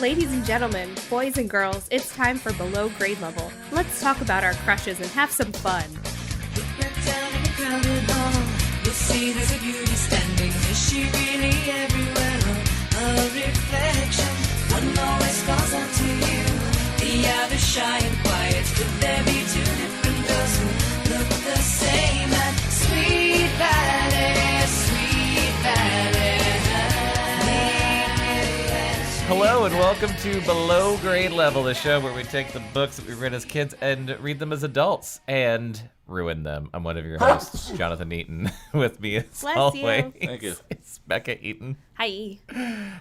Ladies and gentlemen, boys and girls, it's time for Below Grade Level. Let's talk about our crushes and have some fun. Down in a crowded hall, you'll see there's a beauty standing. Is she really everywhere? A reflection. One always falls onto you. The other shy and quiet. Could there be two different girls who look the same at Sweet Valley, Sweet Valley? Hello and welcome to Below Grade Level, the show where we take the books that we read as kids and read them as adults and ruin them. I'm one of your hosts, Jonathan Eaton. With me as always, Thank you. It's Bekah Eaton. Hi.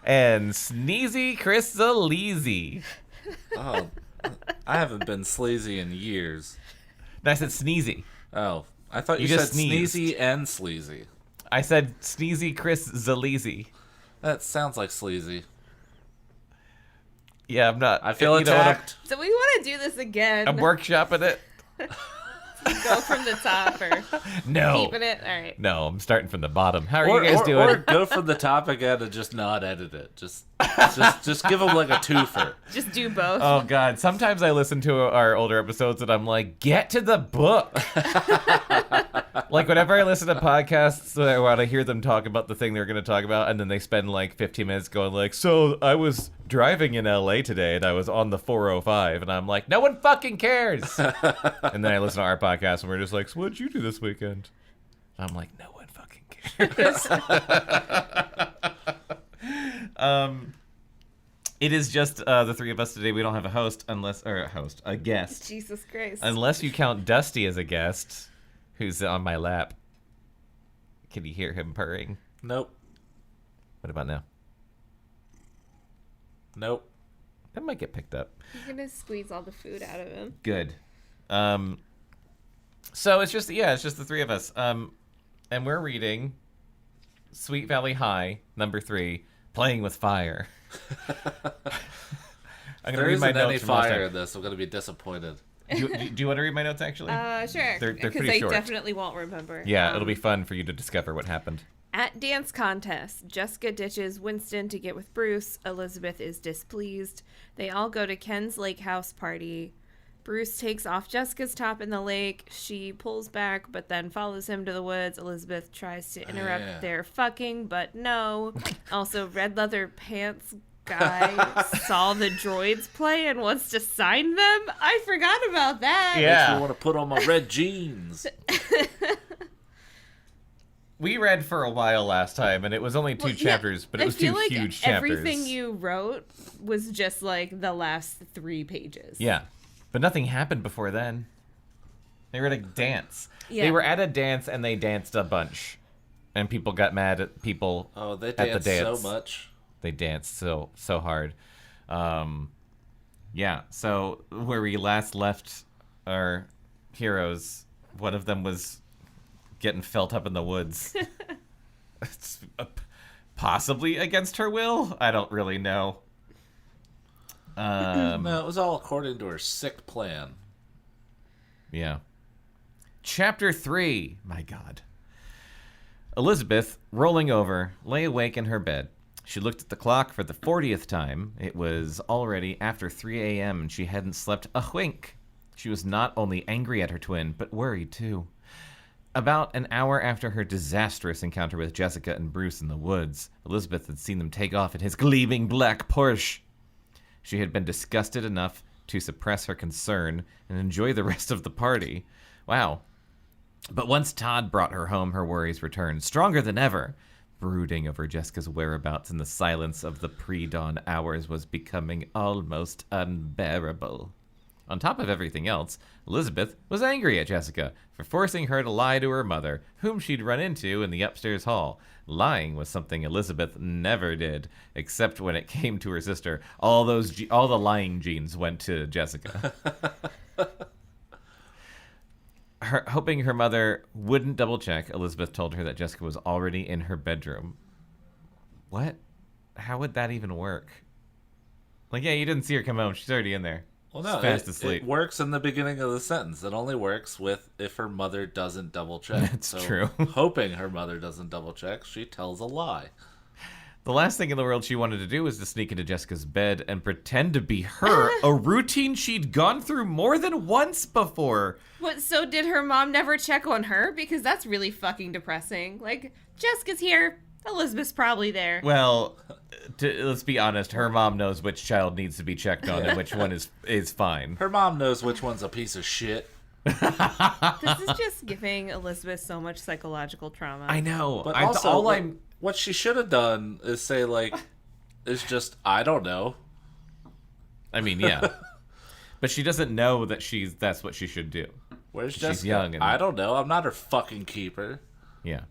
And Sneezy Chris Zaleski. Oh, I haven't been sleazy in years. And I said Sneezy. Oh, I thought you just said sneezed. sneezy and sleazy. I said Sneezy Chris Zaleski. That sounds like sleazy. Yeah, I'm not. I feel you know what, attacked. So we want to do this again. I'm workshopping it. Go from the top or No. keeping it? All right. No, I'm starting from the bottom. How are you guys doing? Or go from the top again and just not edit it. Just give them like a twofer. Just do both. Oh, God. Sometimes I listen to our older episodes and I'm like, get to the book. Like, whenever I listen to podcasts, I want to hear them talk about the thing they're going to talk about, and then they spend, like, 15 minutes going, like, so I was driving in L.A. today, and I was on the 405, and I'm like, no one fucking cares. And then I listen to our podcast, and we're just like, so what'd you do this weekend? I'm like, no one fucking cares. It is just the three of us today. We don't have a guest. Jesus Christ. Unless you count Dusty as a guest, who's on my lap. Can you hear him purring? Nope. What about now? Nope. That might get picked up. You're going to squeeze all the food out of him. Good. So it's just the three of us. And we're reading Sweet Valley High, number 3, Playing with Fire. I'm There gonna read my isn't any notes from last fire time. in this. I'm going to be disappointed. Do you want to read my notes, actually? Sure. They're Because pretty I short. definitely won't remember. Yeah, it'll be fun for you to discover what happened. At dance contest, Jessica ditches Winston to get with Bruce. Elizabeth is displeased. They all go to Ken's lake house party. Bruce takes off Jessica's top in the lake. She pulls back, but then follows him to the woods. Elizabeth tries to interrupt their fucking, but no. Also, red leather pants guy saw the droids play and wants to sign them. I forgot about that. Makes me want to put on my red jeans. We read for a while last time, and it was only two chapters, but it was two huge chapters. Everything you wrote was just like the last 3 pages. Yeah, but nothing happened before then. They were at a dance. Yeah. They were at a dance, and they danced a bunch. And people got mad at people Oh, they at the dance dance. so much. They danced so hard. Yeah, so where we last left our heroes, one of them was getting felt up in the woods. It's, possibly against her will? I don't really know. No, it was all according to her sick plan. Yeah. Chapter 3. My God. Elizabeth, rolling over, lay awake in her bed. She looked at the clock for the 40th time. It was already after 3 a.m. and she hadn't slept a wink. She was not only angry at her twin, but worried too. About an hour after her disastrous encounter with Jessica and Bruce in the woods, Elizabeth had seen them take off in his gleaming black Porsche. She had been disgusted enough to suppress her concern and enjoy the rest of the party. Wow. But once Todd brought her home, her worries returned, stronger than ever. Brooding over Jessica's whereabouts in the silence of the pre-dawn hours was becoming almost unbearable. On top of everything else, Elizabeth was angry at Jessica for forcing her to lie to her mother, whom she'd run into in the upstairs hall. Lying was something Elizabeth never did, except when it came to her sister. All the lying genes went to Jessica. Hoping her mother wouldn't double-check, Elizabeth told her that Jessica was already in her bedroom. What? How would that even work? Like, yeah, you didn't see her come home. She's already in there. Well, no, fast asleep. It works in the beginning of the sentence. It only works if her mother doesn't double check. That's true. Hoping her mother doesn't double check, she tells a lie. The last thing in the world she wanted to do was to sneak into Jessica's bed and pretend to be her, a routine she'd gone through more than once before. What, so did her mom never check on her? Because that's really fucking depressing. Like, Jessica's here, Elizabeth's probably there. Well, let's be honest, her mom knows which child needs to be checked on and which one is fine. Her mom knows which one's a piece of shit. This is just giving Elizabeth so much psychological trauma. I know. But also, what she should have done is say, like, is just, I don't know. I mean, yeah. But she doesn't know that that's what she should do. Where's Jessica? She's young. I don't know. I'm not her fucking keeper. Yeah.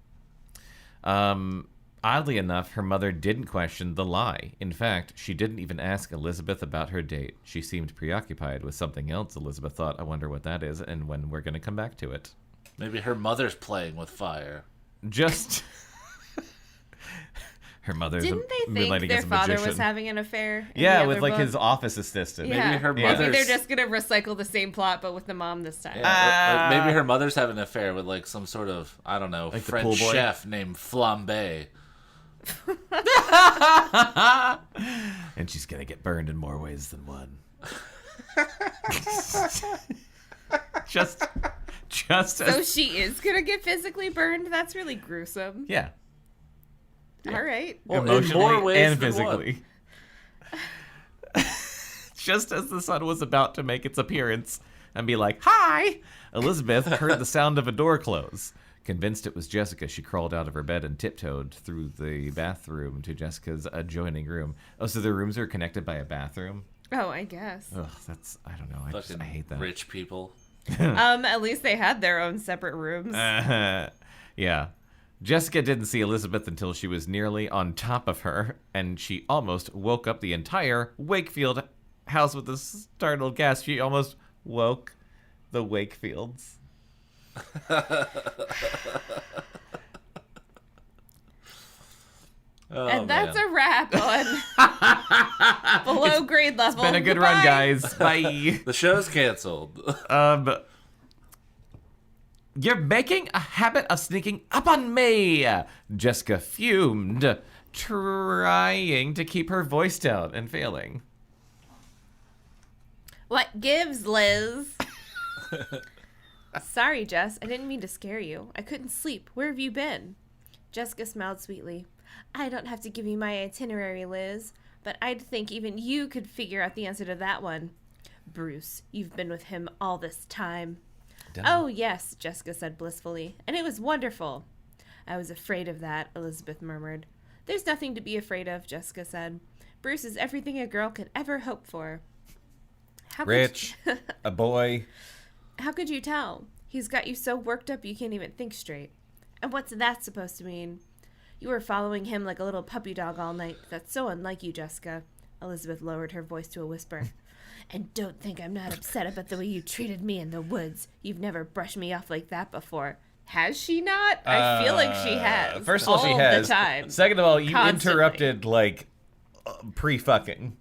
Oddly enough, her mother didn't question the lie. In fact, she didn't even ask Elizabeth about her date. She seemed preoccupied with something else. Elizabeth thought, I wonder what that is and when we're going to come back to it. Maybe her mother's playing with fire. Just... Her mother's Didn't they think their father was having an affair? Yeah, with like his office assistant. Yeah. Maybe her mother's... Maybe they're just going to recycle the same plot, but with the mom this time. Yeah, maybe her mother's having an affair with like some sort of, I don't know, like French chef named Flambe. And she's going to get burned in more ways than one. just So she is going to get physically burned? That's really gruesome. Yeah. All right. Well, emotionally in more ways and than physically. Just as the sun was about to make its appearance and be like, "Hi!" Elizabeth heard the sound of a door close. Convinced it was Jessica, she crawled out of her bed and tiptoed through the bathroom to Jessica's adjoining room. Oh, so their rooms are connected by a bathroom? Oh, I guess. Ugh, I don't know. I hate that. Rich people. At least they had their own separate rooms. Yeah. Jessica didn't see Elizabeth until she was nearly on top of her, and she almost woke up the entire Wakefield house with a startled gasp. She almost woke the Wakefields. And that's a wrap on below grade level. It's been a good run, guys. Bye. The show's canceled. You're making a habit of sneaking up on me, Jessica fumed, trying to keep her voice down and failing. What gives, Liz? Sorry, Jess. I didn't mean to scare you. I couldn't sleep. Where have you been? Jessica smiled sweetly. I don't have to give you my itinerary, Liz, but I'd think even you could figure out the answer to that one. Bruce, you've been with him all this time. Dumb. Oh, yes, Jessica said blissfully, and it was wonderful. I was afraid of that, Elizabeth murmured. There's nothing to be afraid of, Jessica said. Bruce is everything a girl could ever hope for. Rich, a boy. How could you tell? He's got you so worked up you can't even think straight. And what's that supposed to mean? You were following him like a little puppy dog all night. That's so unlike you, Jessica. Elizabeth lowered her voice to a whisper. And don't think I'm not upset about the way you treated me in the woods. You've never brushed me off like that before. Has she not? I feel like she has. First of all, she has. The time. Second of all, you Constantly. interrupted, like, pre-fucking.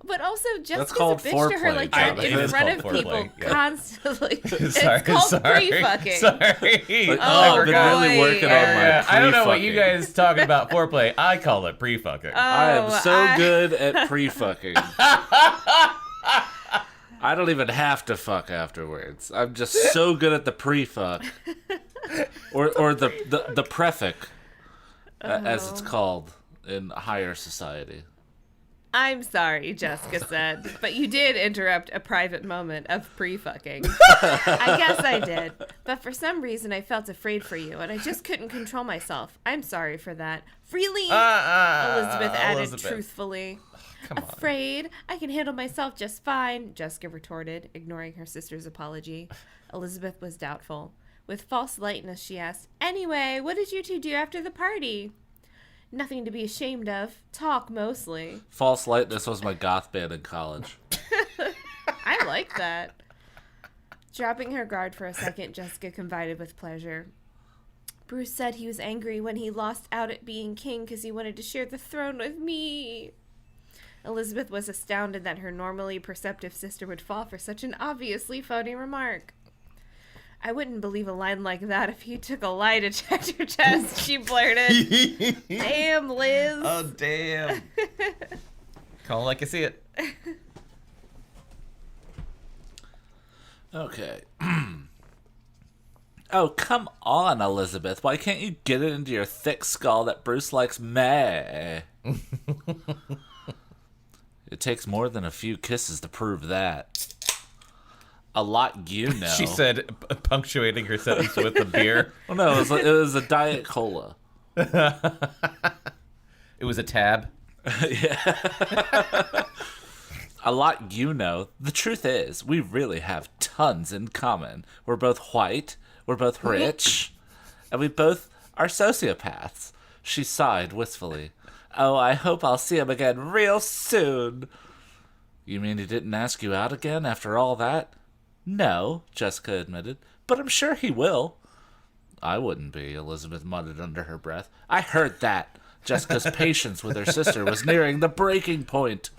But also, Jessica's a called bitch to her, foreplay, like, Jonathan. in It is front of called people foreplay, yeah. constantly. Sorry, It's called sorry, pre-fucking. Sorry. Like, Oh, I've been really boy. working on my Yeah, I don't know what you pre-fucking. guys talk about foreplay. I call it pre-fucking. I am so good at pre-fucking. I don't even have to fuck afterwards. I'm just so good at the pre-fuck. Or the prefic, as it's called in higher society. I'm sorry, Jessica said, but you did interrupt a private moment of pre-fucking. I guess I did, but for some reason I felt afraid for you, and I just couldn't control myself. I'm sorry for that. Really? Elizabeth added truthfully. Come on. Afraid? I can handle myself just fine, Jessica retorted, ignoring her sister's apology. Elizabeth was doubtful. With false lightness, she asked, Anyway, what did you two do after the party? Nothing to be ashamed of. Talk, mostly. False Lightness was my goth band in college. I like that. Dropping her guard for a second, Jessica confided with pleasure. Bruce said he was angry when he lost out at being king because he wanted to share the throne with me. Elizabeth was astounded that her normally perceptive sister would fall for such an obviously phony remark. I wouldn't believe a line like that if he took a lie detector test, she blurted. Damn, Liz. Oh, damn. Call it like I see it. Okay. Oh, come on, Elizabeth. Why can't you get it into your thick skull that Bruce likes meh? It takes more than a few kisses to prove that. A lot you know. She said, punctuating her sentence with a beer. Well, no, it was a Diet Cola. It was a tab. Yeah. A lot you know. The truth is, we really have tons in common. We're both white, we're both rich, and we both are sociopaths. She sighed wistfully. Oh, I hope I'll see him again real soon. You mean he didn't ask you out again after all that? No, Jessica admitted, but I'm sure he will. I wouldn't be, Elizabeth muttered under her breath. I heard that. Jessica's patience with her sister was nearing the breaking point.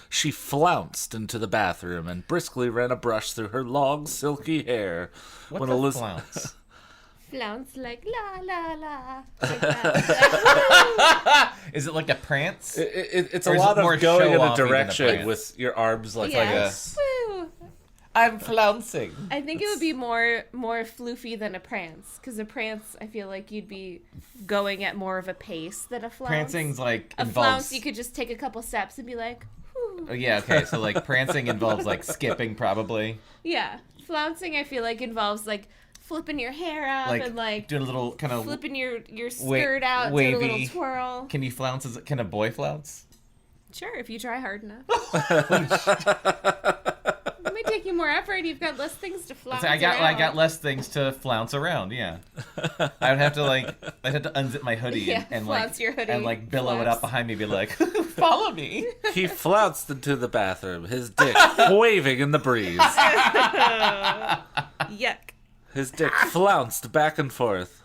She flounced into the bathroom and briskly ran a brush through her long, silky hair. What the flounce? Flounce like la la la. Is it like a prance? It's Or a is lot it more of going in a show-offy than a direction prance? with your arms like Yeah. this. Woo. I'm flouncing. I think it would be more floofy than a prance, because a prance, I feel like you'd be going at more of a pace than a flounce. Prancing's like A involves. flounce, you could just take a couple steps and be like, whew. Oh, yeah, okay. So like prancing involves like skipping, probably. Yeah. Flouncing, I feel like, involves like flipping your hair up Like and like doing a little kind of. flipping your skirt out, doing wavy. a little twirl. Can you flounce? Can a boy flounce? Sure, if you try hard enough. It might take you more effort. You've got less things to flounce I around. got less things to flounce around. Yeah, I would have to I'd have to unzip my hoodie Yeah, and flounce your hoodie, and like billow it flounce. up behind me, be like, follow me. He flounced into the bathroom, his dick waving in the breeze. Yuck. His dick flounced back and forth.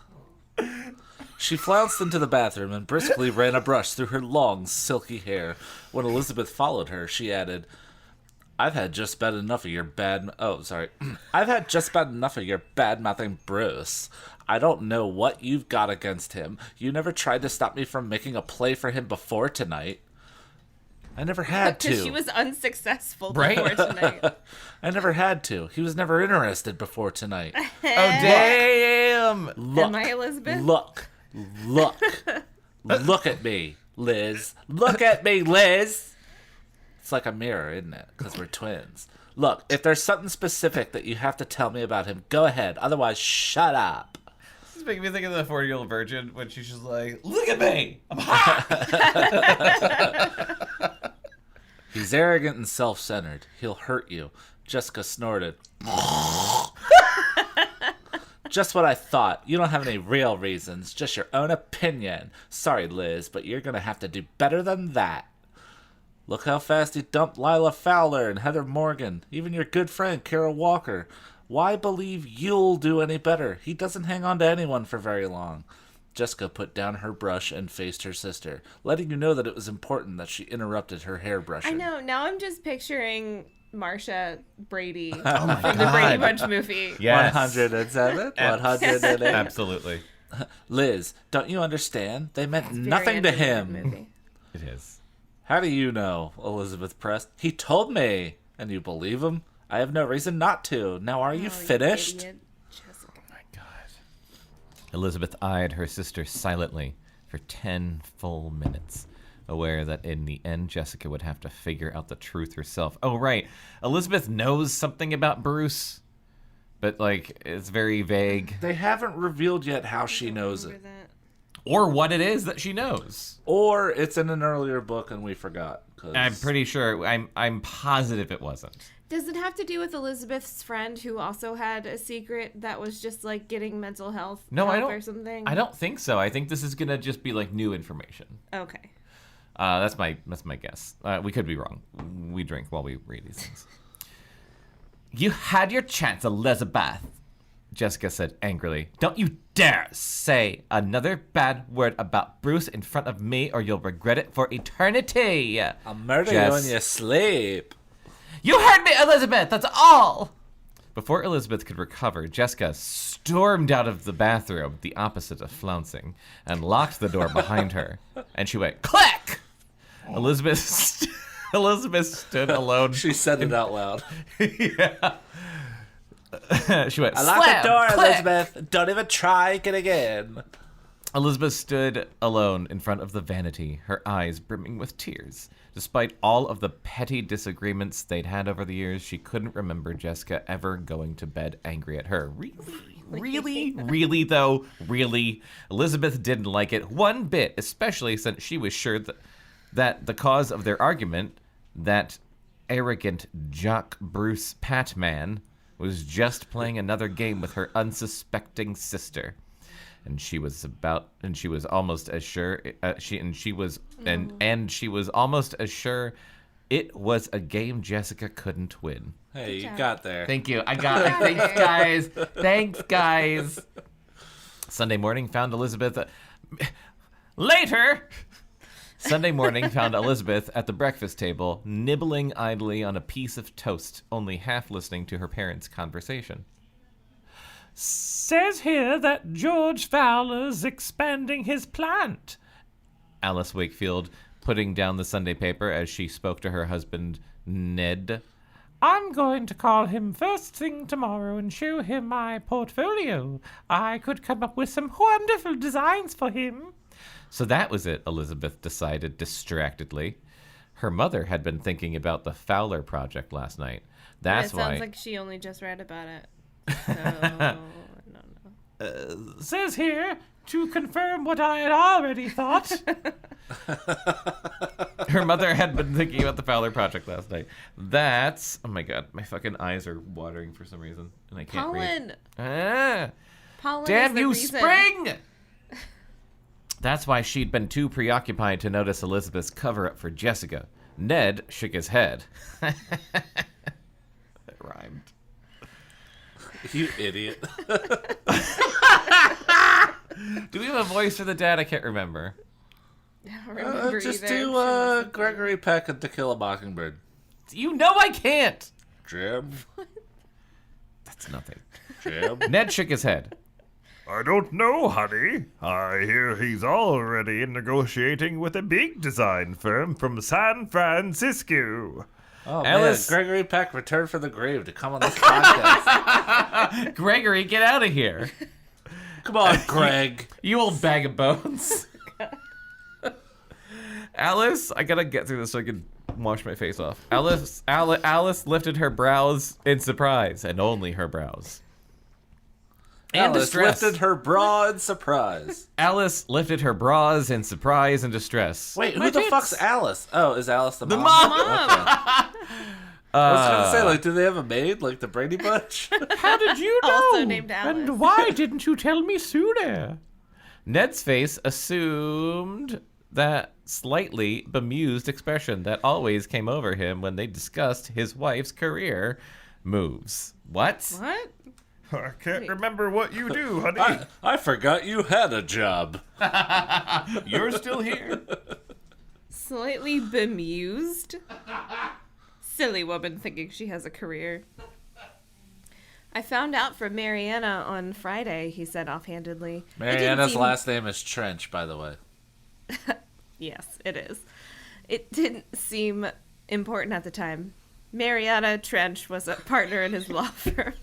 She flounced into the bathroom and briskly ran a brush through her long, silky hair. When Elizabeth followed her, she added, I've had just about enough of your I've had just about enough of your bad-mouthing Bruce. I don't know what you've got against him. You never tried to stop me from making a play for him before tonight. I never had to. Because she was unsuccessful Right? before tonight. I never had to. He was never interested before tonight. Oh damn! Look. Am I Elizabeth? Look at me, Liz. Look at me, Liz. It's like a mirror, isn't it? Because we're twins. Look, if there's something specific that you have to tell me about him, go ahead. Otherwise, shut up. This is making me think of the 40-year-old virgin when she's just like, look at me, I'm hot. He's arrogant and self-centered. He'll hurt you. Jessica snorted. Just what I thought. You don't have any real reasons, just your own opinion. Sorry, Liz, but you're gonna have to do better than that. Look how fast he dumped Lila Fowler and Heather Morgan, even your good friend Kara Walker. Why believe you'll do any better? He doesn't hang on to anyone for very long. Jessica put down her brush and faced her sister, letting you know that it was important that she interrupted her hairbrushing. I know. Now I'm just picturing Marsha Brady Oh my from the Brady God. Bunch movie. Yes. 107, 108. Absolutely. Liz, don't you understand? They meant Very nothing to into that him. movie. It is. How do you know? Elizabeth pressed. He told me. And you believe him? I have no reason not to. Now are you Oh, finished? idiot. Jessica. My God. Elizabeth eyed her sister silently for 10 full minutes, aware that in the end Jessica would have to figure out the truth herself. Oh, right. Elizabeth knows something about Bruce, but, like, it's very vague. They haven't revealed yet how she knows it. Remember that? Or what it is that she knows. Or it's in an earlier book and we forgot. 'cause- I'm pretty sure, I'm positive it wasn't. Does it have to do with Elizabeth's friend who also had a secret that was just like getting mental health No, I help don't. or something? I don't think so. I think this is gonna just be like new information. Okay. That's my guess. We could be wrong. We drink while we read these things. You had your chance, Elizabeth, Jessica said angrily. Don't you dare say another bad word about Bruce in front of me or you'll regret it for eternity. I'll murder Jess. you in your sleep. You heard me, Elizabeth, that's all. Before Elizabeth could recover, Jessica stormed out of the bathroom, the opposite of flouncing, and locked the door behind her. And she went, clack! Elizabeth stood alone. She said it out loud. Yeah. She went, I locked slam, the door, click! Elizabeth. Don't even try it again. Elizabeth stood alone in front of the vanity, her eyes brimming with tears. Despite all of the petty disagreements they'd had over the years, she couldn't remember Jessica ever going to bed angry at her. Really, though? Really? Elizabeth didn't like it one bit, especially since she was sure that the cause of their argument, that arrogant jock Bruce Patman, was just playing another game with her unsuspecting sister. And she was almost as sure she was almost as sure it was a game Jessica couldn't win. Hey, you got there. Thank you. I got it. Thanks, guys. Sunday morning found Elizabeth later. Sunday morning found Elizabeth at the breakfast table, nibbling idly on a piece of toast, only half listening to her parents' conversation. Says here that George Fowler's expanding his plant. Alice Wakefield putting down the Sunday paper as she spoke to her husband, Ned. I'm going to call him first thing tomorrow and show him my portfolio. I could come up with some wonderful designs for him. So that was it, Elizabeth decided distractedly. Her mother had been thinking about the Fowler project last night. That's why. It sounds like she only just read about it. So, I don't know. Says here, to confirm what I had already thought. Her mother had been thinking about the Fowler project last night. That's, oh my god, my fucking eyes are watering for some reason, and I can't read. Pollen Damn is the you, reason. spring! That's why she'd been too preoccupied to notice Elizabeth's cover-up for Jessica. Ned shook his head. That rhymed. You idiot. Do we have a voice for the dad? I can't remember. I don't remember Just either. do Gregory Peck and To Kill a Mockingbird. You know I can't! Jim. That's nothing. Jim. Ned shook his head. I don't know, honey. I hear he's already negotiating with a big design firm from San Francisco. Oh, Alice- man. Gregory Peck returned from the grave to come on this podcast. Gregory, get out of here. Come on, Greg. You old bag of bones. Alice, I gotta get through this so I can wash my face off. Alice lifted her brows in surprise, and only her brows. And Alice distress. lifted her bra in surprise. Alice lifted her bras in surprise and distress. Wait, who My the tits. fuck's Alice? Oh, is Alice the mom? mom. Okay. I was gonna say, like, do they have a maid, like the Brady Bunch? How did you know? Also named Alice. And why didn't you tell me sooner? Ned's face assumed that slightly bemused expression that always came over him when they discussed his wife's career moves. What? What? I can't remember what you do, honey. I forgot you had a job. You're still here? Slightly bemused? Silly woman thinking she has a career. I found out from Mariana on Friday, he said offhandedly. Mariana's last name is Trench, by the way. Yes, it is. It didn't seem important at the time. Mariana Trench was a partner in his law firm.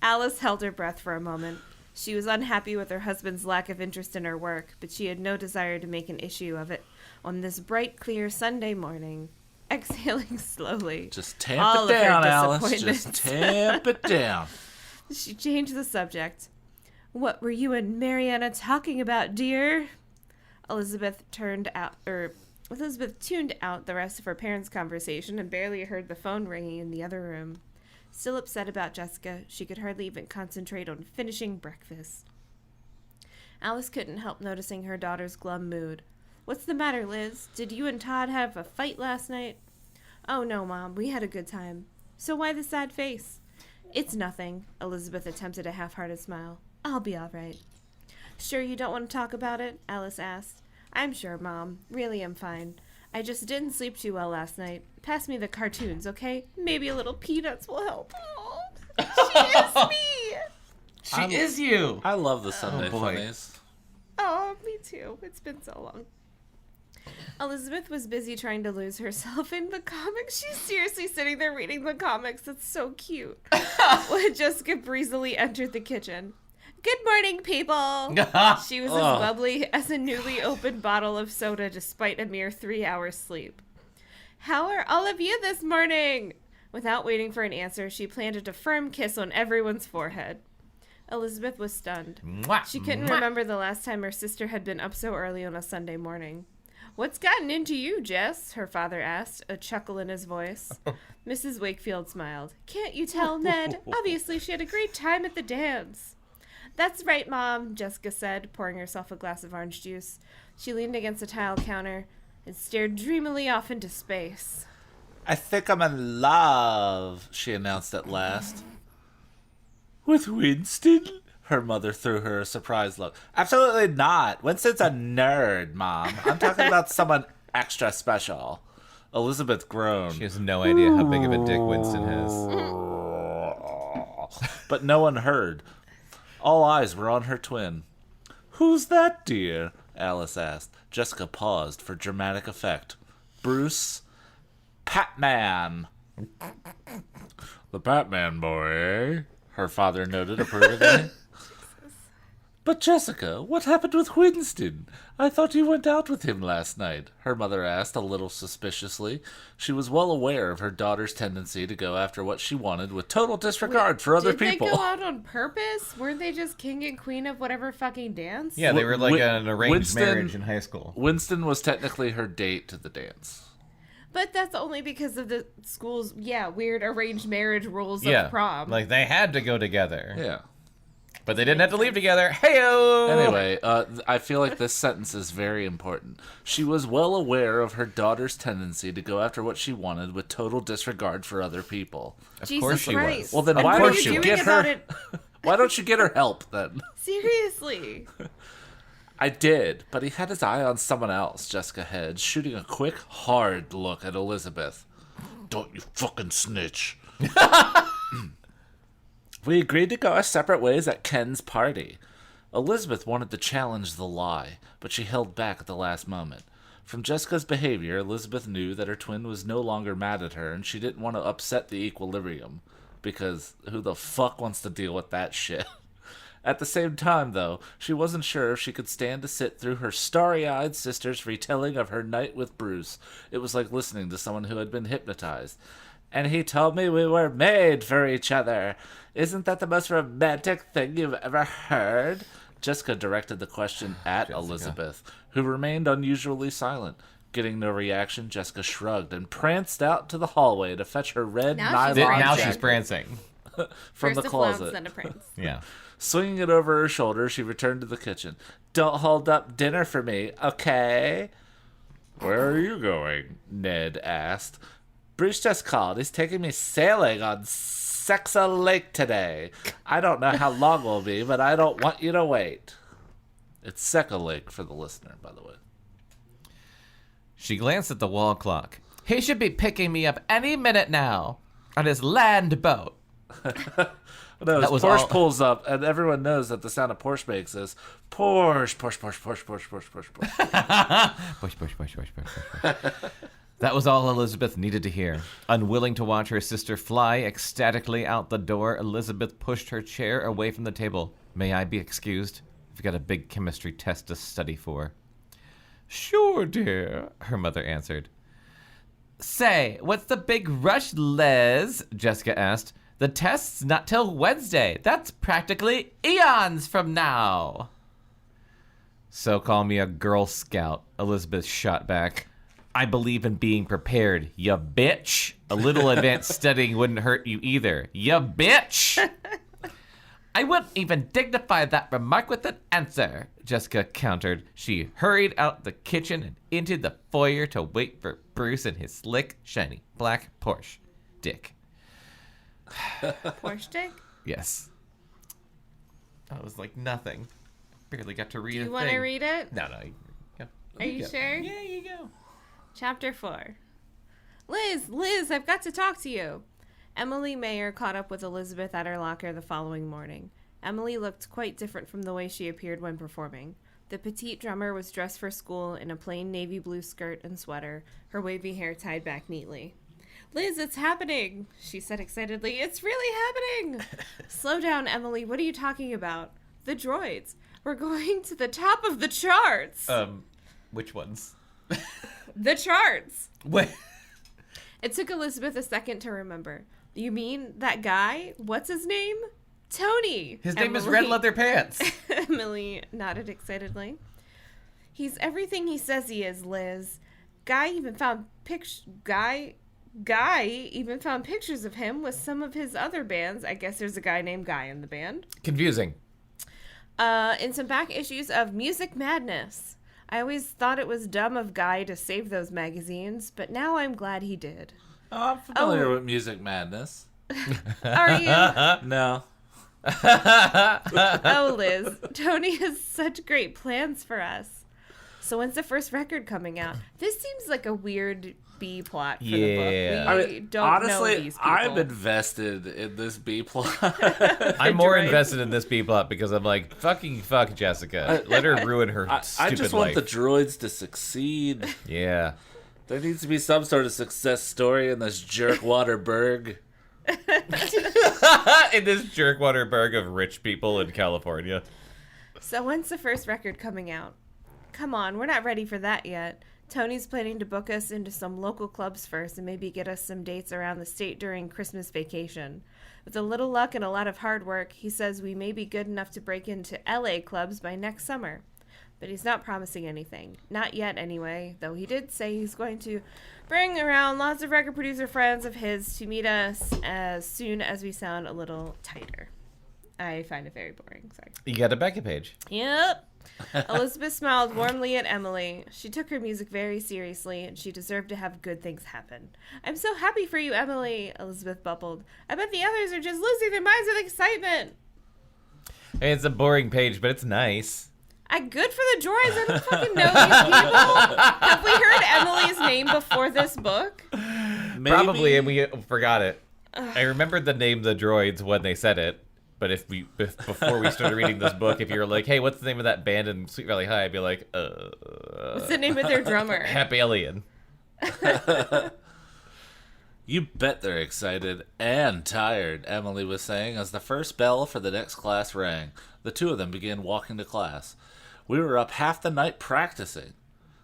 Alice held her breath for a moment. She was unhappy with her husband's lack of interest in her work, but she had no desire to make an issue of it on this bright, clear Sunday morning. Exhaling slowly. Just tamp all it of her down, Alice. disappointments. Just tamp it down. She changed the subject. What were you and Mariana talking about, dear? Elizabeth tuned out the rest of her parents' conversation and barely heard the phone ringing in the other room. Still upset about Jessica, she could hardly even concentrate on finishing breakfast. Alice couldn't help noticing her daughter's glum mood. What's the matter, Liz? Did you and Todd have a fight last night? Oh, no, Mom. We had a good time. So why the sad face? It's nothing. Elizabeth attempted a half-hearted smile. I'll be all right. Sure you don't want to talk about it? Alice asked. I'm sure, Mom. Really, I'm fine. I just didn't sleep too well last night. Pass me the cartoons, okay? Maybe a little Peanuts will help. She is you. I love the Sunday boy. funnies. Oh, me too. It's been so long. Elizabeth was busy trying to lose herself in the comics. She's seriously sitting there reading the comics. That's so cute. When Jessica breezily entered the kitchen. Good morning, people. She was as bubbly as a newly opened bottle of soda despite a mere 3 hours sleep. How are all of you this morning? Without waiting for an answer, she planted a firm kiss on everyone's forehead. Elizabeth was stunned. Mwah, She couldn't mwah. remember the last time her sister had been up so early on a Sunday morning. What's gotten into you, Jess? Her father asked, a chuckle in his voice. Mrs. Wakefield smiled. Can't you tell, Ned? Obviously, she had a great time at the dance. That's right, Mom, Jessica said, pouring herself a glass of orange juice. She leaned against a tile counter and stared dreamily off into space. I think I'm in love, she announced at last. With Winston? Her mother threw her a surprised look. Absolutely not. Winston's a nerd, Mom. I'm talking about someone extra special. Elizabeth groaned. She has no idea how big of a dick Winston has. But no one heard. All eyes were on her twin. Who's that, dear? Alice asked. Jessica paused for dramatic effect. Bruce Patman. The Patman boy, eh? Her father noted approvingly. But Jessica, what happened with Winston? I thought you went out with him last night, her mother asked a little suspiciously. She was well aware of her daughter's tendency to go after what she wanted with total disregard for other people. Did they go out on purpose? Weren't they just king and queen of whatever fucking dance? Yeah, they were like Win- an arranged Winston- marriage in high school. Winston was technically her date to the dance. But that's only because of the school's, weird arranged marriage rules Yeah, of prom. like they had to go together. Yeah. But they didn't have to leave together. Heyo! Anyway, I feel like this sentence is very important. She was well aware of her daughter's tendency to go after what she wanted with total disregard for other people. Of Jesus course she Christ. was. Well, then Of why course don't she you was. get about her? it? Why don't you get her help then? Seriously. I did, but he had his eye on someone else, Jessica had, shooting a quick, hard look at Elizabeth. Don't you fucking snitch. We agreed to go our separate ways at Ken's party. Elizabeth wanted to challenge the lie, but she held back at the last moment. From Jessica's behavior, Elizabeth knew that her twin was no longer mad at her, and she didn't want to upset the equilibrium, because who the fuck wants to deal with that shit? At the same time, though, she wasn't sure if she could stand to sit through her starry-eyed sister's retelling of her night with Bruce. It was like listening to someone who had been hypnotized. And he told me we were made for each other. Isn't that the most romantic thing you've ever heard? Jessica directed the question at Elizabeth, who remained unusually silent. Getting no reaction, Jessica shrugged and pranced out to the hallway to fetch her red Now she's nylon Now jacket she's prancing. from First the a flounce, closet. then a prince. Yeah. Swinging it over her shoulder, she returned to the kitchen. Don't hold up dinner for me, okay? Where are you going? Ned asked. Bruce just called. He's taking me sailing on Sexa Lake today. I don't know how long we'll be, but I don't want you to wait. It's Seca Lake for the listener, by the way. She glanced at the wall clock. He should be picking me up any minute now on his land boat. No, That was Porsche all- pulls up, and everyone knows that the sound a Porsche makes is Porsche, Porsche, Porsche, Porsche, Porsche, Porsche, Porsche, Porsche. Push, push, push, push, push, push, push. That was all Elizabeth needed to hear. Unwilling to watch her sister fly ecstatically out the door, Elizabeth pushed her chair away from the table. May I be excused? I've got a big chemistry test to study for. Sure, dear, her mother answered. Say, what's the big rush, Liz? Jessica asked. The test's not till Wednesday. That's practically eons from now. So call me a Girl Scout, Elizabeth shot back. I believe in being prepared, ya bitch. A little advanced studying wouldn't hurt you either, ya bitch. I wouldn't even dignify that remark with an answer, Jessica countered. She hurried out the kitchen and into the foyer to wait for Bruce and his slick, shiny, black Porsche dick. Porsche dick? Yes. That was like nothing. Barely got to read Do a you thing. want to read it? No. Go. Are you go. sure? Yeah, you go. Chapter 4. Liz, I've got to talk to you. Emily Mayer caught up with Elizabeth at her locker the following morning. Emily looked quite different from the way she appeared when performing. The petite drummer was dressed for school in a plain navy blue skirt and sweater, her wavy hair tied back neatly. "Liz, it's happening," she said excitedly. "It's really happening." "Slow down, Emily. What are you talking about?" "The droids. We're going to the top of the charts." Which ones? The charts. What? It took Elizabeth a second to remember. "You mean that guy? What's his name?" "Tony." His name is Red Leather Pants. Emily nodded excitedly. "He's everything he says he is, Liz. Guy even found pictures of him with some of his other bands." I guess there's a guy named Guy in the band. Confusing. In some back issues of Music Madness. I always thought it was dumb of Guy to save those magazines, but now I'm glad he did. Oh, I'm familiar with Music Madness. Are you? No. Oh, Liz, Tony has such great plans for us. So when's the first record coming out? This seems like a weird B plot for the book. We don't honestly, know these people. I'm invested in this B plot. I'm more Right. invested in this B plot because I'm like, fuck Jessica. Let her ruin her stupid I just want life. the droids to succeed. Yeah. There needs to be some sort of success story in this jerkwater burg. In this jerkwater burg of rich people in California. So when's the first record coming out? Come on, we're not ready for that yet. Tony's planning to book us into some local clubs first and maybe get us some dates around the state during Christmas vacation. With a little luck and a lot of hard work, he says we may be good enough to break into LA clubs by next summer. But he's not promising anything. Not yet, anyway, though he did say he's going to bring around lots of record producer friends of his to meet us as soon as we sound a little tighter. I find it very boring. Sorry. You got a Bekah page. Yep. Elizabeth smiled warmly at Emily. She took her music very seriously, and she deserved to have good things happen. "I'm so happy for you, Emily," Elizabeth bubbled. "I bet the others are just losing their minds with excitement." Hey, it's a boring page, but it's nice. Good for the droids. I don't fucking know these people. Have we heard Emily's name before this book? Maybe. Probably, and we forgot it. I remembered the name the droids when they said it, but before we started reading this book, if you were like, "Hey, what's the name of that band in Sweet Valley High?" I'd be like, What's the name of their drummer? Happy Alien. You bet they're excited and tired, Emily was saying as the first bell for the next class rang. The two of them began walking to class. "We were up half the night practicing.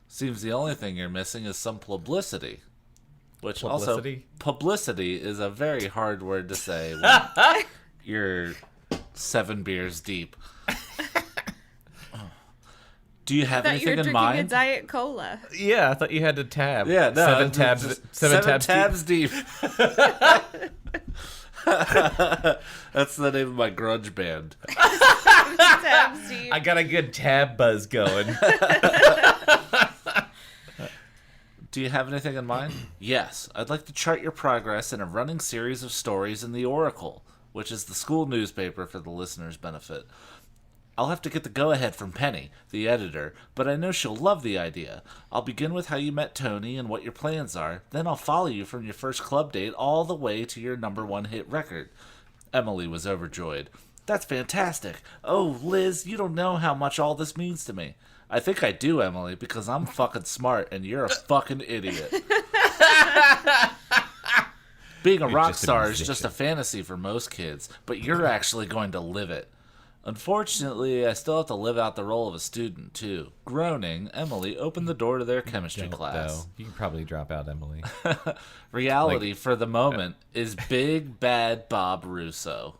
Seems the only thing you're missing is some publicity." Which Publicity? also, publicity is a very hard word to say when you're 7 beers deep. Do you have I thought you were anything in drinking a mind? Diet Cola. Yeah, I thought you had to tab. Yeah, no, seven it's tabs. just Seven tabs. deep. That's the name of my grunge band. I got a good tab buzz going. Do you have anything in mind? Yes, I'd like to chart your progress in a running series of stories in the Oracle, which is the school newspaper for the listener's benefit. I'll have to get the go-ahead from Penny, the editor, but I know she'll love the idea. I'll begin with how you met Tony and what your plans are, then I'll follow you from your first club date all the way to your #1 hit record. Emily was overjoyed. That's fantastic. Oh, Liz, you don't know how much all this means to me. I think I do, Emily, because I'm fucking smart and you're a fucking idiot. Being a rock just a star is musician. just a fantasy for most kids, but you're actually going to live it. Unfortunately, I still have to live out the role of a student, too. Groaning, Emily opened the door to their chemistry class. Though. You can probably drop out, Emily. Reality, for the moment, is big, bad Bob Russo.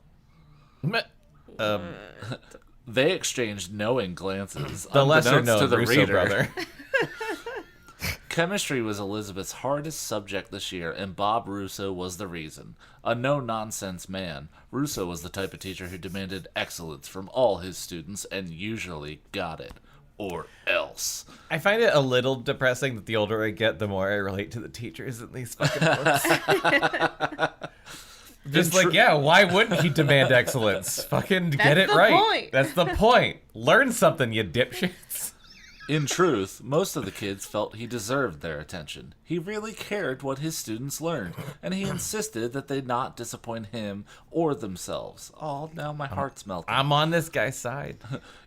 They exchanged knowing glances, The lesser unbeknownst to known the Russo reader. brother. Chemistry was Elizabeth's hardest subject this year, and Bob Russo was the reason. A no-nonsense man, Russo was the type of teacher who demanded excellence from all his students and usually got it. Or else. I find it a little depressing that the older I get, the more I relate to the teachers in these fucking books. Just like, yeah, why wouldn't he demand excellence? Fucking get it the right. point. That's the point. Learn something, you dipshits. In truth, most of the kids felt he deserved their attention. He really cared what his students learned, and he insisted that they not disappoint him or themselves. Oh, now my heart's melting. I'm on this guy's side.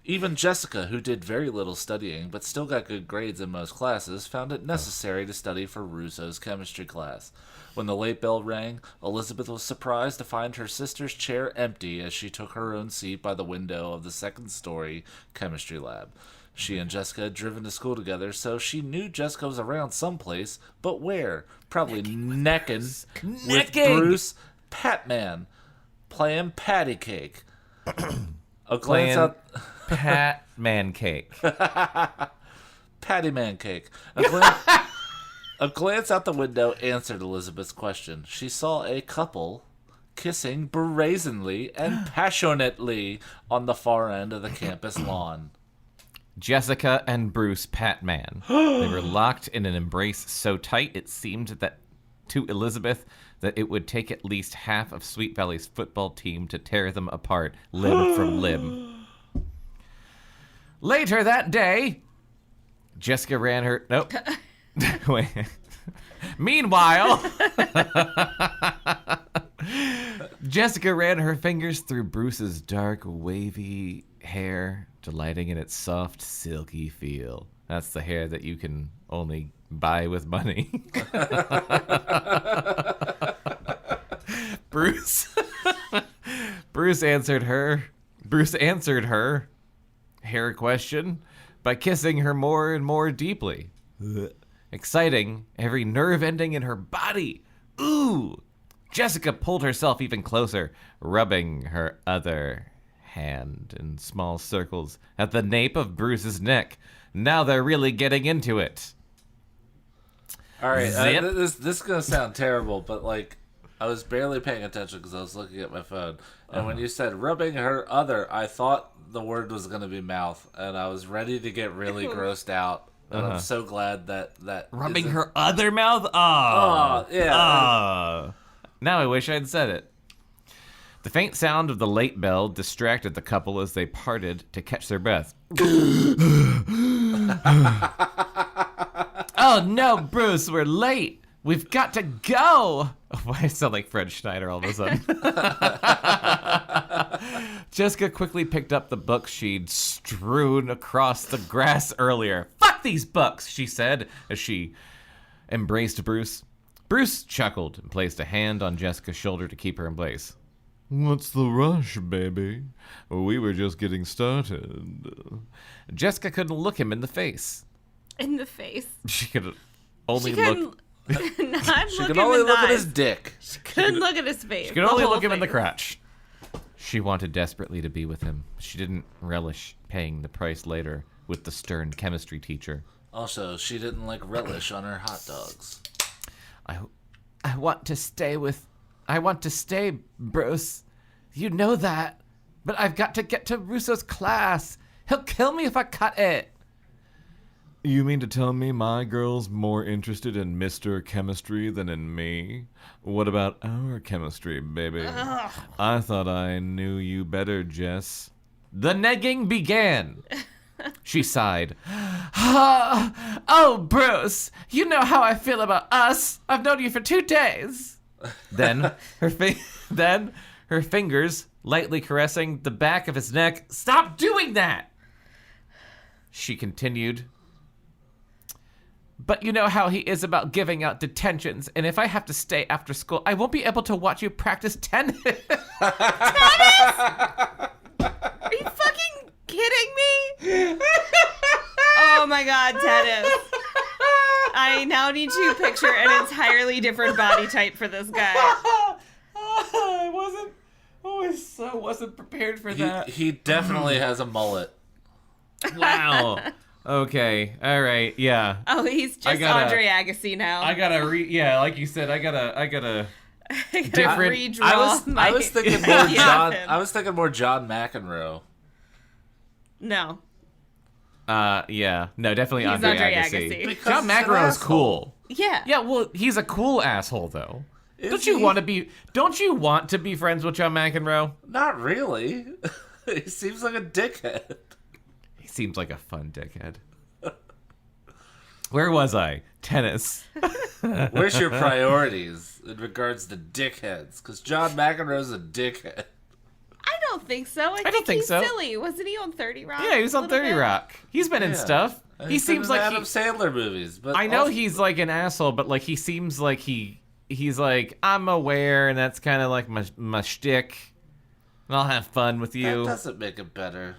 Even Jessica, who did very little studying but still got good grades in most classes, found it necessary to study for Russo's chemistry class. When the late bell rang, Elizabeth was surprised to find her sister's chair empty as she took her own seat by the window of the second-story chemistry lab. She and Jessica had driven to school together, so she knew Jessica was around someplace, but where? Probably necking with Bruce Patman, playing patty cake. A glance out... Pat man cake. Patty man cake. A glance out the window answered Elizabeth's question. She saw a couple kissing brazenly and passionately on the far end of the campus lawn. Jessica and Bruce Patman. They were locked in an embrace so tight it seemed that to Elizabeth that it would take at least half of Sweet Valley's football team to tear them apart, limb from limb. Later that day, Jessica ran her... Nope. Wait. Meanwhile, Jessica ran her fingers through Bruce's dark, wavy hair, delighting in its soft, silky feel. That's the hair that you can only buy with money. Bruce answered her hair question by kissing her more and more deeply, exciting every nerve ending in her body. Ooh! Jessica pulled herself even closer, rubbing her other hand in small circles at the nape of Bruce's neck. Now they're really getting into it. All right, this is gonna sound terrible, but like I was barely paying attention because I was looking at my phone, and when you said rubbing her other, I thought the word was gonna be mouth, and I was ready to get really grossed out. And I'm so glad that rubbing her other mouth. Yeah. Now I wish I'd said it. The faint sound of the late bell distracted the couple as they parted to catch their breath. Oh no, Bruce, we're late. We've got to go. Why I sound like Fred Schneider all of a sudden? Jessica quickly picked up the books she'd strewn across the grass earlier. Fuck these books, she said as she embraced Bruce. Bruce chuckled and placed a hand on Jessica's shoulder to keep her in place. What's the rush, baby? We were just getting started. Jessica couldn't look him in the face. In the face. She could only She look... She could only look at his dick. Couldn't look at his face. She could only look him in the crotch. She wanted desperately to be with him. She didn't relish paying the price later with the stern chemistry teacher. Also, she didn't like relish on her hot dogs. I want to stay, Bruce. You know that. But I've got to get to Russo's class. He'll kill me if I cut it. You mean to tell me my girl's more interested in Mr. Chemistry than in me? What about our chemistry, baby? Ugh. I thought I knew you better, Jess. The negging began. She sighed. Oh, Bruce, you know how I feel about us. I've known you for 2 days. Then her fingers lightly caressing the back of his neck. Stop doing that! She continued. But you know how he is about giving out detentions, and if I have to stay after school, I won't be able to watch you practice tennis. Tennis? Are you fucking kidding me? Oh my god, tennis. I now need to picture an entirely different body type for this guy. I wasn't prepared for that. He definitely has a mullet. Wow. Okay. All right. Yeah. Oh, he's just Andre Agassi now. I gotta like you said, I gotta different. Redraw I was thinking more John. I was thinking more John McEnroe. No. Yeah. No, definitely He's Andre Agassi. John McEnroe is cool. Yeah. Yeah. Well, he's a cool asshole though. Don't you want to be friends with John McEnroe? Not really. He seems like a dickhead. He seems like a fun dickhead. Where was I? Tennis. Where's your priorities in regards to dickheads? Because John McEnroe's a dickhead. I don't think so. I don't think he's so. silly. Wasn't he on 30 Rock? Yeah, he was on 30 Rock. He's been in stuff. He He's seems been in like Adam Sandler movies, but I know also- he's like an asshole, but like he seems like he's like, I'm aware, and that's kind of like my shtick. And I'll have fun with you. That doesn't make it better.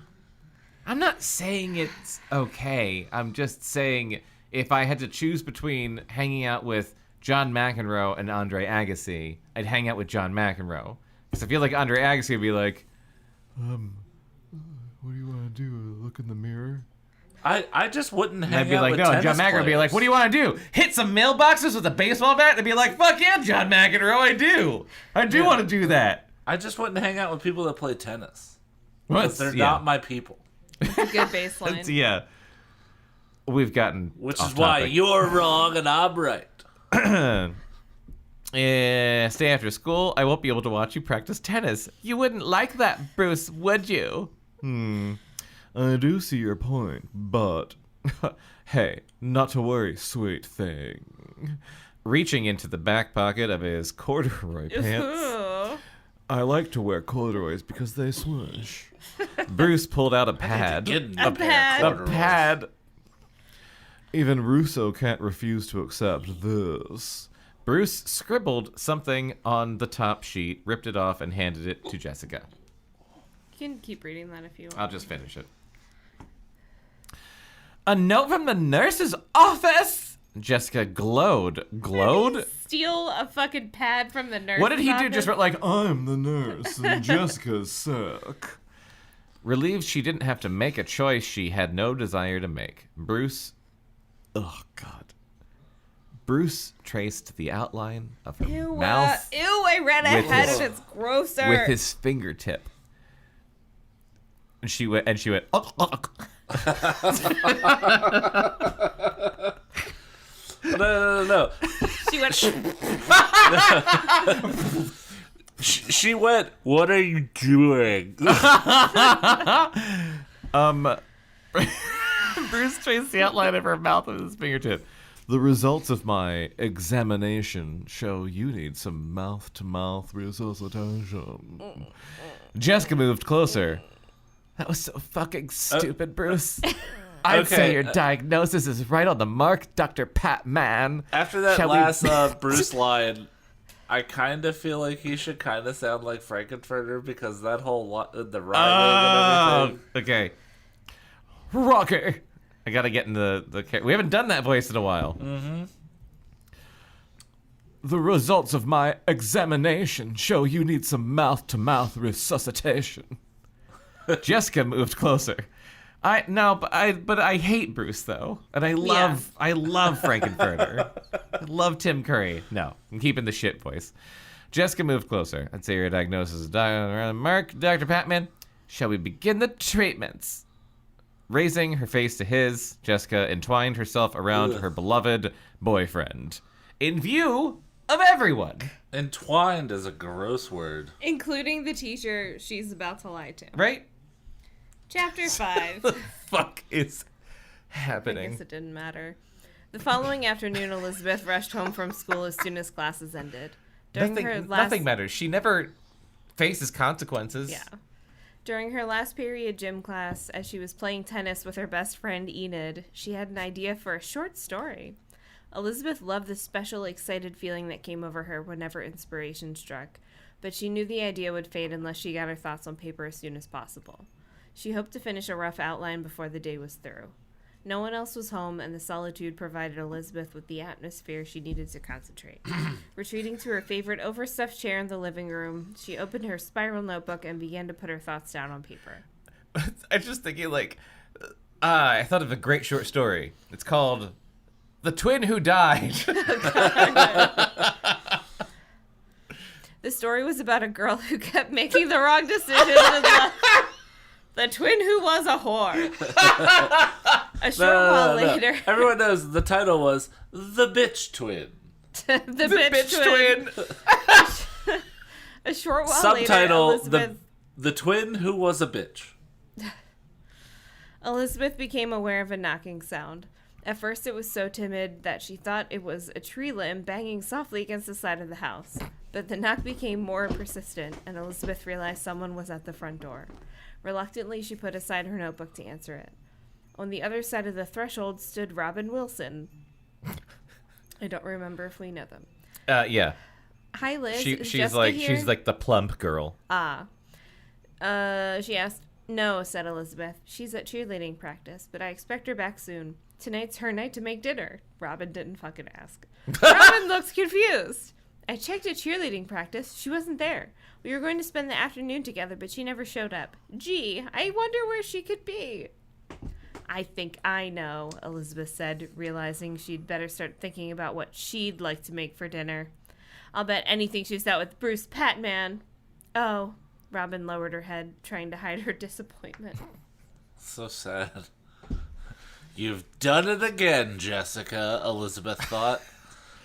I'm not saying it's okay. I'm just saying if I had to choose between hanging out with John McEnroe and Andre Agassi, I'd hang out with John McEnroe. Because I feel like Andre Agassi would be like, what do you want to do? Look in the mirror? I just wouldn't hang And I'd be out like, with no, tennis John McEnroe would be like, what do you want to do? Hit some mailboxes with a baseball bat? They'd be like, fuck yeah, John McEnroe, I do. I do want to do that. I just wouldn't hang out with people that play tennis. Well, Because they're not my people. Good baseline. Yeah. We've gotten Which off is why topic. you're wrong and I'm right. Stay after school. I won't be able to watch you practice tennis. You wouldn't like that, Bruce, would you? I do see your point, but hey, not to worry, sweet thing. Reaching into the back pocket of his corduroy pants. Ooh. I like to wear corduroys because they swoosh. Bruce pulled out a pad. A pad. A pad. Even Russo can't refuse to accept this. Bruce scribbled something on the top sheet, ripped it off, and handed it to Jessica. You can keep reading that if you want. I'll just finish it. A note from the nurse's office! Jessica glowed. Glowed? Steal a fucking pad from the nurse. What did he do? Just wrote like, I'm the nurse and Jessica's sick. Relieved she didn't have to make a choice she had no desire to make. Oh, God. Bruce traced the outline of her mouth Ew, I read ahead and it's grosser. with his fingertip. And she went, No. She went, She went, what are you doing? Bruce traced the outline of her mouth with his fingertip. The results of my examination show you need some mouth-to-mouth resuscitation. Jessica moved closer. That was so fucking stupid, Bruce. I'd say Okay. your diagnosis is right on the mark, Dr. Patman. After that Shall we- last Bruce line, I kind of feel like he should kind of sound like Frankenfurter because that whole the rhyming and everything. Okay. Rocker. I gotta get in the we haven't done that voice in a while. Mm-hmm. The results of my examination show you need some mouth-to-mouth resuscitation. Jessica moved closer. But I hate Bruce though, and I love Frankenfurter. I love Tim Curry. No, I'm keeping the shit voice. Jessica moved closer. I'd say your diagnosis is Mark, Dr. Patman. Shall we begin the treatments? Raising her face to his, Jessica entwined herself around her beloved boyfriend. In view of everyone. Entwined is a gross word. including the teacher she's about to lie to. Right? Chapter 5. Fuck is I happening? guess it didn't matter. The following afternoon, Elizabeth rushed home from school as soon as classes ended. Nothing matters. She never faces consequences. Yeah. During her last period gym class, as she was playing tennis with her best friend Enid, she had an idea for a short story. Elizabeth loved the special, excited feeling that came over her whenever inspiration struck, but she knew the idea would fade unless she got her thoughts on paper as soon as possible. She hoped to finish a rough outline before the day was through. No one else was home, and the solitude provided Elizabeth with the atmosphere she needed to concentrate. Retreating to her favorite overstuffed chair in the living room, she opened her spiral notebook and began to put her thoughts down on paper. I'm just thinking, like, I thought of a great short story. It's called The Twin Who Died. The story was about a girl who kept making the wrong decisions in life. The twin who was a whore. A short while later. Everyone knows the title was The Bitch Twin. the bitch twin. A short while Subtitle, later, the Twin Who Was a Bitch. Elizabeth became aware of a knocking sound. At first, it was so timid that she thought it was a tree limb banging softly against the side of the house. But the knock became more persistent, and Elizabeth realized someone was at the front door. Reluctantly, she put aside her notebook to answer it. On the other side of the threshold stood Robin Wilson. I don't remember if we know them. Yeah. Hi, Liz. Is She's Jessica like here? she's like the plump girl. She asked. No, said Elizabeth. She's at cheerleading practice, but I expect her back soon. Tonight's her night to make dinner. Robin didn't fucking ask. Robin looked confused. I checked at cheerleading practice. She wasn't there. We were going to spend the afternoon together, but she never showed up. Gee, I wonder where she could be. I think I know, Elizabeth said, realizing she'd better start thinking about what she'd like to make for dinner. I'll bet anything she's out with Bruce Patman. Oh, Robin lowered her head, trying to hide her disappointment. So sad. You've done it again, Jessica, Elizabeth thought.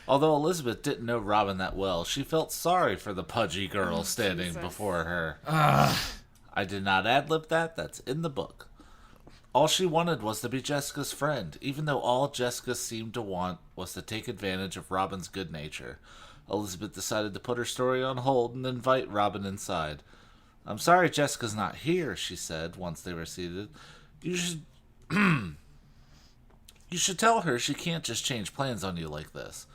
Although Elizabeth didn't know Robin that well, she felt sorry for the pudgy girl standing Jesus. before her. I did not ad-lib that. That's in the book. All she wanted was to be Jessica's friend, even though all Jessica seemed to want was to take advantage of Robin's good nature. Elizabeth decided to put her story on hold and invite Robin inside. I'm sorry Jessica's not here, she said once they were seated. You should tell her she can't just change plans on you like this.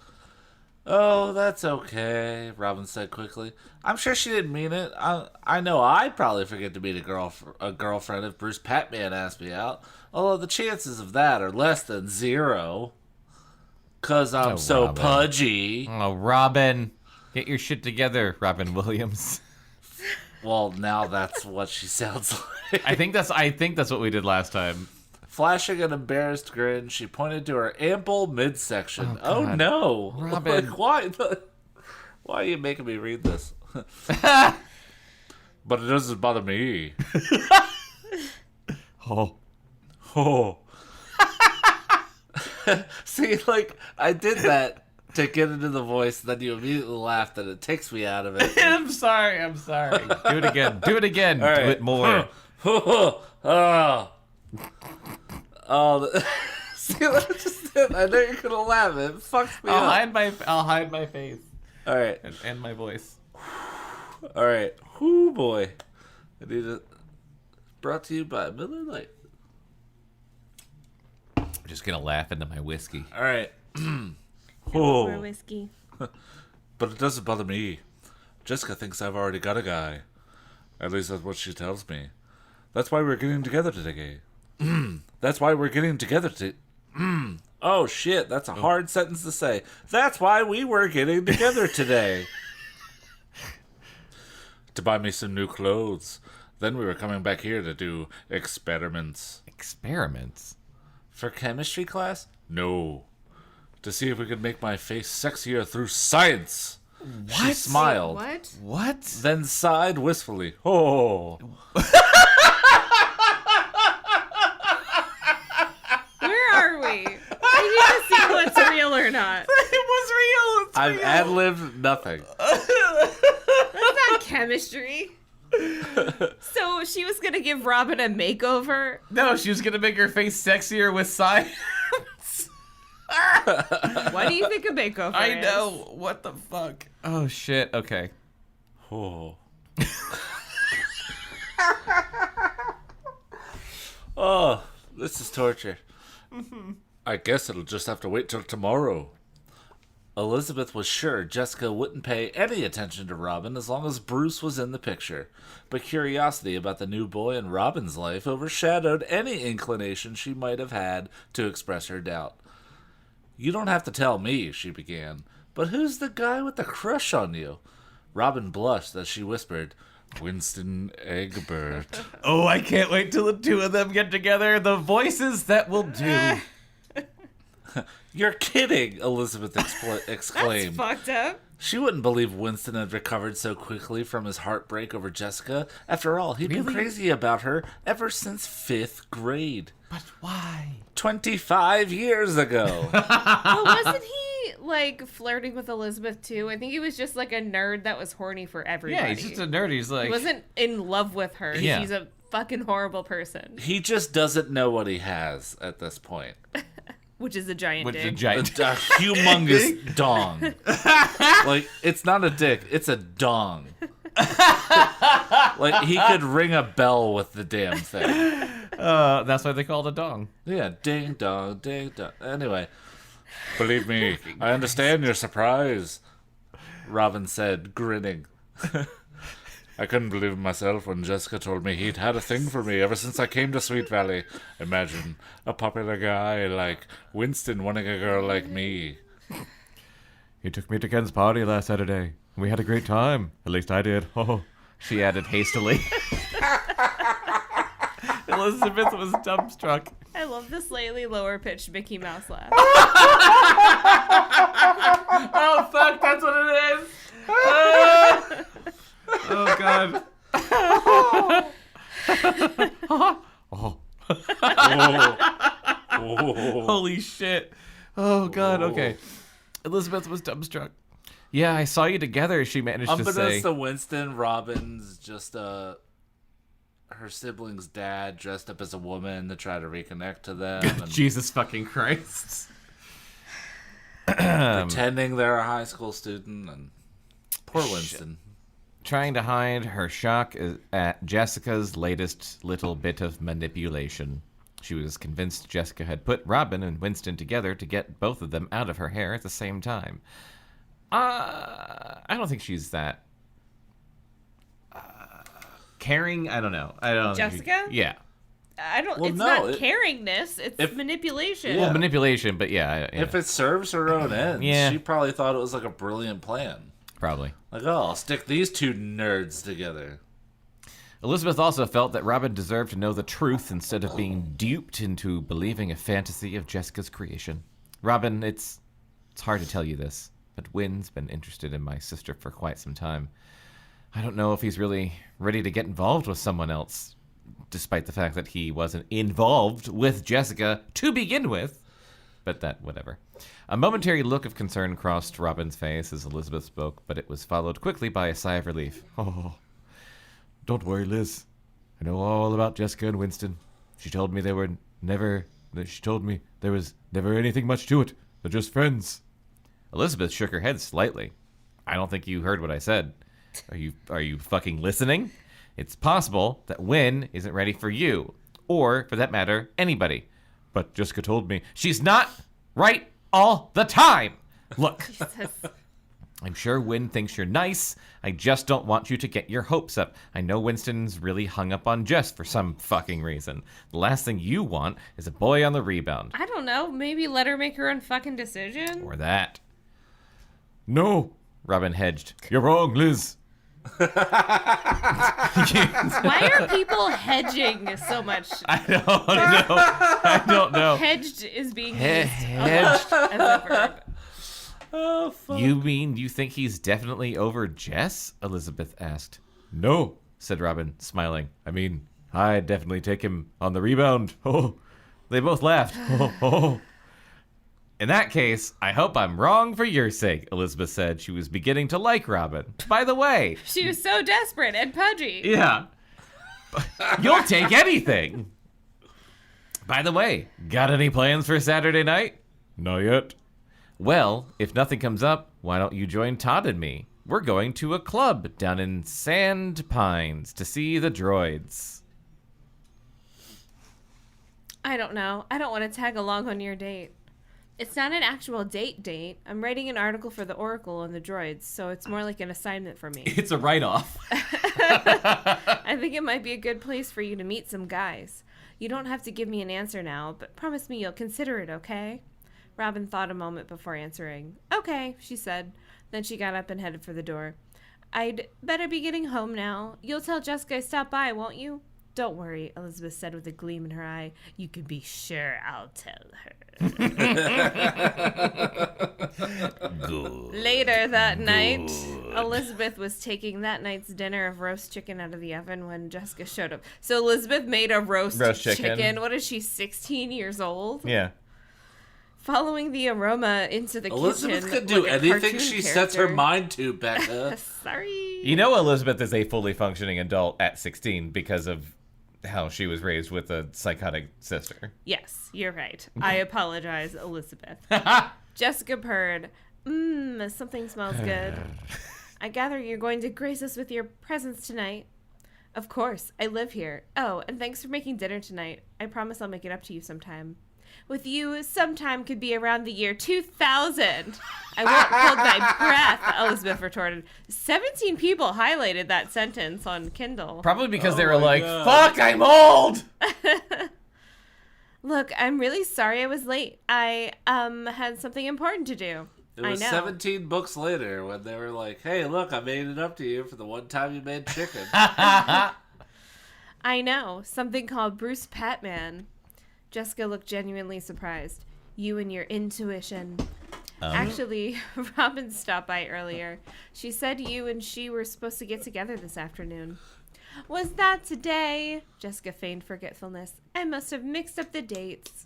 Oh, that's okay, Robin said quickly. I'm sure she didn't mean it. I know I'd probably forget to meet a girlfriend if Bruce Patman asked me out, although the chances of that are less than 0. 'Cause I'm so Robin. pudgy. Oh, Robin. Get your shit together, Robin Williams. Well, now that's what she sounds like. I think that's what we did last time. Flashing an embarrassed grin, she pointed to her ample midsection. Oh, Oh God. no. Robin. Like, why are you making me read this? But it doesn't bother me. Oh. Oh. See, like, I did that to get into the voice, then you immediately laughed, and it takes me out of it. I'm sorry. Do it again. Do it again. All right. Do it more. See, that's just it. I know you're gonna laugh. It fucks me up. I'll hide my face All right. and my voice. All right. Whoo, boy. I need it. Brought to you by Miller Lite. I'm just gonna laugh into my whiskey. All right. More whiskey. But it doesn't bother me. Jessica thinks I've already got a guy. At least that's what she tells me. That's why we're getting together today. That's why we're getting together today. Oh, shit. That's a hard sentence to say. That's why we were getting together today. To buy me some new clothes. Then we were coming back here to do experiments. Experiments? For chemistry class? No. To see if we could make my face sexier through science. She smiled. What? What? Then sighed wistfully. Oh. Where are we? I need to see what's real or not. It was real. It's I've real. ad-libbed nothing. That's not chemistry. So she was gonna give Robin a makeover. No, she was gonna make her face sexier with science. What do you think a makeover I is? know. What the fuck? Oh shit. Okay. Oh. Oh, this is torture. I guess it'll just have to wait till tomorrow. Elizabeth was sure Jessica wouldn't pay any attention to Robin as long as Bruce was in the picture, but curiosity about the new boy in Robin's life overshadowed any inclination she might have had to express her doubt. You don't have to tell me, she began, but who's the guy with the crush on you? Robin blushed as she whispered, Winston Egbert. Oh, I can't wait till the two of them get together. The voices that will do. You're kidding, Elizabeth That's exclaimed. fucked up. She wouldn't believe Winston had recovered so quickly from his heartbreak over Jessica. After all, he'd been Really? crazy about her ever since 5th grade. But why? 25 years ago. But wasn't he like flirting with Elizabeth too? I think he was just like a nerd that was horny for everybody. Yeah, he's just a nerd. He's like, He wasn't in love with her. Yeah. He's a fucking horrible person. He just doesn't know what he has at this point. which is a giant Which is dick. a giant. A humongous dong. Like, it's not a dick, it's a dong. Like, he could ring a bell with the damn thing. That's why they call it a dong. Yeah, ding dong, ding dong. Anyway, believe me, I understand your surprise, Robin said, grinning. I couldn't believe it myself when Jessica told me he'd had a thing for me ever since I came to Sweet Valley. Imagine a popular guy like Winston wanting a girl like me. He took me to Ken's party last Saturday. We had a great time. At least I did. Oh, She added hastily. Elizabeth was dumbstruck. I love the slightly lower pitched Mickey Mouse laugh. Oh, fuck, that's what it is. Oh, God. Holy shit. Oh, God, okay. Elizabeth was dumbstruck. Yeah, I saw you together, she managed to say. Unbeknownst to Winston, Robin's just her sibling's dad dressed up as a woman to try to reconnect to them. And Jesus fucking Christ. pretending they're a high school student. And poor Winston. Trying to hide her shock at Jessica's latest little bit of manipulation. She was convinced Jessica had put Robin and Winston together to get both of them out of her hair at the same time. I don't think she's that caring. I don't know. I don't. Jessica? Yeah. I don't. Well, it's no, not caringness. It's manipulation. Yeah. Well, manipulation, but yeah. If it serves her own ends, Yeah. she probably thought it was like a brilliant plan. Probably. Like, oh, I'll stick these two nerds together. Elizabeth also felt that Robin deserved to know the truth instead of being duped into believing a fantasy of Jessica's creation. Robin, it's hard to tell you this, but Wynn's been interested in my sister for quite some time. I don't know if he's really ready to get involved with someone else, despite the fact that he wasn't involved with Jessica to begin with. But that, whatever. A momentary look of concern crossed Robin's face as Elizabeth spoke, but it was followed quickly by a sigh of relief. Oh, don't worry, Liz. I know all about Jessica and Winston. She told me there was never anything much to it. They're just friends. Elizabeth shook her head slightly. I don't think you heard what I said. Are you fucking listening? It's possible that Wynn isn't ready for you, or, for that matter, anybody. But Jessica told me. She's not right all the time. Look, Jesus. I'm sure Wynn thinks you're nice. I just don't want you to get your hopes up. I know Winston's really hung up on Jess for some fucking reason. The last thing you want is a boy on the rebound. I don't know. Maybe let her make her own fucking decision. Or that. No, Robin hedged. you're wrong, Liz. Why are people hedging so much? I don't know. I don't know. Hedged is being used Hedged. as a verb. Oh, fuck. You mean you think he's definitely over Jess? Elizabeth asked. No, Said Robin, smiling. I mean, I'd definitely take him on the rebound. Oh, They both laughed. oh. In that case, I hope I'm wrong for your sake, Elizabeth said. She was beginning to like Robin. By the way, She was so desperate and pudgy. yeah, you'll take anything. By the way, got any plans for Saturday night? Not yet. Well, if nothing comes up, why don't you join Todd and me? We're going to a club down in Sand Pines to see the droids. I don't know. I don't want to tag along on your date. It's not an actual date. I'm writing an article for the Oracle on the droids, so it's more like an assignment for me. It's a write-off. I think it might be a good place for you to meet some guys. You don't have to give me an answer now, but promise me you'll consider it, okay? Robin thought a moment before answering. Okay, she said. Then she got up and headed for the door. I'd better be getting home now. You'll tell Jessica I stopped by, won't you? Don't worry, Elizabeth said with a gleam in her eye. You can be sure I'll tell her. Later that night, Elizabeth was taking that night's dinner of roast chicken out of the oven when Jessica showed up. So Elizabeth made a roast chicken. What is she, 16 years old? Yeah. Following the aroma into the Elizabeth kitchen. could do like a anything cartoon she sets her character. mind to, Bekah. Sorry. You know Elizabeth is a fully functioning adult at 16 because of how she was raised with a psychotic sister. Yes, you're right. I apologize, Elizabeth. Jessica purred. Something smells good. I gather you're going to grace us with your presence tonight. Of course, I live here. Oh, and thanks for making dinner tonight. I promise I'll make it up to you sometime. With you, sometime could be around the year 2000. I won't hold my breath, Elizabeth retorted. 17 people highlighted that sentence on Kindle. Probably because they were my like, God. fuck, I'm old! Look, I'm really sorry I was late. I had something important to do. It was 17 books later when they were like, hey, look, I made it up to you for the one time you made chicken. I know. Something called Bruce Patman. Jessica looked genuinely surprised. You and your intuition. Actually, Robin stopped by earlier. She said you and she were supposed to get together this afternoon. Was that today? Jessica feigned forgetfulness. I must have mixed up the dates.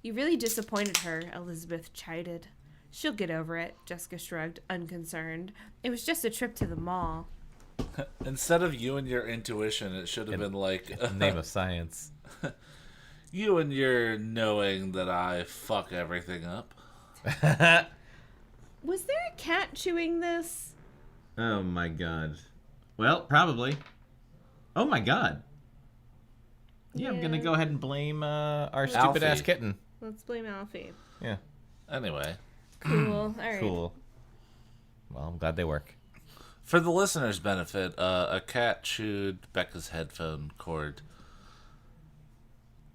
You really disappointed her, Elizabeth chided. She'll get over it, Jessica shrugged, unconcerned. It was just a trip to the mall. Instead of you and your intuition, it should have been like... In the name of science. You and your knowing that I fuck everything up. Was there a cat chewing this? Oh my god. Well, probably. Oh my god. Yeah, I'm gonna Yeah. go ahead and blame our Alfie. stupid ass kitten. Let's blame Alfie. Yeah. Anyway, Cool. All right. Cool. Well, I'm glad they work. for the listener's benefit, a cat chewed Bekah's headphone cord.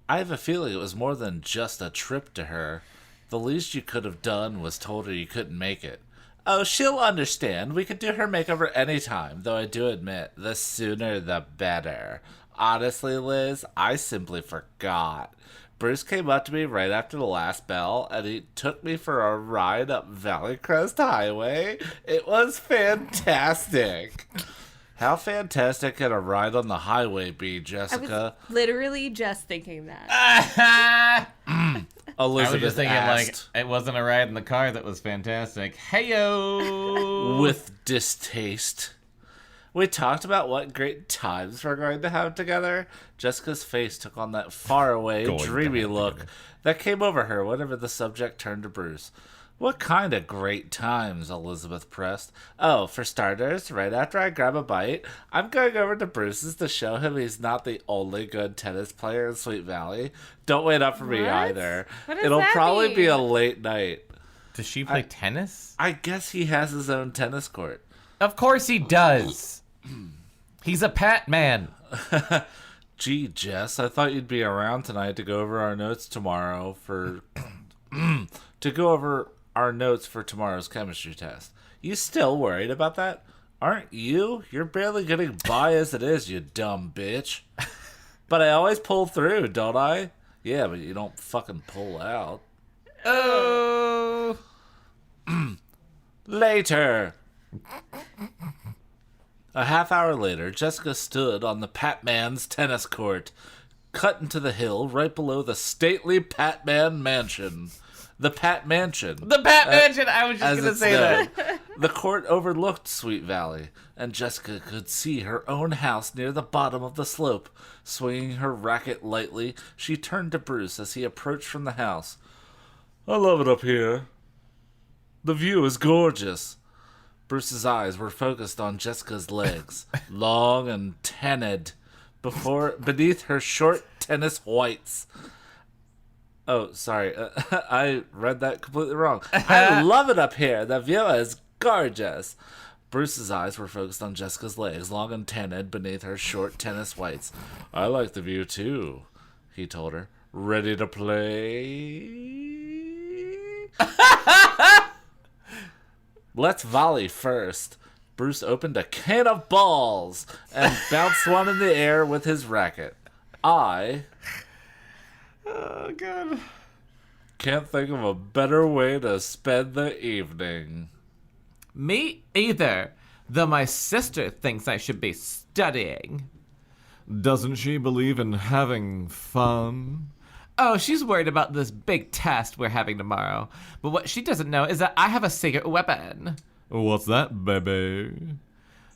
I have a feeling it was more than just a trip to her. The least you could have done was told her you couldn't make it. Oh, she'll understand. We could do her makeover anytime, though I do admit, the sooner the better. Honestly, Liz, I simply forgot. Bruce came up to me right after the last bell, and he took me for a ride up Valley Crest Highway. It was fantastic. How fantastic can a ride on the highway be, I was Jessica? literally just thinking that. I Elizabeth was just thinking, asked, like, it wasn't a ride in the car that was fantastic. Heyo! with distaste. We talked about what great times we're going to have together. Jessica's face took on that faraway, Going to dreamy have look together. that came over her whenever the subject turned to Bruce. What kind of great times, Elizabeth pressed. Oh, for starters, right after I grab a bite, I'm going over to Bruce's to show him he's not the only good tennis player in Sweet Valley. Don't wait up for me What? either. What does It'll that probably be mean? a late night. Does she play tennis? I guess he has his own tennis court. Of course he does. He's a Pat man. Gee, Jess, I thought you'd be around tonight to go over our notes tomorrow for tomorrow's chemistry test. You still worried about that? Aren't you? You're barely getting by as it is, you dumb bitch. But I always pull through, don't I? Yeah, but you don't fucking pull out. Oh. Later. A half hour later, Jessica stood on the Patman's tennis court, cut into the hill right below the stately Patman mansion. The Pat Mansion. The Pat Mansion! I was just As going to it's say known. that. The court overlooked Sweet Valley, and Jessica could see her own house near the bottom of the slope. Swinging her racket lightly, she turned to Bruce as he approached from the house. I love it up here. The view is gorgeous. Bruce's eyes were focused on Jessica's legs, long and tanned, beneath her short tennis whites. Oh, sorry. I read that completely wrong. I love it up here. The view is gorgeous. Bruce's eyes were focused on Jessica's legs, long and tanned beneath her short tennis whites. I like the view, too, he told her. Ready to play? Let's volley first. Bruce opened a can of balls and bounced one in the air with his racket. Oh, God. Can't think of a better way to spend the evening. Me either. Though my sister thinks I should be studying. Doesn't she believe in having fun? Oh, she's worried about this big test we're having tomorrow. But what she doesn't know is that I have a secret weapon. What's that, baby?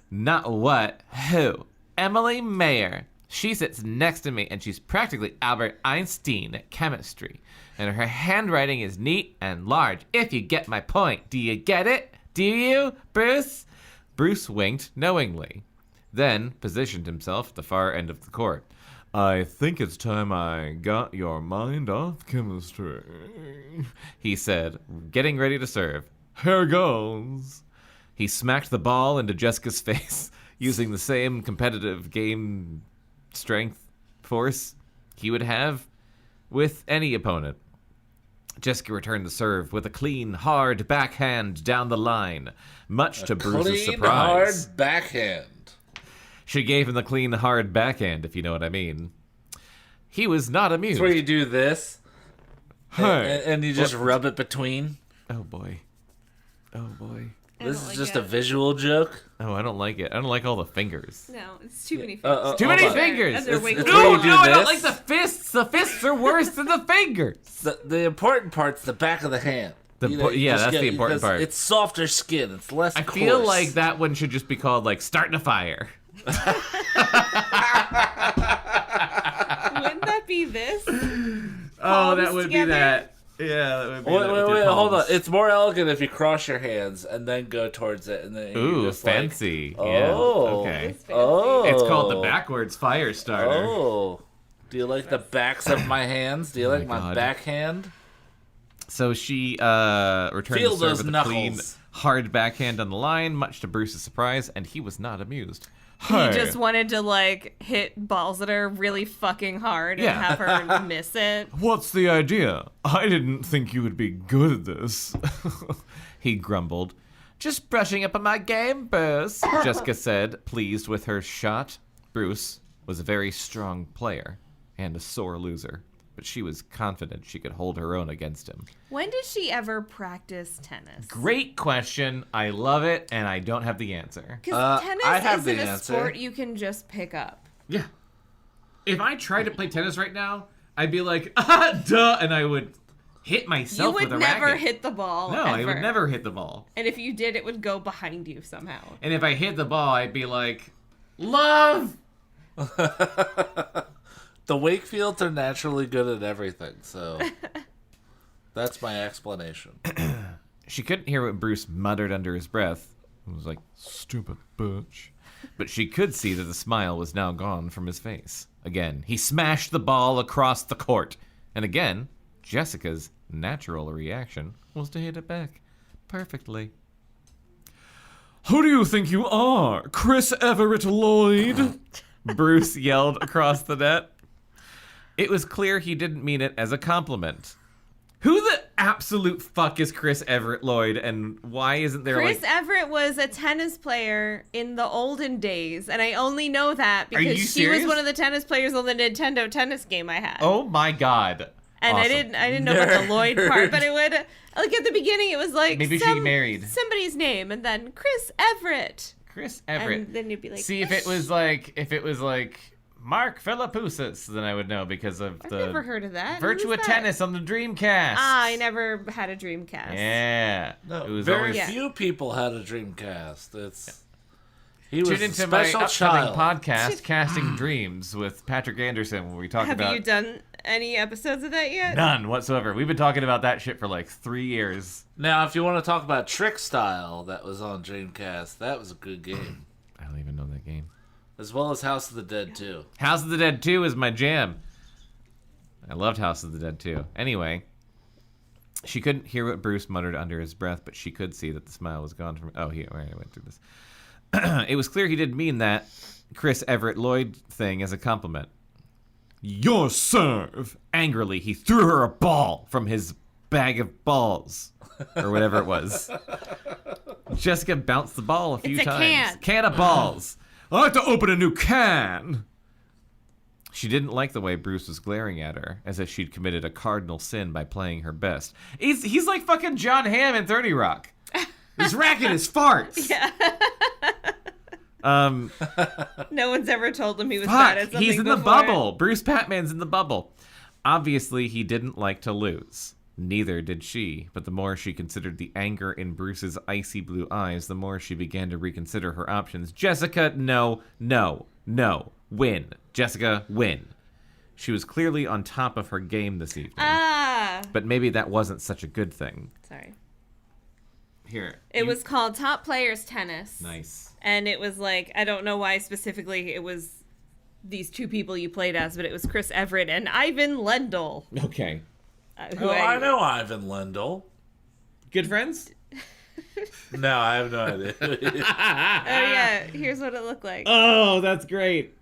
Not what, who? Emily Mayer. She sits next to me, and she's practically Albert Einstein at chemistry. And her handwriting is neat and large, if you get my point. Do you get it? Do you, Bruce? Bruce winked knowingly, then positioned himself at the far end of the court. I think it's time I got your mind off chemistry, he said, getting ready to serve. Here goes. He smacked the ball into Jessica's face, using the same competitive game strength force he would have with any opponent. Jessica returned the serve with a clean, hard backhand down the line, much to Bruce's surprise. Clean, hard backhand. She gave him the clean, hard backhand, if you know what I mean. He was not amused. It's where you do this, Hey. and you just rub it between. Oh, boy. Oh, boy. This is just a visual joke. Oh, I don't like it. I don't like all the fingers. No, it's too many fingers. Too many hold on. fingers. And they're way It's too where No, you do no, I don't this. like the fists. The fists are worse than the fingers. The important part's the back of the hand. You That's the important because part. It's softer skin. It's less I coarse. feel like that one should just be called, like, starting a fire. Wouldn't that be this? Oh, that Palms would together? be that. Yeah, that would be that with Wait, your hold on. palms. It's more elegant if you cross your hands and then go towards it, and then you Ooh, just fancy. Like, Yeah. oh, Okay. It's fancy. oh, It's called the backwards fire starter. Oh, do you like the backs of my hands? Do you like my God. backhand? So she returned Feel the serve those with a clean, knuckles. hard backhand on the line, much to Bruce's surprise, and he was not amused. He just wanted to, like, hit balls at her really fucking hard and Yeah. have her miss it. What's the idea? I didn't think you would be good at this. He grumbled. Just brushing up on my game, Bruce, Jessica said, pleased with her shot. Bruce was a very strong player and a sore loser, but she was confident she could hold her own against him. When did she ever practice tennis? Great question. I love it, and I don't have the answer. Because tennis I have isn't the a answer. sport you can just pick up. Yeah. If I tried to play tennis right now, I'd be like, duh, and I would hit You myself would with a never racket. hit the ball. No, I would ever. never hit the ball. And if you did, it would go behind you somehow. And if I hit the ball, I'd be like, love! The Wakefields are naturally good at everything, so that's my explanation. She couldn't hear what Bruce muttered under his breath. It was like, stupid bitch. But she could see that the smile was now gone from his face. Again, he smashed the ball across the court. And again, Jessica's natural reaction was to hit it back perfectly. Who do you think you are, Chris Everett Lloyd? Bruce yelled across the net. It was clear he didn't mean it as a compliment. Who the absolute fuck is Chris Everett Lloyd, and why isn't there Chris like... Everett was a tennis player in the olden days, and I only know that Are you because she serious? was one of the tennis players on the Nintendo tennis game I had. Oh my god. And Awesome. I didn't know about the Lloyd part, but it would, like, at the beginning it was like Maybe she married. somebody's name, and then Chris Everett. Chris Everett. And then you'd be like, See, if it was like Mark Philippoussis, then I would know because of I've the never heard of that. Virtua Who's that? Tennis on the Dreamcast. Ah, I never had a Dreamcast. Yeah. No, It was very always... Yeah. few people had a Dreamcast. He was Tune a into my special upcoming child. podcast, Casting Dreams, with Patrick Anderson, where we talk Have about... you done any episodes of that yet? None whatsoever. We've been talking about that shit for like 3 years. Now, if you want to talk about Trick Style, that was on Dreamcast. That was a good game, I don't even know that game. as well as House of the Dead 2. House of the Dead 2 is my jam. I loved House of the Dead 2. Anyway, she couldn't hear what Bruce muttered under his breath, but she could see that the smile was gone from... Oh, I went through this. It was clear he didn't mean that Chris Everett Lloyd thing as a compliment. Your serve! Angrily, he threw her a ball from his bag of balls. Or whatever it was. Jessica bounced the ball a few It's a times. can. Of balls. I like to open a new can. She didn't like the way Bruce was glaring at her, as if she'd committed a cardinal sin by playing her best. He's like fucking John Hamm in 30 Rock. His racket is farts. Yeah. No one's ever told him he was Fuck, bad at something he's in the before. bubble. Bruce Patman's in the bubble. Obviously, he didn't like to lose. Neither did she, but the more she considered the anger in Bruce's icy blue eyes, the more she began to reconsider her options. Jessica, no, no, no. Win. Jessica, win. She was clearly on top of her game this evening. But maybe that wasn't such a good thing. Sorry. Here. It was called Top Players Tennis. Nice. And it was like, I don't know why specifically it was these two people you played as, but it was Chris Everett and Ivan Lendl. Okay. I know Ivan Lendl. Good friends? No, I have no idea. Oh, yeah. Here's what it looked like. Oh, that's great.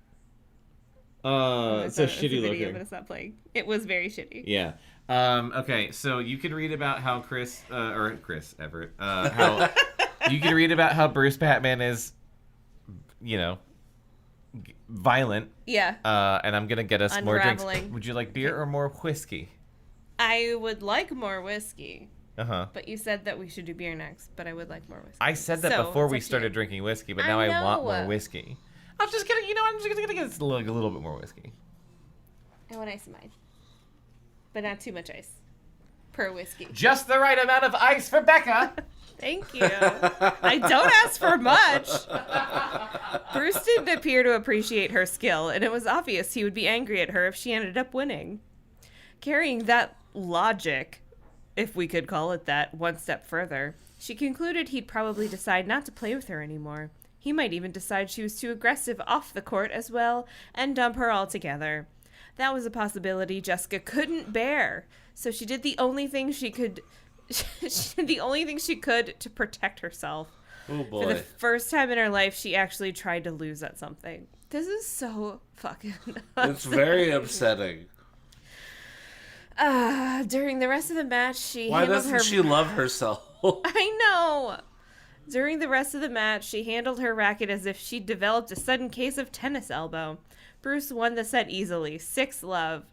It's so a shitty video, looking. but it's not playing. It was very shitty. Yeah. Okay, so you can read about how Chris Everett, how you can read about how Bruce Patman is, violent. Yeah. And I'm gonna get us more drinks. Unraveling. Would you like beer or more whiskey? I would like more whiskey. Uh-huh. But you said that we should do beer next, but I would like more whiskey. I said that So, before it's we up to started you. drinking whiskey, but I now I want know. more whiskey. I'm just gonna get us a little bit more whiskey. I want ice in mine. But not too much ice. Per whiskey. Just the right amount of ice for Bekah. Thank you. I don't ask for much. Bruce didn't appear to appreciate her skill, and it was obvious he would be angry at her if she ended up winning. Carrying that logic, if we could call it that, one step further, she concluded he'd probably decide not to play with her anymore. He might even decide she was too aggressive off the court as well, and dump her altogether. That was a possibility Jessica couldn't bear, so she did the only thing she could to protect herself. Oh boy. For the first time in her life, she actually tried to lose at something. This is so fucking It's very upsetting. During the rest of the match, Why doesn't she love herself? I know. During the rest of the match, she handled her racket as if she'd developed a sudden case of tennis elbow. Bruce won the set easily, 6-love.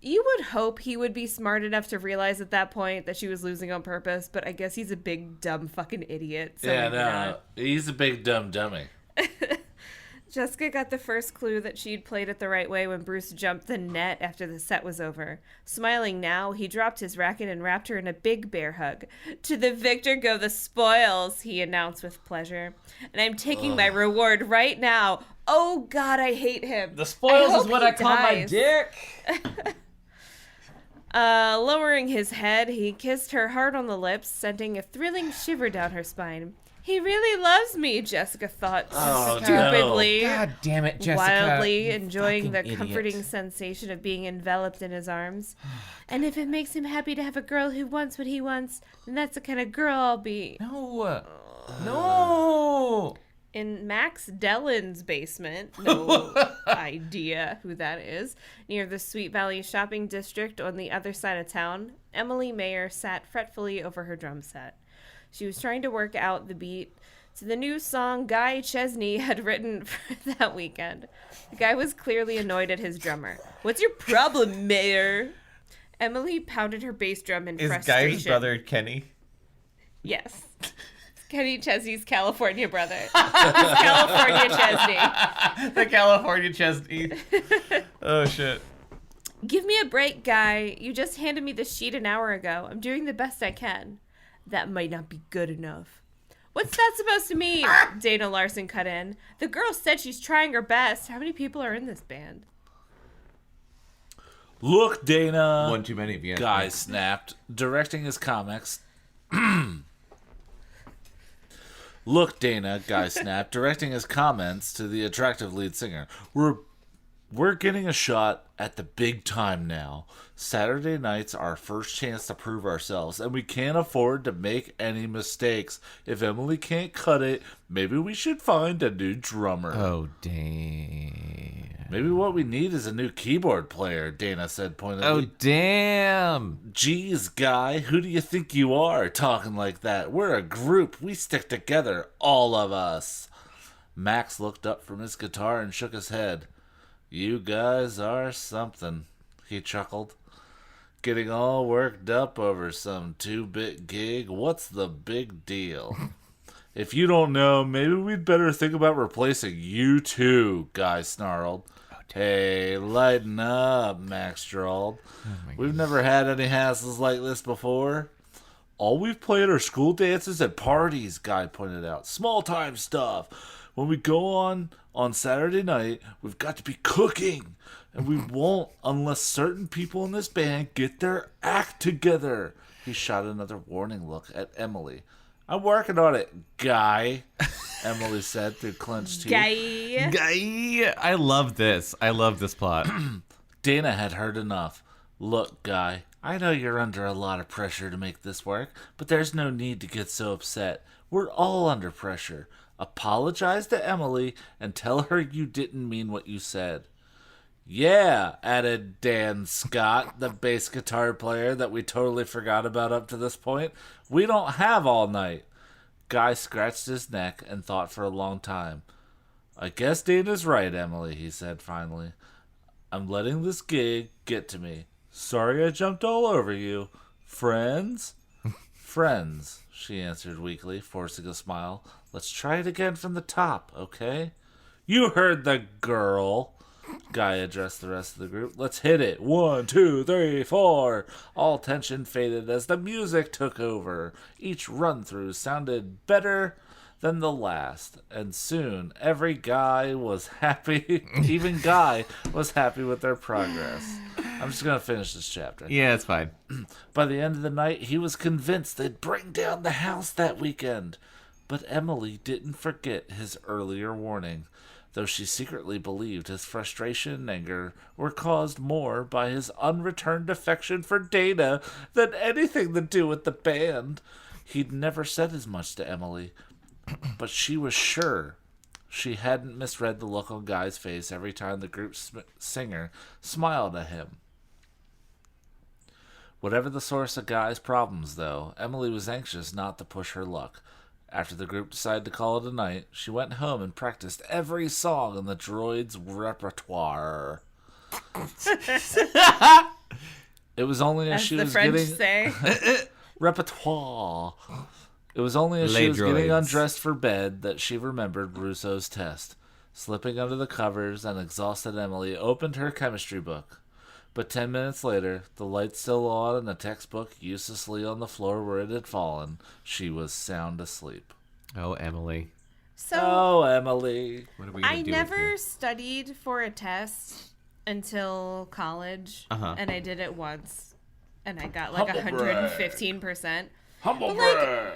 You would hope he would be smart enough to realize at that point that she was losing on purpose, but I guess he's a big, dumb fucking idiot. So Yeah, maybe no. not. He's a big dumb dummy. Jessica got the first clue that she'd played it the right way when Bruce jumped the net after the set was over. Smiling now, he dropped his racket and wrapped her in a big bear hug. To the victor go the spoils, he announced with pleasure. And I'm taking my reward right now. Oh, God, I hate him. The spoils I is hope what he I call my dies. dick. Lowering his head, he kissed her hard on the lips, sending a thrilling shiver down her spine. He really loves me, Jessica thought Oh, stupidly. God damn it, Jessica. Wildly you enjoying the fucking idiot. comforting sensation of being enveloped in his arms. And if it makes him happy to have a girl who wants what he wants, then that's the kind of girl I'll be. No. No. In Max Dellen's basement, no idea who that is, near the Sweet Valley shopping district on the other side of town, Emily Mayer sat fretfully over her drum set. She was trying to work out the beat to the new song Guy Chesney had written for that weekend. The guy was clearly annoyed at his drummer. "What's your problem, Mayer?" Emily pounded her bass drum in Is frustration. Guy's brother Kenny? Yes. Kenny Chesney's California brother. He's California Chesney. The California Chesney. Oh, shit. "Give me a break, Guy. You just handed me the sheet an hour ago. I'm doing the best I can." "That might not be good enough." "What's that supposed to mean?" Dana Larson cut in. "The girl said she's trying her best. How many people are in this band?" Look, Dana. One too many, yeah. Guy snapped, directing his comments. Look, Dana, Guy snapped, directing his comments to the attractive lead singer. We're getting a shot at the big time now. Saturday night's our first chance to prove ourselves, and we can't afford to make any mistakes. If Emily can't cut it, maybe we should find a new drummer. Oh, damn. Maybe what we need is a new keyboard player, Dana said pointedly. Oh, damn. Geez, Guy, who do you think you are, talking like that? We're a group. We stick together, all of us. Max looked up from his guitar and shook his head. You guys are something, he chuckled. Getting all worked up over some 2-bit gig? What's the big deal? If you don't know, maybe we'd better think about replacing you too, Guy snarled. Hey, lighten up, Max drawled. We've never had any hassles like this before. All we've played are school dances and parties, Guy pointed out. Small-time stuff. When we go on Saturday night, we've got to be cooking. And we won't unless certain people in this band get their act together. He shot another warning look at Emily. I'm working on it, guy, Emily said through clenched teeth. Guy. I love this. I love this plot. Dana had heard enough. Look, guy, I know you're under a lot of pressure to make this work, but there's no need to get so upset. We're all under pressure. Apologize to Emily and tell her you didn't mean what you said. Yeah, added Dan Scott, the bass guitar player that we totally forgot about up to this point. We don't have all night. Guy scratched his neck and thought for a long time. I guess Dana's right, Emily, he said finally. I'm letting this gig get to me. Sorry I jumped all over you. Friends? Friends, she answered weakly, forcing a smile. Let's try it again from the top, okay? You heard the girl. Guy addressed the rest of the group. Let's hit it. 1, 2, 3, 4. All tension faded as the music took over. Each run-through sounded better than the last, and soon every guy was happy. Even Guy was happy with their progress. I'm just going to finish this chapter. Yeah, it's fine. By the end of the night, he was convinced they'd bring down the house that weekend. But Emily didn't forget his earlier warning, though she secretly believed his frustration and anger were caused more by his unreturned affection for Dana than anything to do with the band. He'd never said as much to Emily, but she was sure she hadn't misread the look on Guy's face every time the group's singer smiled at him. Whatever the source of Guy's problems, though, Emily was anxious not to push her luck. After the group decided to call it a night, she went home and practiced every song in the droid's repertoire. It was only as she the was French getting say. repertoire. It was only as she was getting undressed for bed that she remembered Rousseau's test. Slipping under the covers, an exhausted Emily opened her chemistry book. But 10 minutes later, the light still on and the textbook uselessly on the floor where it had fallen, she was sound asleep. Oh, Emily. So Oh, Emily. What are we gonna I do never with you? studied for a test until college, and I did it once, and I got like Humble 115%. Humble But, like, brag.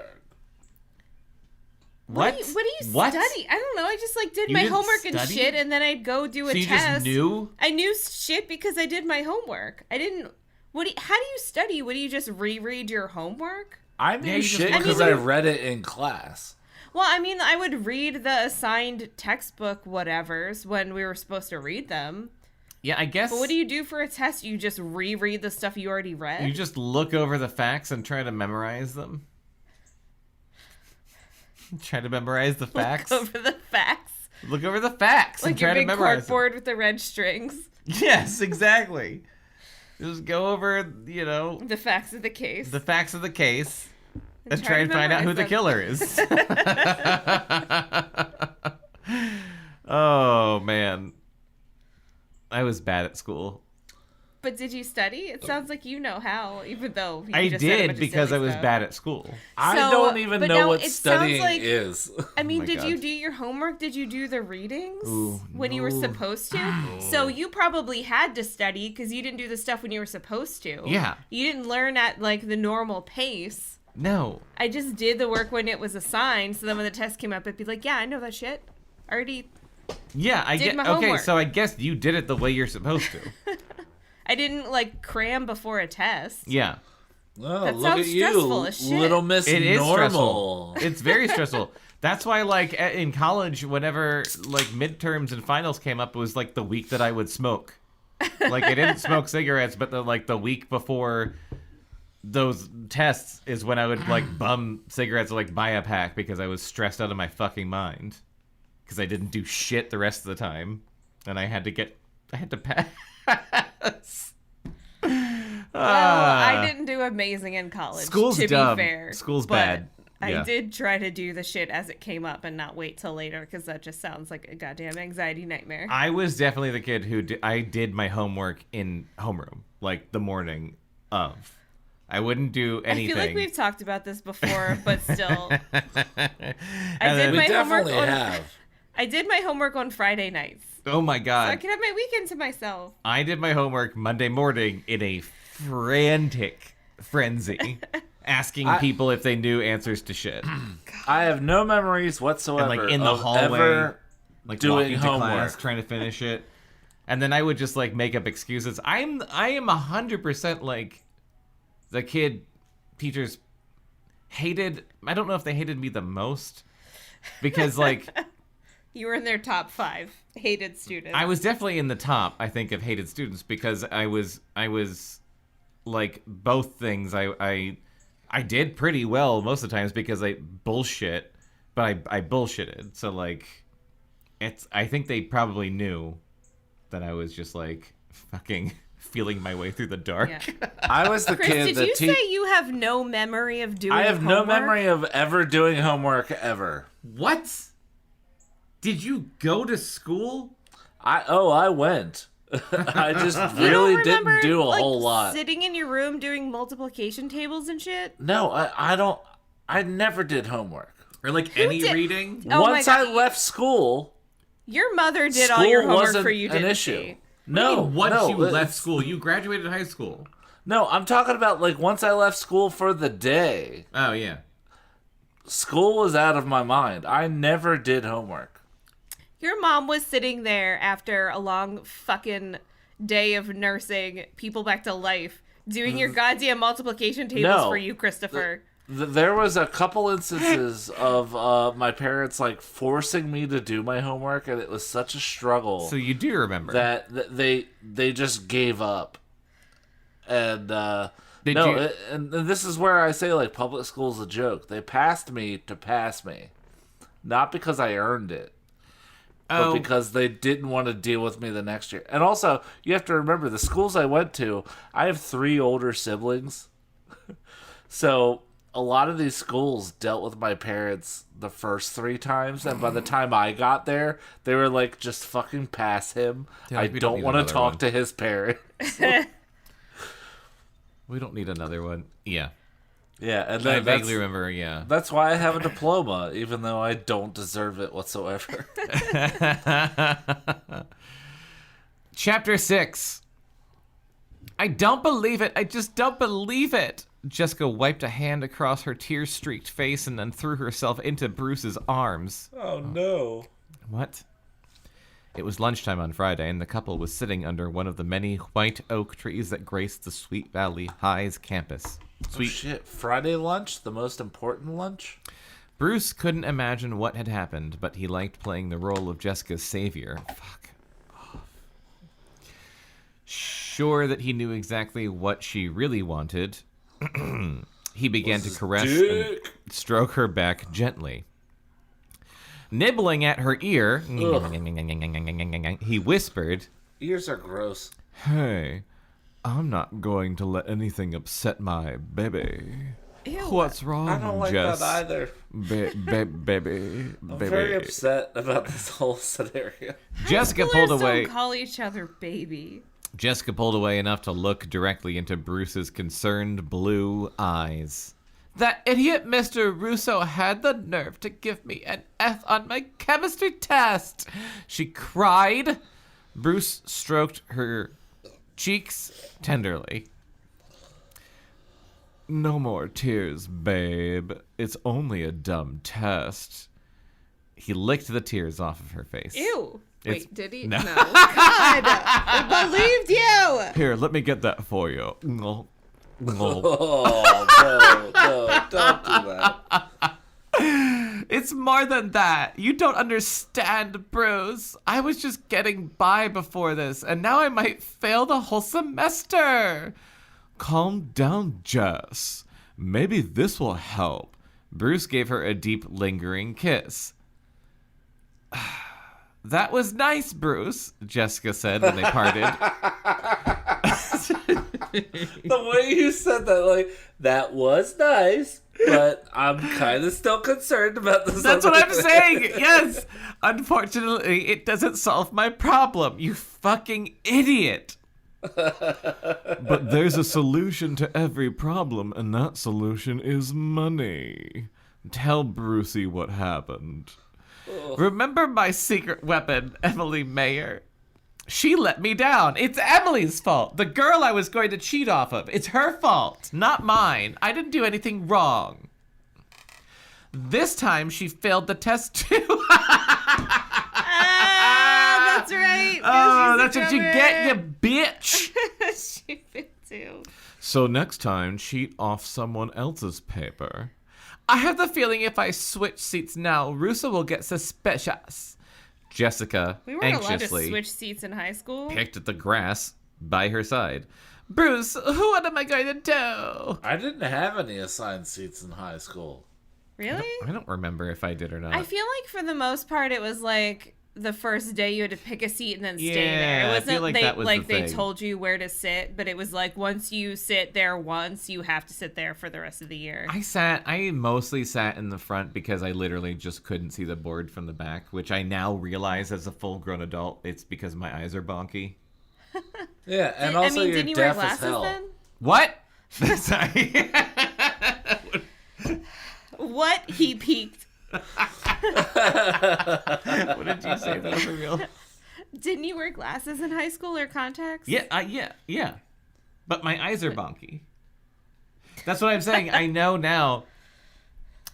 What do you study? I don't know. I just like did You my didn't homework and study? shit, and then I'd go do a So you test. just knew? I knew shit because I did my homework. I didn't. How do you study? What do you just reread your homework? I knew you just shit look because at I it. read it in class. Well, I mean, I would read the assigned textbook whatevers when we were supposed to read them. Yeah, I guess. But what do you do for a test? You just reread the stuff you already read? You just look over the facts and try to memorize them? Try to memorize the facts? Look over the facts. Look over the facts and Like your try to big memorize them. corkboard with the red strings. Yes, exactly. Just go over, The facts of the case. the facts of the case and try try to and find out who memorize the killer is. Oh, man. I was bad at school. But did you study? It sounds like you know how, even though you I just said a bunch did of because I silly was stuff. bad at school. I So, don't even but know now what it studying sounds like- is. I mean, my did you God. do your homework? Did you do the readings Ooh, when you were no. supposed to? So you probably had to study because you didn't do the stuff when you were supposed to. Yeah. You didn't learn at like the normal pace. No. I just did the work when it was assigned, so then when the test came up, it'd be like, yeah, I know that shit. Already, Yeah, I Did get. my Okay, homework. so I guess you did it the way you're supposed to. I didn't like cram before a test. Yeah. Oh, That look sounds at you, stressful as shit. Little Miss It is Normal. stressful. It's very stressful. That's why, like, in college, whenever, like, midterms and finals came up, it was, like, the week that I would smoke. Like, I didn't smoke cigarettes, but, the week before those tests is when I would, like, bum cigarettes or, like, buy a pack because I was stressed out of my fucking mind. Because I didn't do shit the rest of the time. And I had to pass. Well, I didn't do amazing in college. School's to dumb. be fair. School's but bad. Yeah. I did try to do the shit as it came up and not wait till later because that just sounds like a goddamn anxiety nightmare. I was definitely the kid who I did my homework in homeroom, like the morning of. I wouldn't do anything. I feel like we've talked about this before, but still. I And did then- We my homework definitely on, have. I did my homework on Friday nights. Oh my So I God. can have my weekend to myself. I did my homework Monday morning in a frantic frenzy, asking people if they knew answers to shit. I have no memories whatsoever And like in the of hallway, ever like doing walking to homework. class, trying to finish it. And then I would just like make up excuses. I am 100% like the kid teachers hated. I don't know if they hated me the most because like You were in their top 5 hated students. I was definitely in the top, I think, of hated students because I was like both things. I did pretty well most of the times because I bullshit, but I bullshitted. So like I think they probably knew that I was just like fucking feeling my way through the dark. Yeah. I was the Chris, kid did that you say you have no memory of doing I have no homework? memory of ever doing homework ever. What? Did you go to school? I went. I just You don't really remember, didn't do a like, whole lot. Sitting in your room doing multiplication tables and shit? No, I don't. I never did homework. Or like any did- reading? Oh my Once God. I left school, Your mother did all school your homework wasn't for you, an didn't issue. she? No, Once no, you left it's- school, you graduated high school. No, I'm talking about like once I left school for the day. Oh yeah. School was out of my mind. I never did homework. Your mom was sitting there after a long fucking day of nursing people back to life, doing your goddamn multiplication tables No. for you, Christopher. There was a couple instances of my parents like forcing me to do my homework, and it was such a struggle So you do remember. that they just gave up. And Did no, you- and this is where I say like public school's a joke. They passed me to pass me, not because I earned it, but because they didn't want to deal with me the next year. And also, you have to remember the schools I went to. I have 3 older siblings, so a lot of these schools dealt with my parents the first 3 times, and by the time I got there, they were like, "Just fucking pass him. Yeah, I we don't don't need want to another talk one." to his parents." We don't need another one. Yeah. Yeah, and I that's, vaguely remember, yeah. that's why I have a diploma, even though I don't deserve it whatsoever. Chapter 6. I don't believe it. I just don't believe it. Jessica wiped a hand across her tear-streaked face and then threw herself into Bruce's arms. Oh no. What? It was lunchtime on Friday, and the couple was sitting under one of the many white oak trees that graced the Sweet Valley High's campus. Oh, shit. Friday lunch? The most important lunch? Bruce couldn't imagine what had happened, but he liked playing the role of Jessica's savior. Fuck off. Sure that he knew exactly what she really wanted, he began to caress and stroke her back gently. Nibbling at her ear, he whispered, Ears are gross. "Hey, I'm not going to let anything upset my baby." Ew. What's wrong, I don't like Jess? that either. Baby. I'm very upset about this whole scenario. Jessica Killers pulled away. don't call each other baby. Jessica pulled away enough to look directly into Bruce's concerned blue eyes. That idiot Mr. Russo had the nerve to give me an F on my chemistry test, she cried. Bruce stroked her cheeks tenderly. No more tears, babe. It's only a dumb test. He licked the tears off of her face. Ew. It's- Wait, did he? no. No. God, I believed you. Here, let me get that for you. No. Oh, no, don't do that. It's more than that. You don't understand, Bruce. I was just getting by before this, and now I might fail the whole semester. Calm down, Jess. Maybe this will help. Bruce gave her a deep, lingering kiss. That was nice, Bruce, Jessica said when they parted. The way you said that, like, that was nice, but I'm kind of still concerned about this. That's what other I'm thing. saying. Yes. Unfortunately, it doesn't solve my problem. You fucking idiot. But there's a solution to every problem, and that solution is money. Tell Brucey what happened. Remember my secret weapon, Emily Mayer? She let me down. It's Emily's fault. The girl I was going to cheat off of. It's her fault, not mine. I didn't do anything wrong. This time she failed the test too. That's right. Oh, that's what you get, you bitch. She fit too. So next time, cheat off someone else's paper. I have the feeling if I switch seats now, Russo will get suspicious. Jessica, We weren't allowed to anxiously, switch seats in high school. picked at the grass by her side. Bruce, what am I going to do? I didn't have any assigned seats in high school. Really? I don't remember if I did or not. I feel like for the most part it was like the first day you had to pick a seat and then stay Yeah, there. It I wasn't feel like that was like the they thing. told you where to sit, but it was like once you sit there once, you have to sit there for the rest of the year. I mostly sat in the front because I literally just couldn't see the board from the back, which I now realize as a full-grown adult, it's because my eyes are bonky. Yeah, and also you're didn't you wear deaf as glasses hell. then? What? Sorry. What? He peeked. What did you say? That was real. Didn't you wear glasses in high school or contacts? Yeah. But my eyes are bonky. That's what I'm saying. I know now.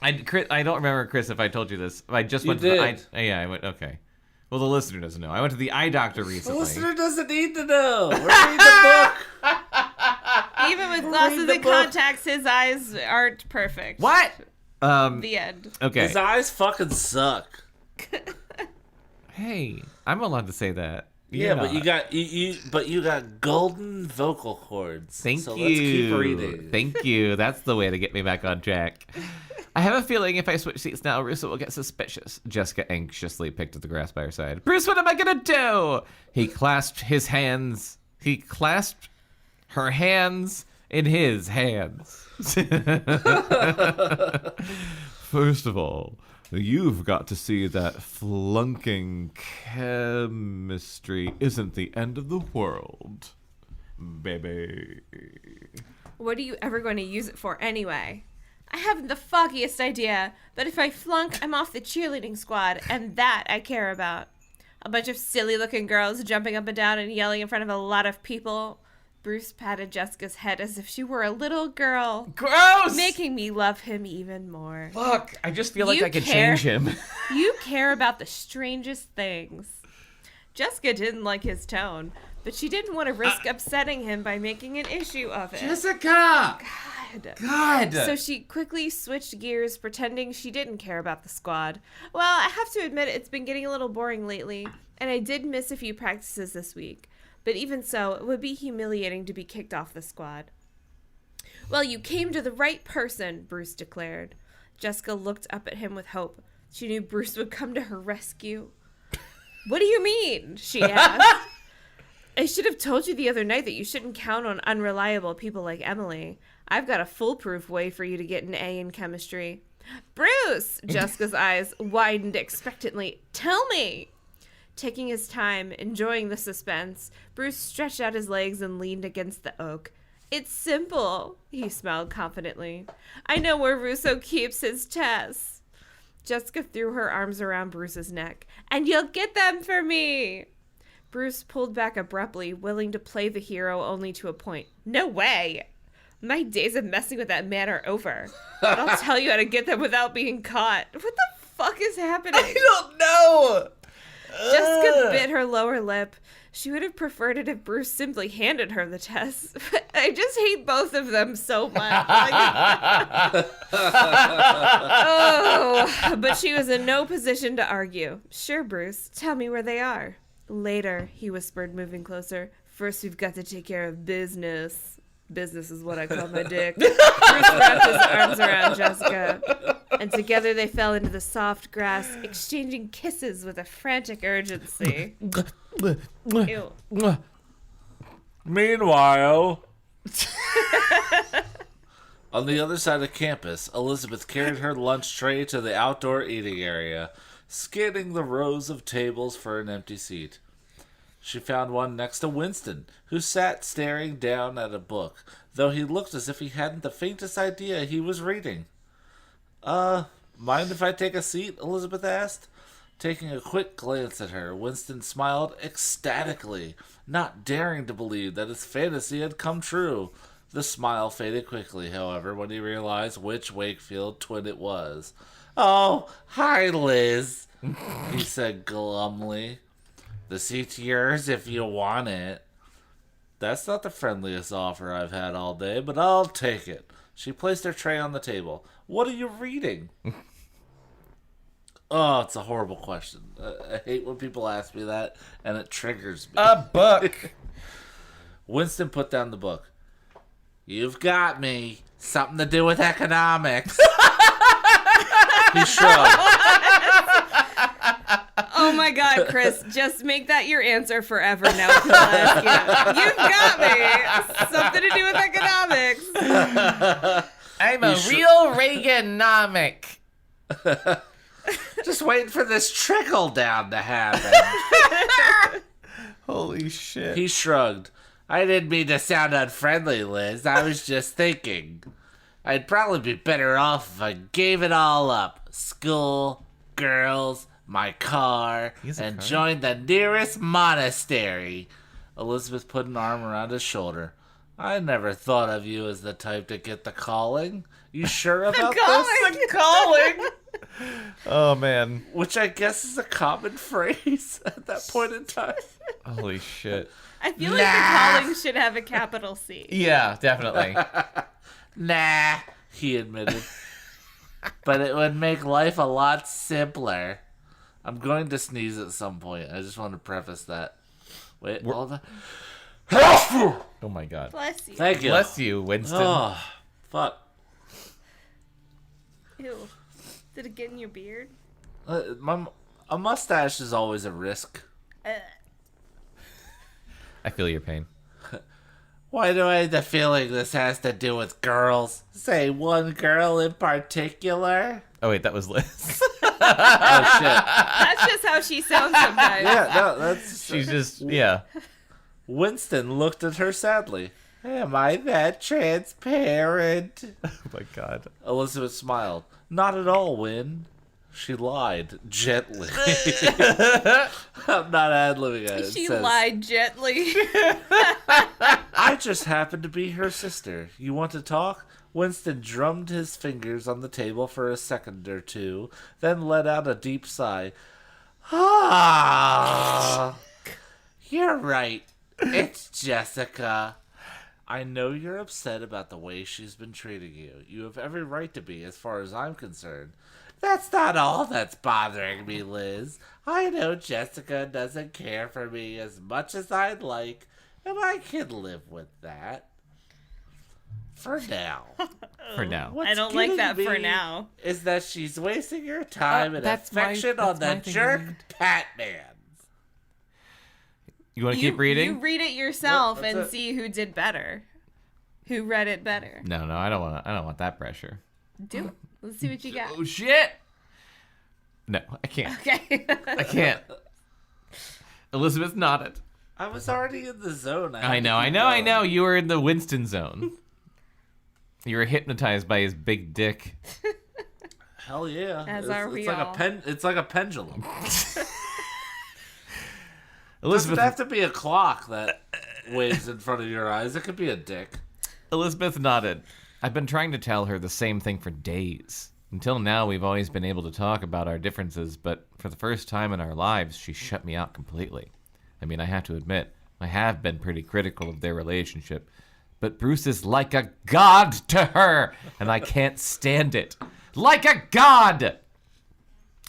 I don't remember, Chris, if I told you this. I just went to the eye. Yeah, I went. Okay. Well, the listener doesn't know. I went to the eye doctor The recently. listener doesn't need to know. We're reading the book. Even with glasses and contacts, his eyes aren't perfect. What? The end. Okay. His eyes fucking suck. Hey, I'm allowed to say that. Yeah, but you got golden vocal cords. Thank so you. Let's keep reading. Thank you. That's the way to get me back on track. I have a feeling if I switch seats now, Russo will get suspicious. Jessica anxiously picked at the grass by her side. Bruce, what am I gonna do? He clasped her hands in his hands. First of all, you've got to see that flunking chemistry isn't the end of the world, baby. What are you ever going to use it for anyway? I haven't the foggiest idea, but if I flunk, I'm off the cheerleading squad, and that I care about. A bunch of silly-looking girls jumping up and down and yelling in front of a lot of people. Bruce patted Jessica's head as if she were a little girl. Gross! Making me love him even more. Fuck, I just feel like You I could care? change him. You care about the strangest things. Jessica didn't like his tone, but she didn't want to risk upsetting him by making an issue of it. Jessica! God! So she quickly switched gears, pretending she didn't care about the squad. Well, I have to admit it's been getting a little boring lately, and I did miss a few practices this week. But even so, it would be humiliating to be kicked off the squad. Well, you came to the right person, Bruce declared. Jessica looked up at him with hope. She knew Bruce would come to her rescue. What do you mean? She asked. I should have told you the other night that you shouldn't count on unreliable people like Emily. I've got a foolproof way for you to get an A in chemistry. Bruce! Jessica's eyes widened expectantly. Tell me! Taking his time, enjoying the suspense, Bruce stretched out his legs and leaned against the oak. It's simple, he smiled confidently. I know where Russo keeps his tests. Jessica threw her arms around Bruce's neck. And you'll get them for me! Bruce pulled back abruptly, willing to play the hero only to a point. No way! My days of messing with that man are over. But I'll tell you how to get them without being caught. What the fuck is happening? I don't know! Jessica bit her lower lip. She would have preferred it if Bruce simply handed her the test. I just hate both of them so much. But she was in no position to argue. Sure, Bruce, tell me where they are. Later, he whispered, moving closer. First, we've got to take care of business. Business is what I call my dick. Bruce wrapped his arms around Jessica, and together they fell into the soft grass, exchanging kisses with a frantic urgency. Ew. Meanwhile, on the other side of campus, Elizabeth carried her lunch tray to the outdoor eating area, scanning the rows of tables for an empty seat. She found one next to Winston, who sat staring down at a book, though he looked as if he hadn't the faintest idea he was reading. Mind if I take a seat? Elizabeth asked. Taking a quick glance at her, Winston smiled ecstatically, not daring to believe that his fantasy had come true. The smile faded quickly, however, when he realized which Wakefield twin it was. "Oh, hi, Liz," he said glumly. "The seat's yours if you want it." "That's not the friendliest offer I've had all day, but I'll take it." She placed her tray on the table. "What are you reading?" Oh, it's a horrible question. I hate when people ask me that, and it triggers me. A book. Winston put down the book. "You've got me. Something to do with economics." He shrugged. Oh my God, Chris, just make that your answer forever now. Zaleski. You've got me. Something to do with economics. I'm a real Reaganomic. Just waiting for this trickle down to happen. Holy shit. He shrugged. "I didn't mean to sound unfriendly, Liz. I was just thinking. I'd probably be better off if I gave it all up. School, girls, my car, and joined the nearest monastery." Elizabeth put an arm around his shoulder. "I never thought of you as the type to get the calling. You sure about this?" The calling. Oh, man. Which I guess is a common phrase at that point in time. Holy shit. I feel like the calling should have a capital C. Yeah, definitely. "Nah," he admitted. "But it would make life a lot simpler." I'm going to sneeze at some point. I just want to preface that. Wait, hold on. Oh, my God. Bless you. Thank you. Bless you, Winston. Oh, fuck. Ew. Did it get in your beard? A mustache is always a risk. I feel your pain. Why do I have the feeling this has to do with girls? Say one girl in particular? Oh, wait, that was Liz. Oh, shit. That's just how she sounds sometimes. Yeah, no, that's... She's just, yeah. Winston looked at her sadly. "Am I that transparent?" Oh, my God. Elizabeth smiled. "Not at all, Win." She lied gently. I'm not ad-libbing it. She It says, lied gently. "I just happen to be her sister. You want to talk?" Winston drummed his fingers on the table for a second or two, then let out a deep sigh. "Ah, you're right. It's Jessica. I know you're upset about the way she's been treating you. You have every right to be, as far as I'm concerned. That's not all that's bothering me, Liz. I know Jessica doesn't care for me as much as I'd like, and I can live with that. For now." For now. What's I don't like getting that for me now. Is that she's wasting her time and that's affection on the that's my jerk thinking. Patman. You want to keep reading? You read it yourself That's and it. see who did better. Who read it better. No, I don't want that pressure. Do it. Let's see what you got. Oh, shit. No, I can't. Okay. I can't. Elizabeth nodded. I was already in the zone. I know. You were in the Winston zone. You were hypnotized by his big dick. Hell yeah. As it's, are it's we like all. It's like a pendulum. Elizabeth Doesn't have to be a clock that waves in front of your eyes. It could be a dick. Elizabeth nodded. I've been trying to tell her the same thing for days. Until now, we've always been able to talk about our differences, but for the first time in our lives, she shut me out completely. I mean, I have to admit, I have been pretty critical of their relationship, but Bruce is like a god to her, and I can't stand it. Like a god!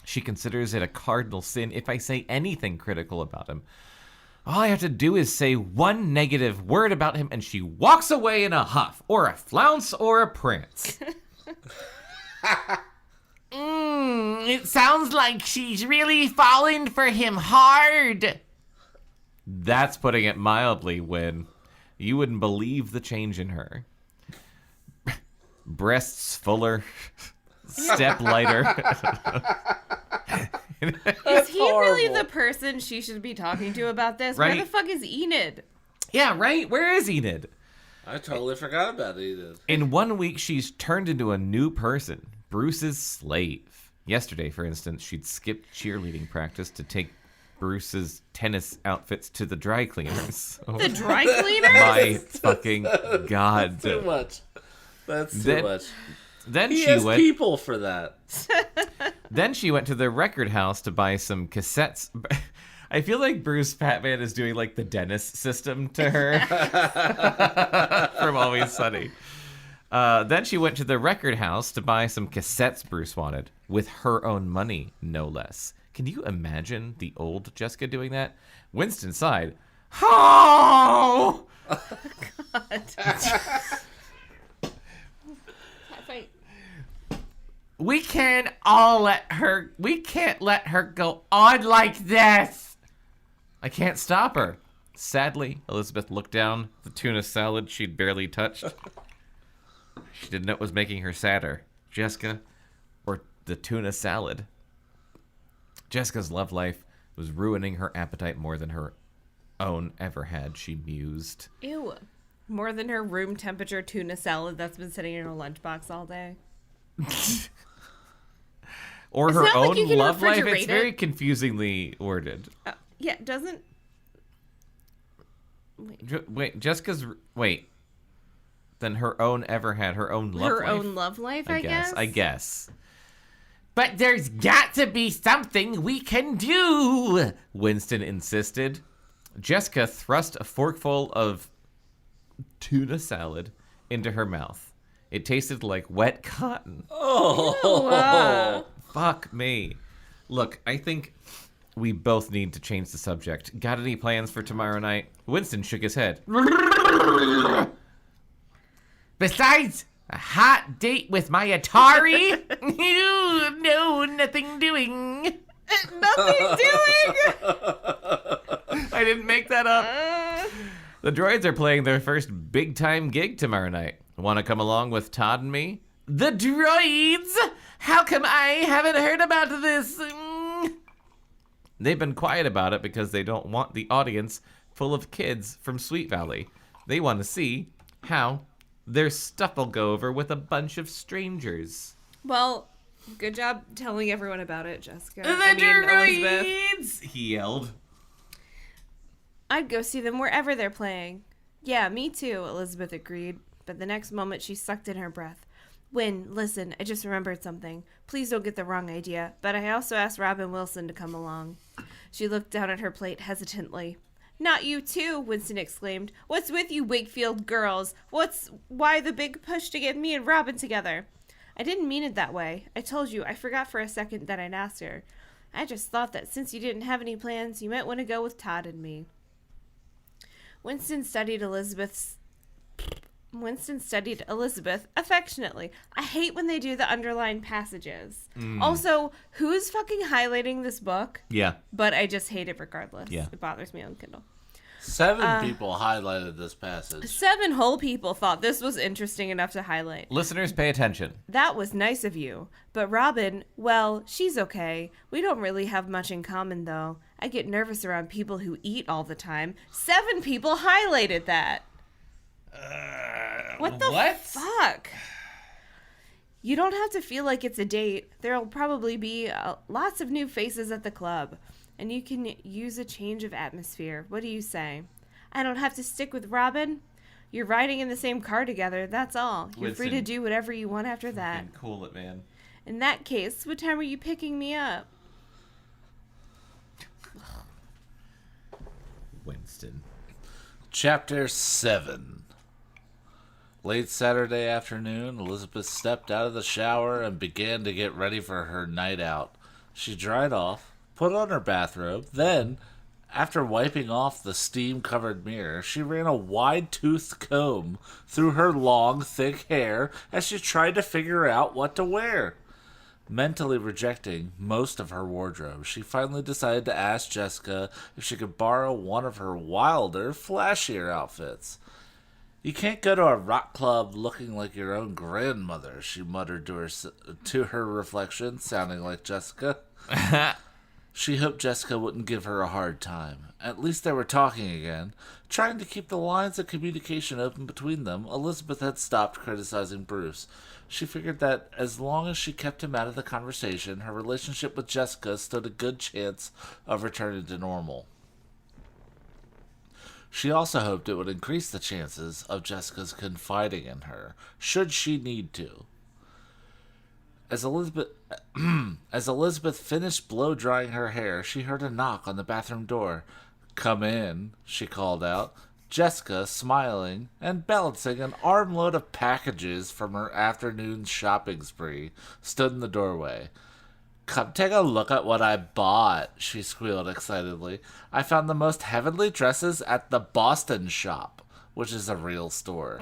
She considers it a cardinal sin if I say anything critical about him. All I have to do is say one negative word about him, and she walks away in a huff, or a flounce, or a prance. It sounds like she's really falling for him hard. That's putting it mildly, Win. You wouldn't believe the change in her. Breasts fuller, step lighter. Is he really the person she should be talking to about this? Right. Where the fuck is Enid? Yeah, right? Where is Enid? I totally forgot about Enid. In 1 week, she's turned into a new person. Bruce's slave. Yesterday, for instance, she'd skipped cheerleading practice to take Bruce's tennis outfits to the dry cleaners. The dry cleaners? My fucking God. Too much. That's too much. Then He she has went. people for that. Then she went to the record house to buy some cassettes. I feel like Bruce Patman is doing like the Dennis system to her from Always Sunny. Then she went to the record house to buy some cassettes Bruce wanted, with her own money, no less. Can you imagine the old Jessica doing that? Winston sighed. Oh! We can't let her go on like this. I can't stop her. Sadly, Elizabeth looked down the tuna salad she'd barely touched. She didn't know what was making her sadder, Jessica or the tuna salad. Jessica's love life was ruining her appetite more than her own ever had, she mused. Ew. More than her room temperature tuna salad that's been sitting in her lunchbox all day. Or It's her not like own you can love life. refrigerate It's very it. confusingly worded. Yeah, doesn't... Wait. Then her own ever had her own love her life? own love life, I guess? I guess. But there's got to be something we can do, Winston insisted. Jessica thrust a forkful of tuna salad into her mouth. It tasted like wet cotton. Fuck me. Look, I think we both need to change the subject. Got any plans for tomorrow night? Winston shook his head. Besides a hot date with my Atari? No, nothing doing. Nothing doing! I didn't make that up. The droids are playing their first big-time gig tomorrow night. Want to come along with Todd and me? The droids? How come I haven't heard about this? They've been quiet about it because they don't want the audience full of kids from Sweet Valley. They want to see how their stuff will go over with a bunch of strangers. Well, good job telling everyone about it, Jessica. The Elizabeth. droids! He yelled. I'd go see them wherever they're playing. Yeah, me too, Elizabeth agreed. But the next moment she sucked in her breath. Win, listen, I just remembered something. Please don't get the wrong idea, but I also asked Robin Wilson to come along. She looked down at her plate hesitantly. Not you too, Winston exclaimed. What's with you Wakefield girls? Why the big push to get me and Robin together? I didn't mean it that way. I told you, I forgot for a second that I'd asked her. I just thought that since you didn't have any plans, you might want to go with Todd and me. Winston studied Elizabeth affectionately. I hate when they do the underlined passages. Also, who's fucking highlighting this book? Yeah. But I just hate it regardless. Yeah. It bothers me on Kindle. 7 people highlighted this passage. 7 whole people thought this was interesting enough to highlight. Listeners, pay attention. That was nice of you. But Robin, well, she's okay. We don't really have much in common, though. I get nervous around people who eat all the time. 7 people highlighted that. What the fuck? You don't have to feel like it's a date. There'll probably be lots of new faces at the club. And you can use a change of atmosphere. What do you say? I don't have to stick with Robin? You're riding in the same car together, that's all. You're free to Winston, do whatever you want after that. Cool it, man. In that case, what time are you picking me up? Winston. Chapter 7. Late Saturday afternoon, Elizabeth stepped out of the shower and began to get ready for her night out. She dried off, put on her bathrobe, then, after wiping off the steam-covered mirror, she ran a wide-toothed comb through her long, thick hair as she tried to figure out what to wear. Mentally rejecting most of her wardrobe, she finally decided to ask Jessica if she could borrow one of her wilder, flashier outfits. You can't go to a rock club looking like your own grandmother, she muttered to her reflection, sounding like Jessica. She hoped Jessica wouldn't give her a hard time. At least they were talking again. Trying to keep the lines of communication open between them, Elizabeth had stopped criticizing Bruce. She figured that as long as she kept him out of the conversation, her relationship with Jessica stood a good chance of returning to normal. She also hoped it would increase the chances of Jessica's confiding in her, should she need to. As Elizabeth finished blow-drying her hair, she heard a knock on the bathroom door. "Come in," she called out. Jessica, smiling and balancing an armload of packages from her afternoon shopping spree, stood in the doorway. "Come take a look at what I bought," she squealed excitedly. "I found the most heavenly dresses at the Boston shop," which is a real store.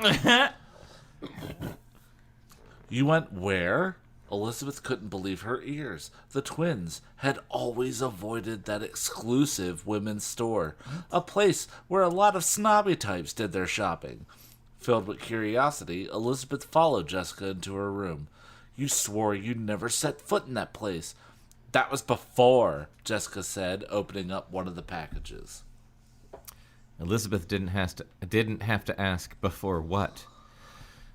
"You went where?" Elizabeth couldn't believe her ears. The twins had always avoided that exclusive women's store, a place where a lot of snobby types did their shopping. Filled with curiosity, Elizabeth followed Jessica into her room. "You swore you'd never set foot in that place." "That was before," Jessica said, opening up one of the packages. Elizabeth didn't have to ask before what.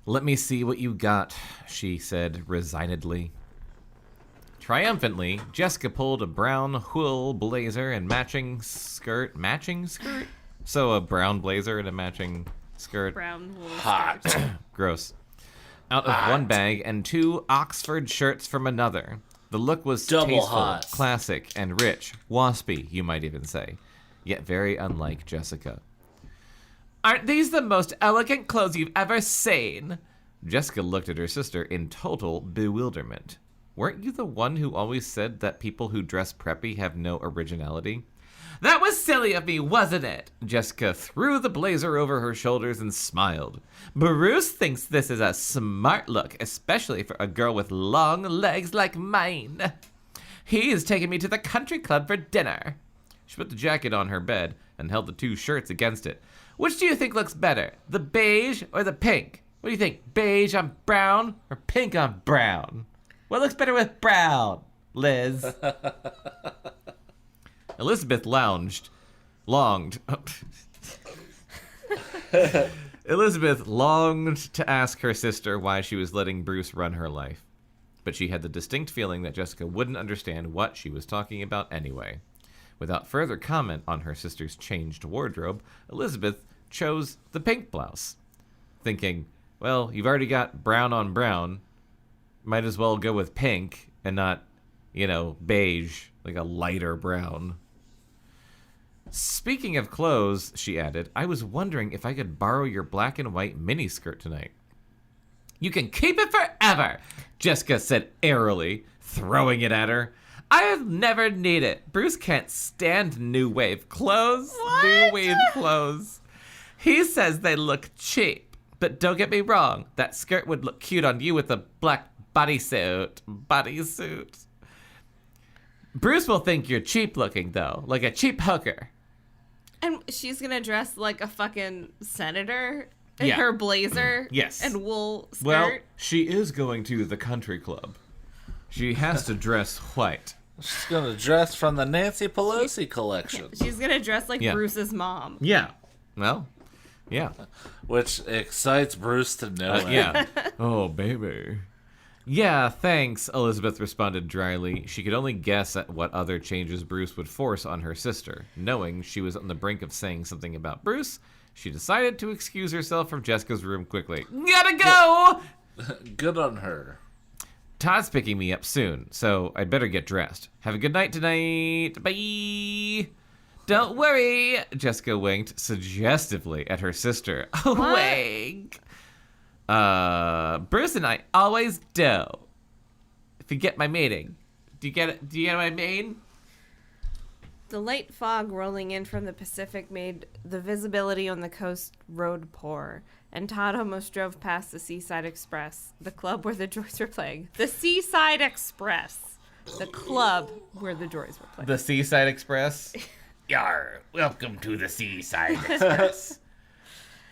"Let me see what you got," she said resignedly. Triumphantly, Jessica pulled a brown wool blazer and matching skirt. Matching skirt? So a brown blazer and a matching skirt. Brown wool Hot. skirt. Gross. Out of one bag and 2 Oxford shirts from another. The look was Double tasteful, hot. classic, and rich. Waspy, you might even say. Yet very unlike Jessica. "Aren't these the most elegant clothes you've ever seen?" Jessica looked at her sister in total bewilderment. "Weren't you the one who always said that people who dress preppy have no originality?" "That was silly of me, wasn't it?" Jessica threw the blazer over her shoulders and smiled. "Bruce thinks this is a smart look, especially for a girl with long legs like mine. He's taking me to the country club for dinner." She put the jacket on her bed and held the 2 shirts against it. "Which do you think looks better, the beige or the pink? What do you think, beige on brown or pink on brown? What looks better with brown, Liz?" Elizabeth longed. Elizabeth longed to ask her sister why she was letting Bruce run her life. But she had the distinct feeling that Jessica wouldn't understand what she was talking about anyway. Without further comment on her sister's changed wardrobe, Elizabeth chose the pink blouse, thinking, well, you've already got brown on brown. Might as well go with pink and not, beige, like a lighter brown. "Speaking of clothes," she added, "I was wondering if I could borrow your black and white miniskirt tonight." "You can keep it forever," Jessica said airily, throwing it at her. "I'll never need it. Bruce can't stand new wave clothes. What? New wave clothes. He says they look cheap. But don't get me wrong, that skirt would look cute on you with a black bodysuit. Bruce will think you're cheap looking, though, like a cheap hooker." And she's gonna dress like a fucking senator in Yeah. her blazer Yes. and wool skirt. Well, she is going to the country club. She has to dress white. She's gonna dress from the Nancy Pelosi collection, She's gonna dress like Yeah. Bruce's mom. Yeah. Well, yeah. which excites Bruce to no end. Yeah. Oh, baby. "Yeah, thanks," Elizabeth responded dryly. She could only guess at what other changes Bruce would force on her sister. Knowing she was on the brink of saying something about Bruce, she decided to excuse herself from Jessica's room quickly. "Gotta go!" Good on her. "Todd's picking me up soon, so I'd better get dressed. Have a good night tonight. Bye." "Don't worry," Jessica winked suggestively at her sister. Wink. "Bruce and I always do. If you get my meaning. Do you get it? Do you get my meaning?" The light fog rolling in from the Pacific made the visibility on the coast road poor, and Todd almost drove past the Seaside Express, the club where the Joys were playing. The Seaside Express. The club where the Joys were playing. The Seaside Express. Yar, welcome to the Seaside Express.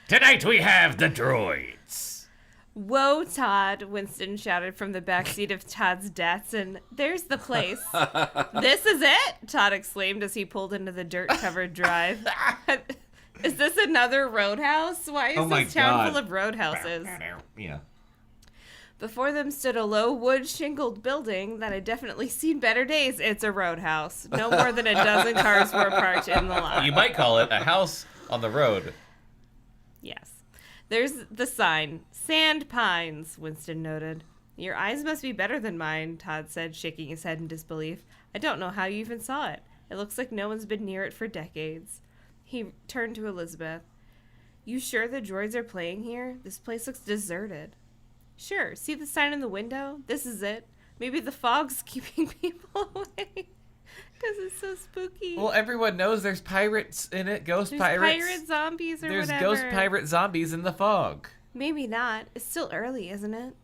Tonight we have the droids. Whoa, Todd, Winston shouted from the backseat of Todd's Datsun. There's the place. This is it, Todd exclaimed as he pulled into the dirt-covered drive. Is this another roadhouse? Why is this town full of roadhouses? Yeah. Before them stood a low wood shingled building that had definitely seen better days. It's a roadhouse. No more than a dozen cars were parked in the lot. You might call it a house on the road. Yes. There's the sign. Sand Pines, Winston noted. Your eyes must be better than mine, Todd said, shaking his head in disbelief. I don't know how you even saw it. It looks like no one's been near it for decades. He turned to Elizabeth. You sure the droids are playing here? This place looks deserted. Sure. See the sign in the window? This is it. Maybe the fog's keeping people away. Because it's so spooky. Well, everyone knows there's pirates in it. There's pirates. Pirate zombies or There's whatever. ghost pirate zombies in the fog. Maybe not. It's still early, isn't it?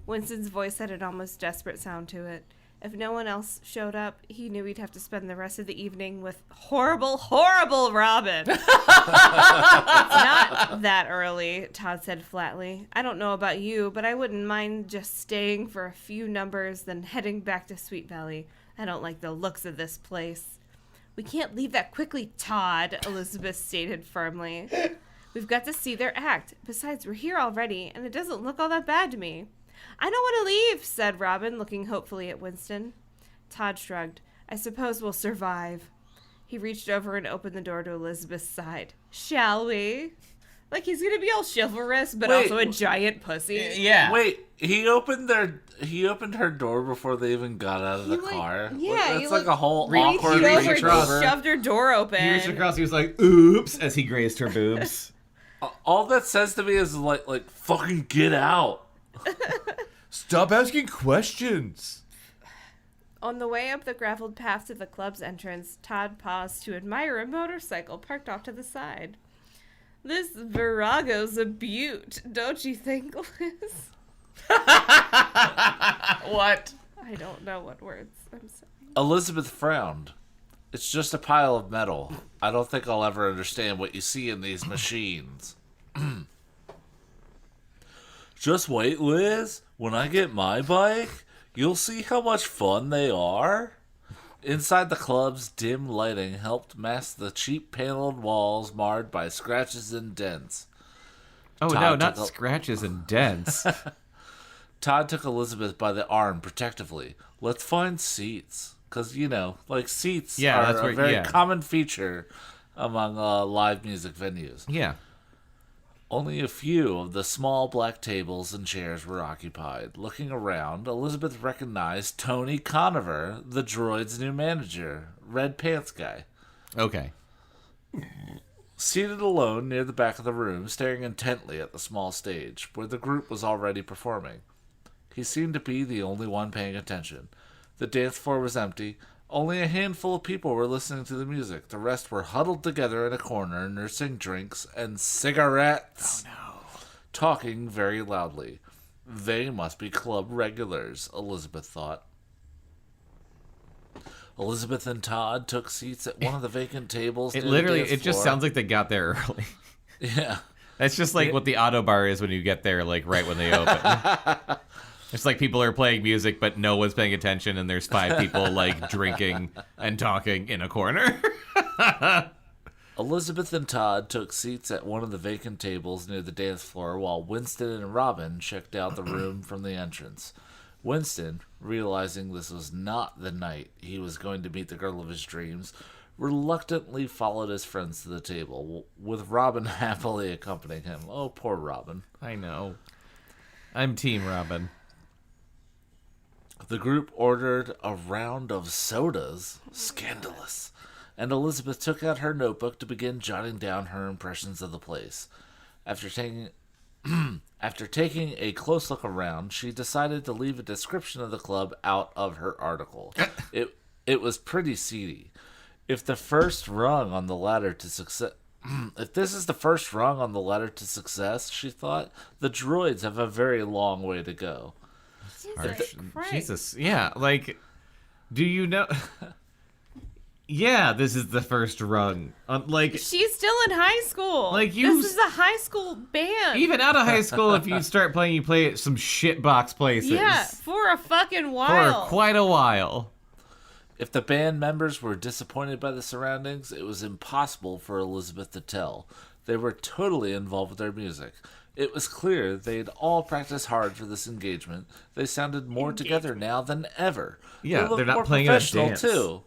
Winston's voice had an almost desperate sound to it. If no one else showed up, he knew he'd have to spend the rest of the evening with horrible, horrible Robin. It's not that early, Todd said flatly. I don't know about you, but I wouldn't mind just staying for a few numbers, then heading back to Sweet Valley. I don't like the looks of this place. We can't leave that quickly, Todd, Elizabeth stated firmly. We've got to see their act. Besides, we're here already, and it doesn't look all that bad to me. I don't want to leave, said Robin, looking hopefully at Winston. Todd shrugged. I suppose we'll survive. He reached over and opened the door to Elizabeth's side. Shall we? Like he's going to be all chivalrous, but also a giant pussy. Yeah. Wait, he opened her door before they even got out of the car. Yeah, That's like a whole reached awkward over reach and over. shoved her door open. He reached across, he was like, oops, as he grazed her boobs. All that says to me is like fucking get out. Stop asking questions. On the way up the graveled path to the club's entrance, Todd paused to admire a motorcycle parked off to the side. This Virago's a beaut, don't you think, Liz? What? I don't know what words. I'm sorry. Elizabeth frowned. It's just a pile of metal. I don't think I'll ever understand what you see in these machines. Just wait, Liz. When I get my bike, you'll see how much fun they are. Inside the club's dim lighting helped mask the cheap paneled walls marred by scratches and dents. Oh, Todd no, not took a- scratches and dents. Todd took Elizabeth by the arm protectively. Let's find seats. Because, seats Yeah, are that's a where- very yeah. common feature among live music venues. Yeah. Only a few of the small black tables and chairs were occupied. Looking around, Elizabeth recognized Tony Conover, the droid's new manager, red pants guy. Okay. Seated alone near the back of the room, staring intently at the small stage, where the group was already performing. He seemed to be the only one paying attention. The dance floor was empty. Only a handful of people were listening to the music. The rest were huddled together in a corner, nursing drinks and cigarettes. Oh, no. Talking very loudly. They must be club regulars, Elizabeth thought. Elizabeth and Todd took seats at one of the vacant tables. It near the literally, dance it just floor. sounds like they got there early. Yeah. That's just like what the auto bar is when you get there, like right when they open. It's like people are playing music, but no one's paying attention, and there's 5 people like drinking and talking in a corner. Elizabeth and Todd took seats at one of the vacant tables near the dance floor while Winston and Robin checked out the room from the entrance. Winston, realizing this was not the night he was going to meet the girl of his dreams, reluctantly followed his friends to the table, with Robin happily accompanying him. Oh, poor Robin. I know. I'm Team Robin. The group ordered a round of sodas. Scandalous. And Elizabeth took out her notebook to begin jotting down her impressions of the place. After taking a close look around, she decided to leave a description of the club out of her article. It was pretty seedy. If the first rung on the ladder to success... If this is the first rung on the ladder to success, she thought, the droids have a very long way to go. Jesus Christ. Jesus, yeah, like, do you know... Yeah, this is the first rung. Like, She's still in high school. Like, you- This is a high school band. even out of high school, if you start playing, you play at some shitbox places. Yeah, for a fucking For while. quite a while. If the band members were disappointed by the surroundings, it was impossible for Elizabeth to tell. They were totally involved with their music. It was clear they'd all practiced hard for this engagement. They sounded more together now than ever. Yeah, They looked they're not more playing at a professional dance. too.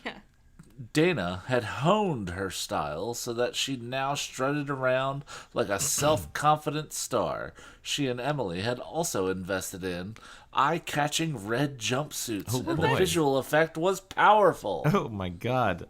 Yeah. Dana had honed her style so that she now strutted around like a self-confident star. She and Emily had also invested in eye-catching red jumpsuits, Oh, and boy. the visual effect was powerful. Oh my god.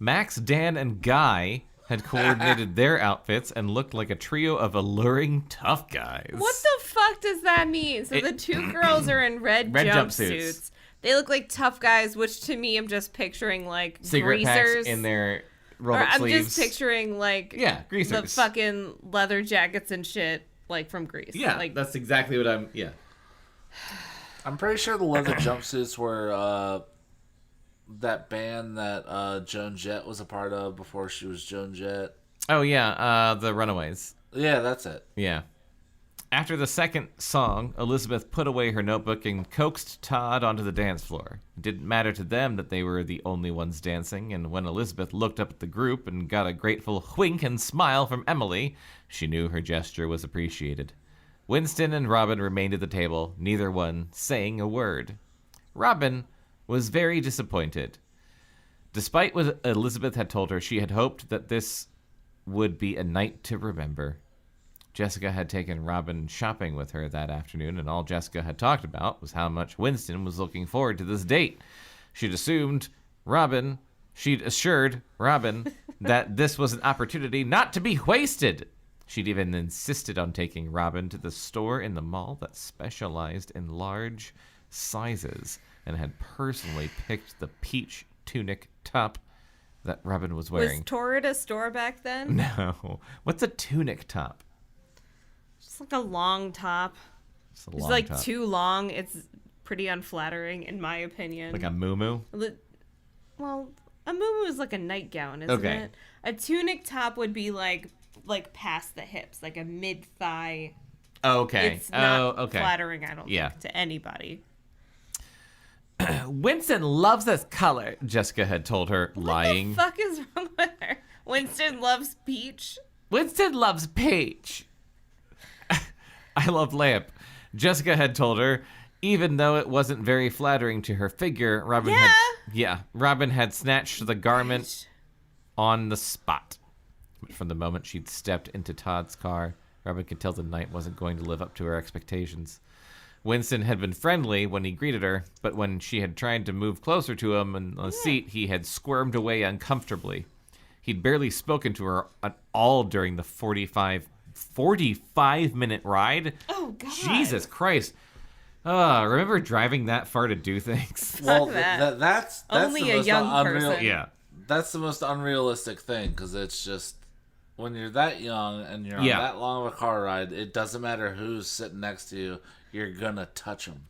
Max, Dan, and Guy had coordinated their outfits and looked like a trio of alluring tough guys. What the fuck does that mean? So the two girls are in red Red jumpsuits. jumpsuits. They look like tough guys, which to me, I'm just picturing like Cigarette greasers. packs in their or rolled-up I'm sleeves. just picturing like Yeah, the greasers. fucking leather jackets and shit, like from Greece. Yeah, like that's exactly what I'm... Yeah. I'm pretty sure the leather jumpsuits were that band that Joan Jett was a part of before she was Joan Jett. Oh, yeah, the Runaways. Yeah, that's it. Yeah. After the second song, Elizabeth put away her notebook and coaxed Todd onto the dance floor. It didn't matter to them that they were the only ones dancing, and when Elizabeth looked up at the group and got a grateful wink and smile from Emily, she knew her gesture was appreciated. Winston and Robin remained at the table, neither one saying a word. Robin was very disappointed. Despite what Elizabeth had told her, she had hoped that this would be a night to remember. Jessica had taken Robin shopping with her that afternoon, and all Jessica had talked about was how much Winston was looking forward to this date. She'd assured Robin that this was an opportunity not to be wasted. She'd even insisted on taking Robin to the store in the mall that specialized in large sizes and had personally picked the peach tunic top that Robin was wearing. was Torrid a store back then? No. What's a tunic top? It's like a long top. It's a It's long like top. too long. It's pretty unflattering, in my opinion. Like a muumuu? Well, a muumuu is like a nightgown, isn't Okay. it? A tunic top would be like past the hips, like a mid thigh. Oh, okay. It's not okay. flattering, I don't Yeah. think, to anybody. Winston loves this color, Jessica had told her, lying. What the fuck is wrong with her? Winston loves peach. Winston loves peach. I love lamp. Jessica had told her, even though it wasn't very flattering to her figure, Robin had snatched the garment on the spot. From the moment she'd stepped into Todd's car, Robin could tell the night wasn't going to live up to her expectations. Winston had been friendly when he greeted her, but when she had tried to move closer to him on the seat, he had squirmed away uncomfortably. He'd barely spoken to her at all during the 45-minute ride. Oh, God. Jesus Christ. Remember driving that far to do things? Well, that. that's Only the a most young unreal. person. Yeah. That's the most unrealistic thing because it's just when you're that young and you're on Yeah. that long of a car ride, it doesn't matter who's sitting next to you. You're gonna touch them.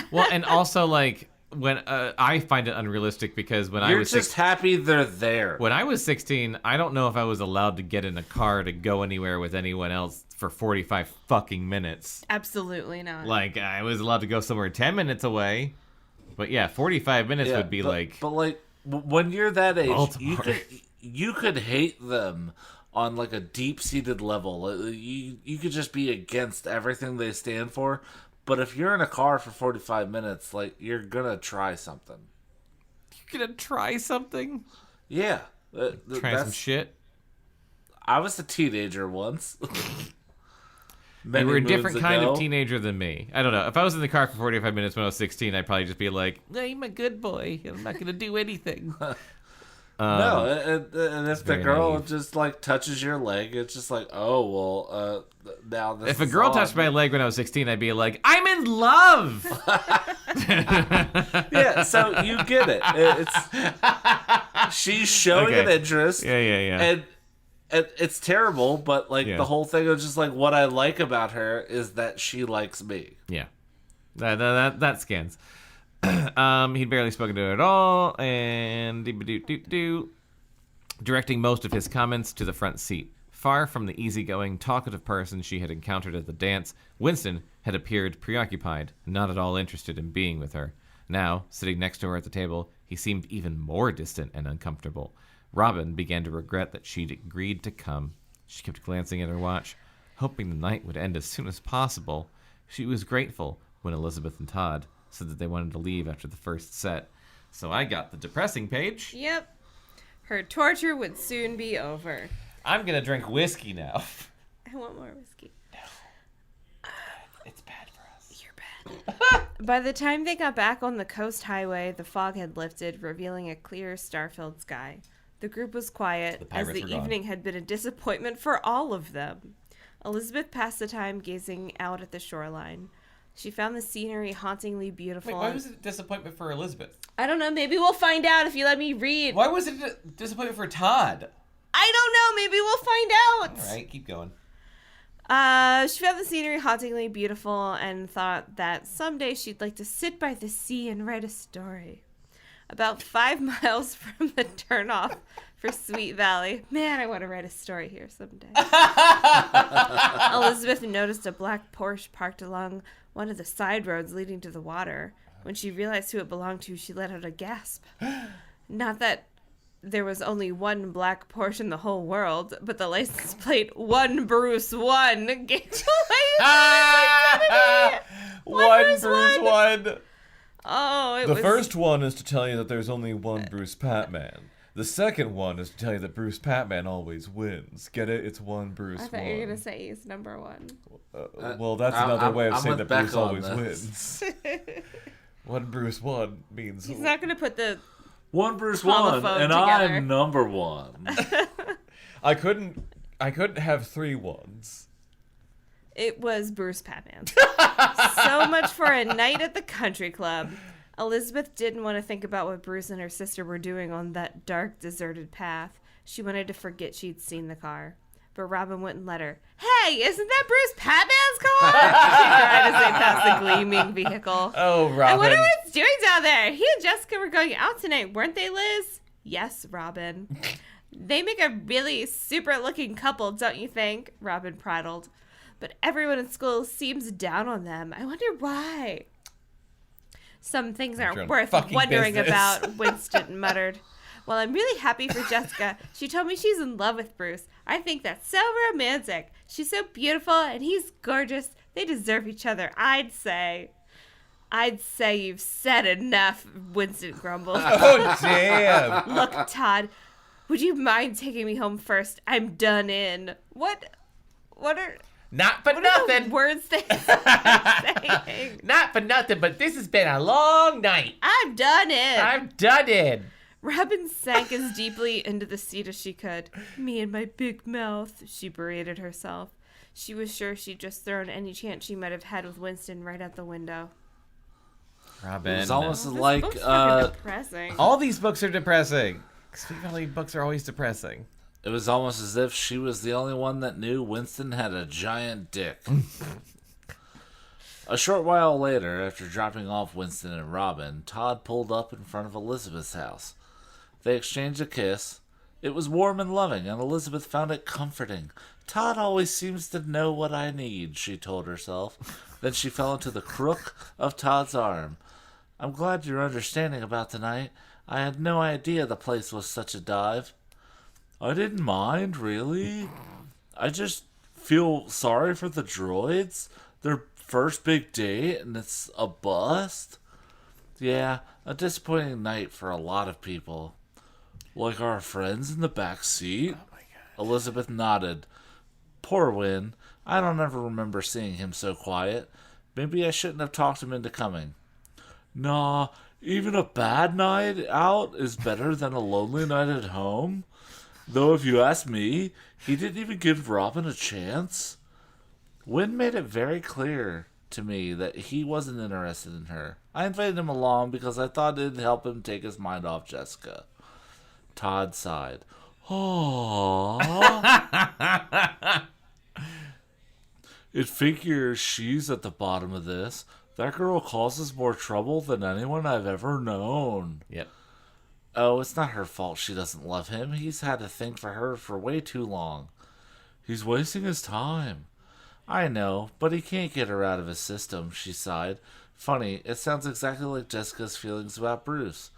Well, and also, like, when I find it unrealistic because when I You're was just happy they're there. When I was 16, I don't know if I was allowed to get in a car to go anywhere with anyone else for 45 fucking minutes. Absolutely not. Like, I was allowed to go somewhere 10 minutes away. But yeah, 45 minutes would be but when you're that age, Baltimore. you could hate them on like a deep-seated level. You could just be against everything they stand for. But if you're in a car for 45 minutes, like, you're gonna try something. You're gonna try something? Yeah. Try some shit? I was a teenager once. You were a different kind ago. of teenager than me. I don't know. If I was in the car for 45 minutes when I was 16, I'd probably just be like, I'm a good boy. I'm not gonna do anything. No, and if the very girl naive. just like touches your leg, it's just like, oh well. Now this. If a is girl on. touched my leg when I was 16, I'd be like, I'm in love! Yeah, so you get it. It's she's showing Okay. an interest. Yeah. And it's terrible, but like Yeah. the whole thing is just like what I like about her is that she likes me. Yeah. That scans. He'd barely spoken to her at all, and directing most of his comments to the front seat. Far from the easygoing, talkative person she had encountered at the dance, Winston had appeared preoccupied, not at all interested in being with her. Now, sitting next to her at the table, he seemed even more distant and uncomfortable. Robin began to regret that she'd agreed to come. She kept glancing at her watch, hoping the night would end as soon as possible. She was grateful when Elizabeth and Todd said that they wanted to leave after the first set. So I got the depressing page. Yep. Her torture would soon be over. I'm going to drink whiskey now. I want more whiskey. It's bad for us. You're bad. By the time they got back on the coast highway, the fog had lifted, revealing a clear, star-filled sky. The group was quiet, as the evening had been a disappointment for all of them. Elizabeth passed the time gazing out at the shoreline. She found the scenery hauntingly beautiful. Wait, why was it a disappointment for Elizabeth? I don't know. Maybe we'll find out if you let me read. Why was it a disappointment for Todd? I don't know. Maybe we'll find out. All right, keep going. She found the scenery hauntingly beautiful and thought that someday she'd like to sit by the sea and write a story. About 5 miles from the turnoff for Sweet Valley. Man, I want to write a story here someday. Elizabeth noticed a black Porsche parked along one of the side roads leading to the water. When she realized who it belonged to, she let out a gasp. Not that there was only one black Porsche in the whole world, but the license plate 1 Bruce 1 gave away One Bruce 1. Oh, it The was... first one is to tell you that there's only one Bruce Patman. The second one is to tell you that Bruce Patman always wins. Get it? It's 1 Bruce I 1. thought you were going to say he's number 1. Well, that's I'm- another way of I'm saying with that Bruce Bekah on always this. wins. 1 Bruce 1 means... He's not going to put the... 1 Bruce 1, Homophone and together. I'm number 1. I couldn't have 3 ones. It was Bruce Patman. So much for a night at the country club. Elizabeth didn't want to think about what Bruce and her sister were doing on that dark, deserted path. She wanted to forget she'd seen the car. But Robin wouldn't let her. Hey, isn't that Bruce Patman's car? She cried as they passed the gleaming vehicle. Oh, Robin. I wonder what it's doing down there. He and Jessica were going out tonight, weren't they, Liz? Yes, Robin. They make a really super-looking couple, don't you think? Robin prattled. But everyone in school seems down on them. I wonder why. Some things aren't worth fucking wondering business. about, Winston muttered. Well, I'm really happy for Jessica. She told me she's in love with Bruce. I think that's so romantic. She's so beautiful, and he's gorgeous. They deserve each other, I'd say. I'd say you've said enough, Winston grumbled. Oh, damn. Look, Todd, would you mind taking me home first? I'm done in. What are... Not for What are the nothing. words they saying? Not for nothing, but this has been a long night. I'm done in. I'm done in. Robin sank as deeply into the seat as she could. Me and my big mouth, she berated herself. She was sure she'd just thrown any chance she might have had with Winston right out the window. Robin. It's almost This like book's fucking depressing. All these books are depressing. Sweet Valley books are always depressing. it was almost as if she was the only one that knew Winston had a giant dick. A short while later, after dropping off Winston and Robin, Todd pulled up in front of Elizabeth's house. They exchanged a kiss. It was warm and loving, and Elizabeth found it comforting. Todd always seems to know what I need, she told herself. Then she fell into the crook of Todd's arm. I'm glad you're understanding about tonight. I had no idea the place was such a dive. I didn't mind, really. I just feel sorry for the droids. Their first big date, and it's a bust. Yeah, a disappointing night for a lot of people. Like our friends in the back seat? Oh my God. Elizabeth nodded. Poor Win. I don't ever remember seeing him so quiet. Maybe I shouldn't have talked him into coming. Nah, even a bad night out is better than a lonely night at home. Though if you ask me, he didn't even give Robin a chance. Win made it very clear to me that he wasn't interested in her. I invited him along because I thought it'd help him take his mind off Jessica. Todd sighed. Aww. It figures she's at the bottom of this. That girl causes more trouble than anyone I've ever known. Yep. Oh, it's not her fault she doesn't love him. He's had to think for her for way too long. He's wasting his time. I know, but he can't get her out of his system, she sighed. Funny, it sounds exactly like Jessica's feelings about Bruce.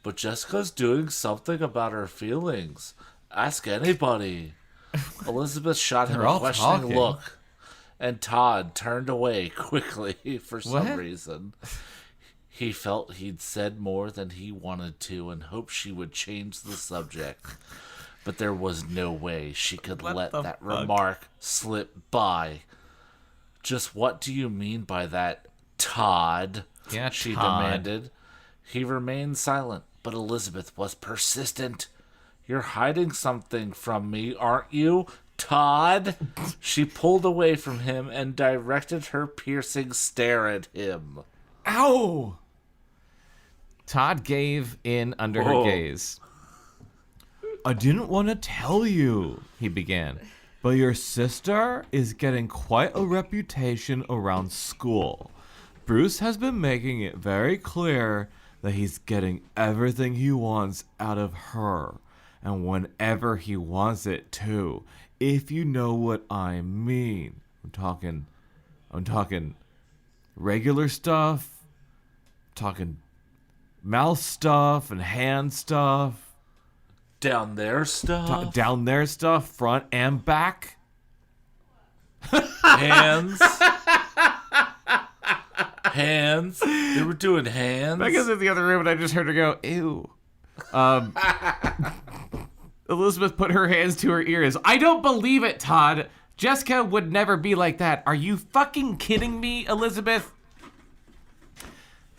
But Jessica's doing something about her feelings. Ask anybody. Elizabeth shot him a questioning look, and Todd turned away quickly for some reason. He felt he'd said more than he wanted to and hoped she would change the subject. But there was no way she could let that remark slip by. Just what do you mean by that, Todd? Yeah, she Todd. demanded. He remained silent, but Elizabeth was persistent. You're hiding something from me, aren't you, Todd? She pulled away from him and directed her piercing stare at him. Ow! Todd gave in under her gaze. I didn't want to tell you, he began, but your sister is getting quite a reputation around school. Bruce has been making it very clear that he's getting everything he wants out of her, and whenever he wants it too, if you know what I mean. I'm talking regular stuff, talking mouth stuff and hand stuff. Down there stuff? Down there stuff, front and back. Hands. Hands. They were doing hands. Becca's in the other room and I just heard her go, ew. Elizabeth put her hands to her ears. I don't believe it, Todd. Jessica would never be like that. Are you fucking kidding me, Elizabeth?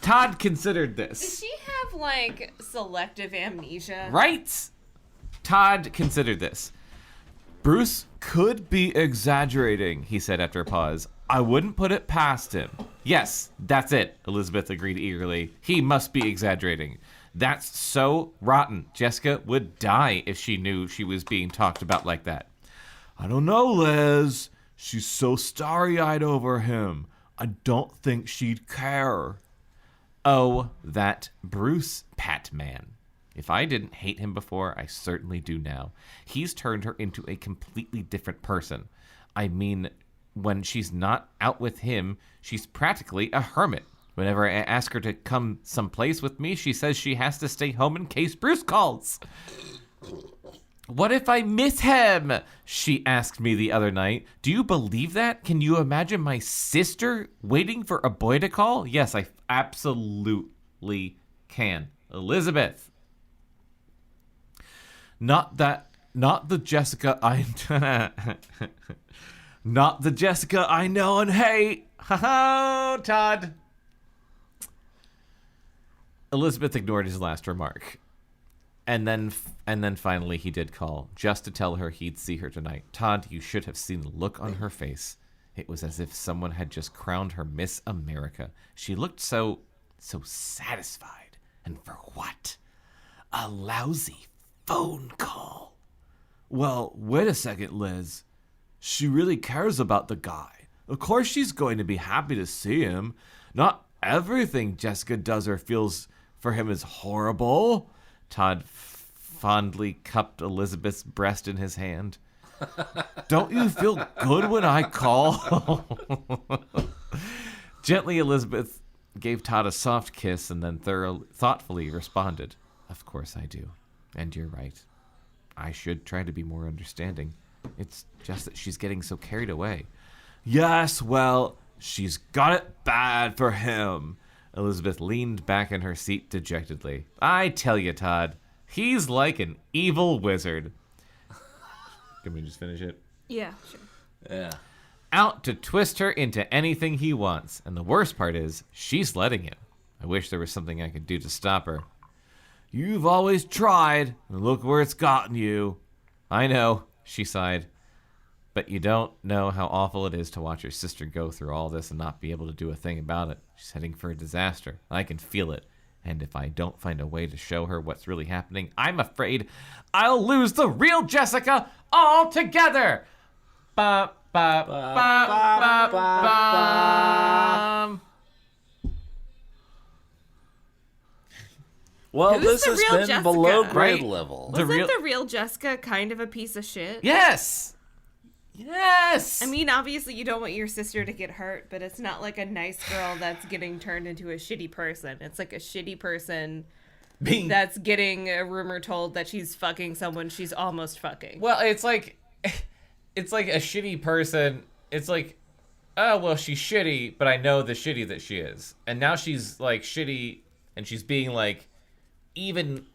Todd considered this. Does she have, like, selective amnesia? Right? Todd considered this. Bruce could be exaggerating, he said after a pause. I wouldn't put it past him. Yes, that's it, Elizabeth agreed eagerly. He must be exaggerating. That's so rotten. Jessica would die if she knew she was being talked about like that. I don't know, Liz. She's so starry-eyed over him. I don't think she'd care. Oh, that Bruce Patman. If I didn't hate him before, I certainly do now. He's turned her into a completely different person. I mean, when she's not out with him, she's practically a hermit. Whenever I ask her to come someplace with me, she says she has to stay home in case Bruce calls. What if I miss him? She asked me the other night. Do you believe that? Can you imagine my sister waiting for a boy to call? Yes, I absolutely can. Elizabeth. Not the Jessica I know and hate. Ha-ha, Todd. Elizabeth ignored his last remark. And then finally he did call, just to tell her he'd see her tonight. Todd, you should have seen the look on her face. It was as if someone had just crowned her Miss America. She looked so satisfied. And for what? A lousy phone call. Well, wait a second, Liz. She really cares about the guy. Of course she's going to be happy to see him. Not everything Jessica does or feels for him is horrible. Todd fondly cupped Elizabeth's breast in his hand. Don't you feel good when I call? Gently, Elizabeth gave Todd a soft kiss and then thoughtfully responded, Of course I do. And you're right. I should try to be more understanding. It's just that she's getting so carried away. Yes, well, she's got it bad for him. Elizabeth leaned back in her seat dejectedly. I tell you, Todd, he's like an evil wizard. Can we just finish it? Yeah, sure. Yeah. Out to twist her into anything he wants. And the worst part is, she's letting him. I wish there was something I could do to stop her. You've always tried, and look where it's gotten you. I know, she sighed. But you don't know how awful it is to watch your sister go through all this and not be able to do a thing about it. She's heading for a disaster. I can feel it. And if I don't find a way to show her what's really happening, I'm afraid I'll lose the real Jessica altogether. Ba, ba, ba, ba, ba, ba. Well, Who's this the has real been Jessica? below grade Right. level. Wasn't real- the real Jessica kind of a piece of shit? Yes. Yes. I mean, obviously you don't want your sister to get hurt, but it's not like a nice girl that's getting turned into a shitty person. It's like a shitty person that's getting a rumor told that she's fucking someone she's almost fucking. Well, it's like a shitty person. It's like, oh, well, she's shitty, but I know the shitty that she is. And now she's, like, shitty, and she's being, like, even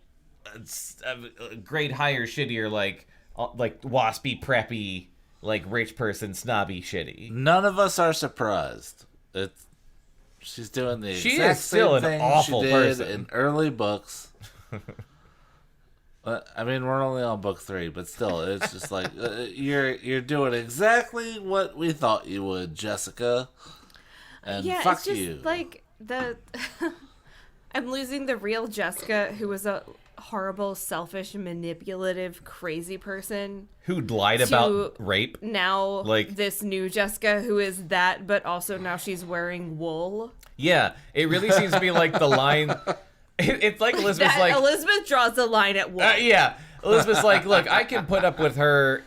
a grade higher shittier, like waspy, preppy, like, rich person, snobby shitty. None of us are surprised. She's doing the She exact is still same an thing awful she did person. in early books. I mean, we're only on book 3, but still, it's just like you're doing exactly what we thought you would, Jessica. And yeah, fuck it's just you. like I'm losing the real Jessica, who was a horrible, selfish, manipulative, crazy person. Who lied about rape. Now, Like- this new Jessica, who is that, but also now she's wearing wool. Yeah, it really seems to be like the line. It's like Elizabeth's like, Elizabeth draws the line at wool. yeah. Elizabeth's like, look, I can put up with her,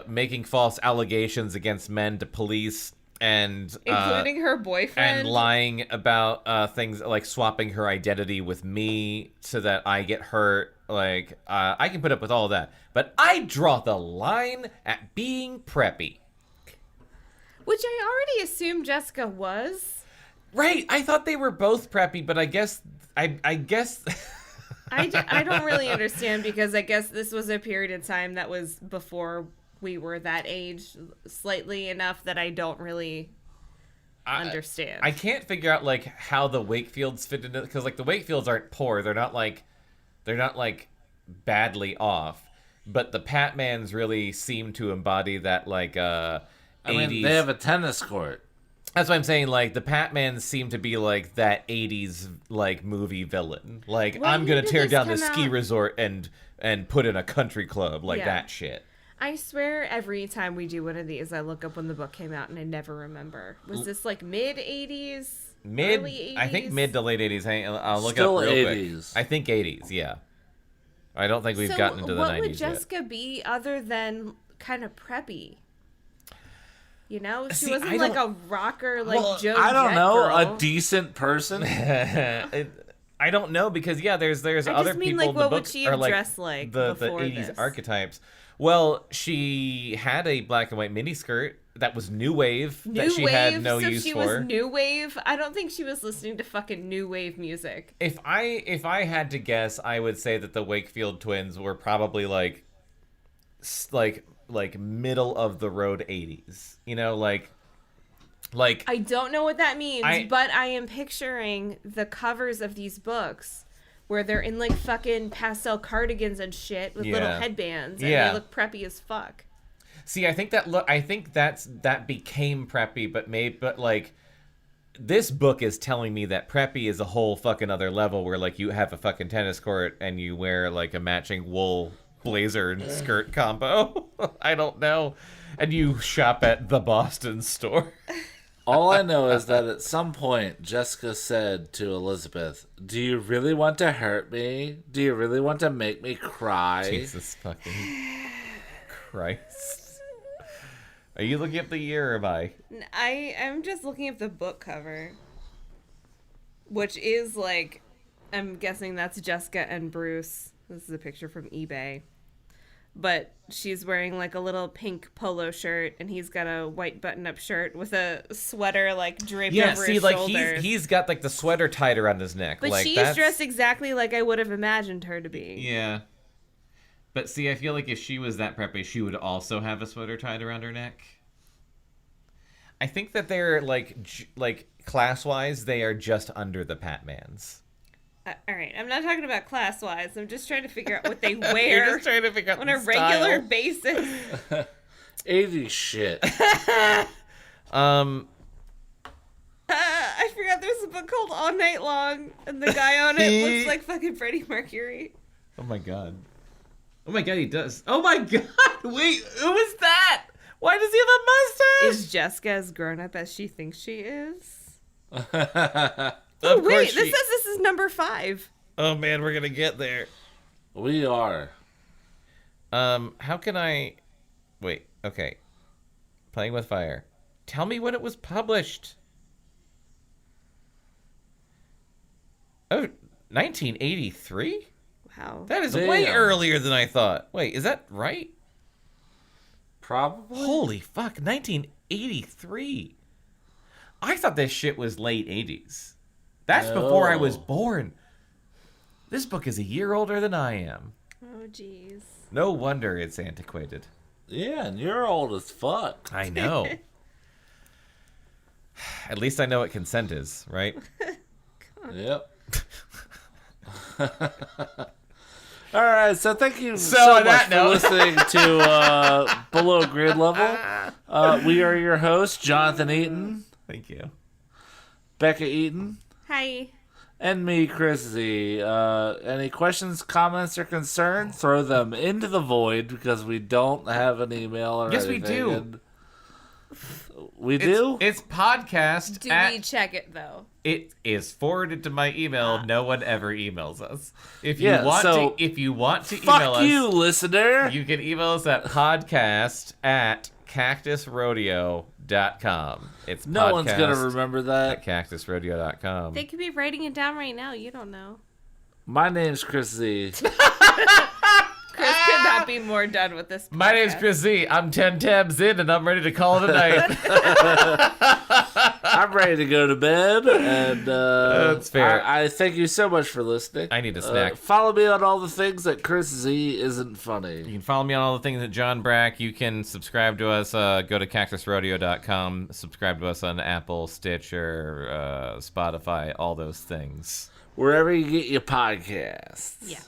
making false allegations against men to police and Including her boyfriend. and lying about things like swapping her identity with me so that I get hurt. Like, I can put up with all that, but I draw the line at being preppy. Which I already assumed Jessica was. Right? I thought they were both preppy, but I guess I guess. I don't really understand, because I guess this was a period of time that was before we were that age, slightly enough that I don't really understand. I can't figure out like how the Wakefields fit into, because like the Wakefields aren't poor. They're not like badly off, but the Patmans really seem to embody that like 80s. I mean, they have a tennis court. That's what I'm saying. Like the Patmans seem to be like that 80s like movie villain. Like, When I'm gonna did tear this down the come ski out? resort and put in a country club, like Yeah. that shit. I swear every time we do one of these, I look up when the book came out and I never remember. Was this like mid 80s? Early 80s? I think mid to late 80s. I'll look Still up real 80s. quick. I think 80s. Yeah. I don't think we've So gotten into the 90s what would yet. Jessica be other than kind of preppy? You know, she See, wasn't I like don't- a rocker like Joe I don't Jett know, girl. a decent person. I don't know, because there's I other just mean, people. like, the what would books she are have like dressed like the before 80s this? archetypes. Well, she had a black and white miniskirt that was new wave that she had no so use she for. was new wave. I don't think she was listening to fucking new wave music. If I had to guess, I would say that the Wakefield twins were probably like middle of the road 80s. You know, like I don't know what that means, I- but I am picturing the covers of these books where they're in like fucking pastel cardigans and shit with little Yeah. headbands, and Yeah. they look preppy as fuck. See, I think that became preppy, but like this book is telling me that preppy is a whole fucking other level, where like you have a fucking tennis court and you wear like a matching wool blazer and skirt combo. I don't know. And you shop at the Boston store. All I know is that at some point, Jessica said to Elizabeth, "Do you really want to hurt me? Do you really want to make me cry?" Jesus fucking Christ. Are you looking up the year, or am I? I'm just looking at the book cover, which is like, I'm guessing that's Jessica and Bruce. This is a picture from eBay. But she's wearing like a little pink polo shirt, and he's got a white button-up shirt with a sweater like draped Yeah, over see, his like shoulders. he's got like the sweater tied around his neck. But like, she's that's... dressed exactly like I would have imagined her to be. Yeah. But see, I feel like if she was that preppy, she would also have a sweater tied around her neck. I think that they're like class-wise, they are just under the Patmans. All right, I'm not talking about class-wise. I'm just trying to figure out what they You're wear just trying to figure out on the a regular style. basis. 80s shit. I forgot there's a book called All Night Long, and the guy on it looks like fucking Freddie Mercury. Oh my god. Oh my god, he does. Oh my god! Wait, who is that? Why does he have a mustache? Is Jessica as grown up as she thinks she is? Of Oh, wait, course this she- says this is number 5. Oh man, we're gonna get there. We are. How can I... Wait, okay. Playing with Fire. Tell me when it was published. Oh, 1983? Wow. That is Damn. way earlier than I thought. Wait, is that right? Probably. Holy fuck, 1983. I thought this shit was late 80s. That's before I was No. born. This book is a year older than I am. Oh, jeez. No wonder it's antiquated. Yeah, and you're old as fuck. I know. At least I know what consent is, right? Yep. All right, so thank you So so on much that for note- listening to Below Grade Level. We are your hosts, Jonathan Eaton, Thank you. Bekah Eaton, Hi. and me, Chris Z. Any questions, comments, or concerns, throw them into the void because we don't have an email or Yes, we anything. do. And we do? It's podcast Do at... we check it, though? It is forwarded to my email. No one ever emails us. If you Yeah, want so to email Fuck us, you, listener. you can email us at podcast@cactusrodeo.com. It's No one's going to podcast remember at that. cactusrodeo.com. They could be writing it down right now. You don't know. My name's Chris Z. Chris could not be more done with this. My name's podcast. Chris Z. I'm 10 tabs in and I'm ready to call it a night. I'm ready to go to bed, and That's fair. I thank you so much for listening. I need a snack. Follow me on all the things that Chris Z isn't funny. You can follow me on all the things at John Brack. You can subscribe to us. Go to cactusrodeo.com. Subscribe to us on Apple, Stitcher, Spotify, all those things. Wherever you get your podcasts. Yeah.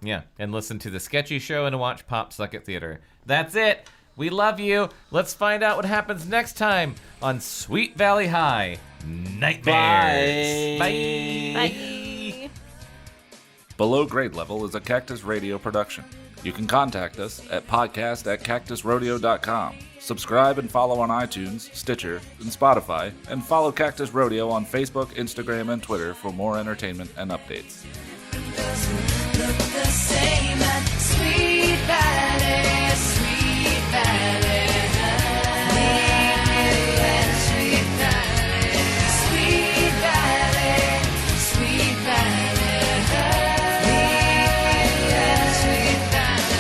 Yeah, and listen to The Sketchy Show and watch Pop Sucket Theater. That's it. We love you. Let's find out what happens next time on Sweet Valley High Nightmares. Bye. Bye. Below Grade Level is a Cactus Radio production. You can contact us at podcast@cactusrodeo.com. Subscribe and follow on iTunes, Stitcher, and Spotify, and follow Cactus Rodeo on Facebook, Instagram, and Twitter for more entertainment and updates. Look the same at Sweet Valley, Sweet Valley. Sweet Valley, Sweet Valley, Sweet Valley. Sweet Valley.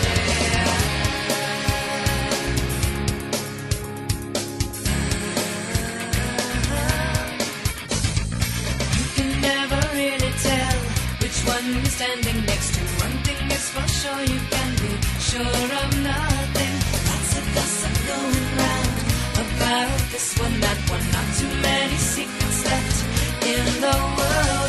You can never really tell which one you're standing next to. One thing is for sure, you can be sure of nothing. Lots of gossip going round about this one, that one. Not too many secrets left in the world.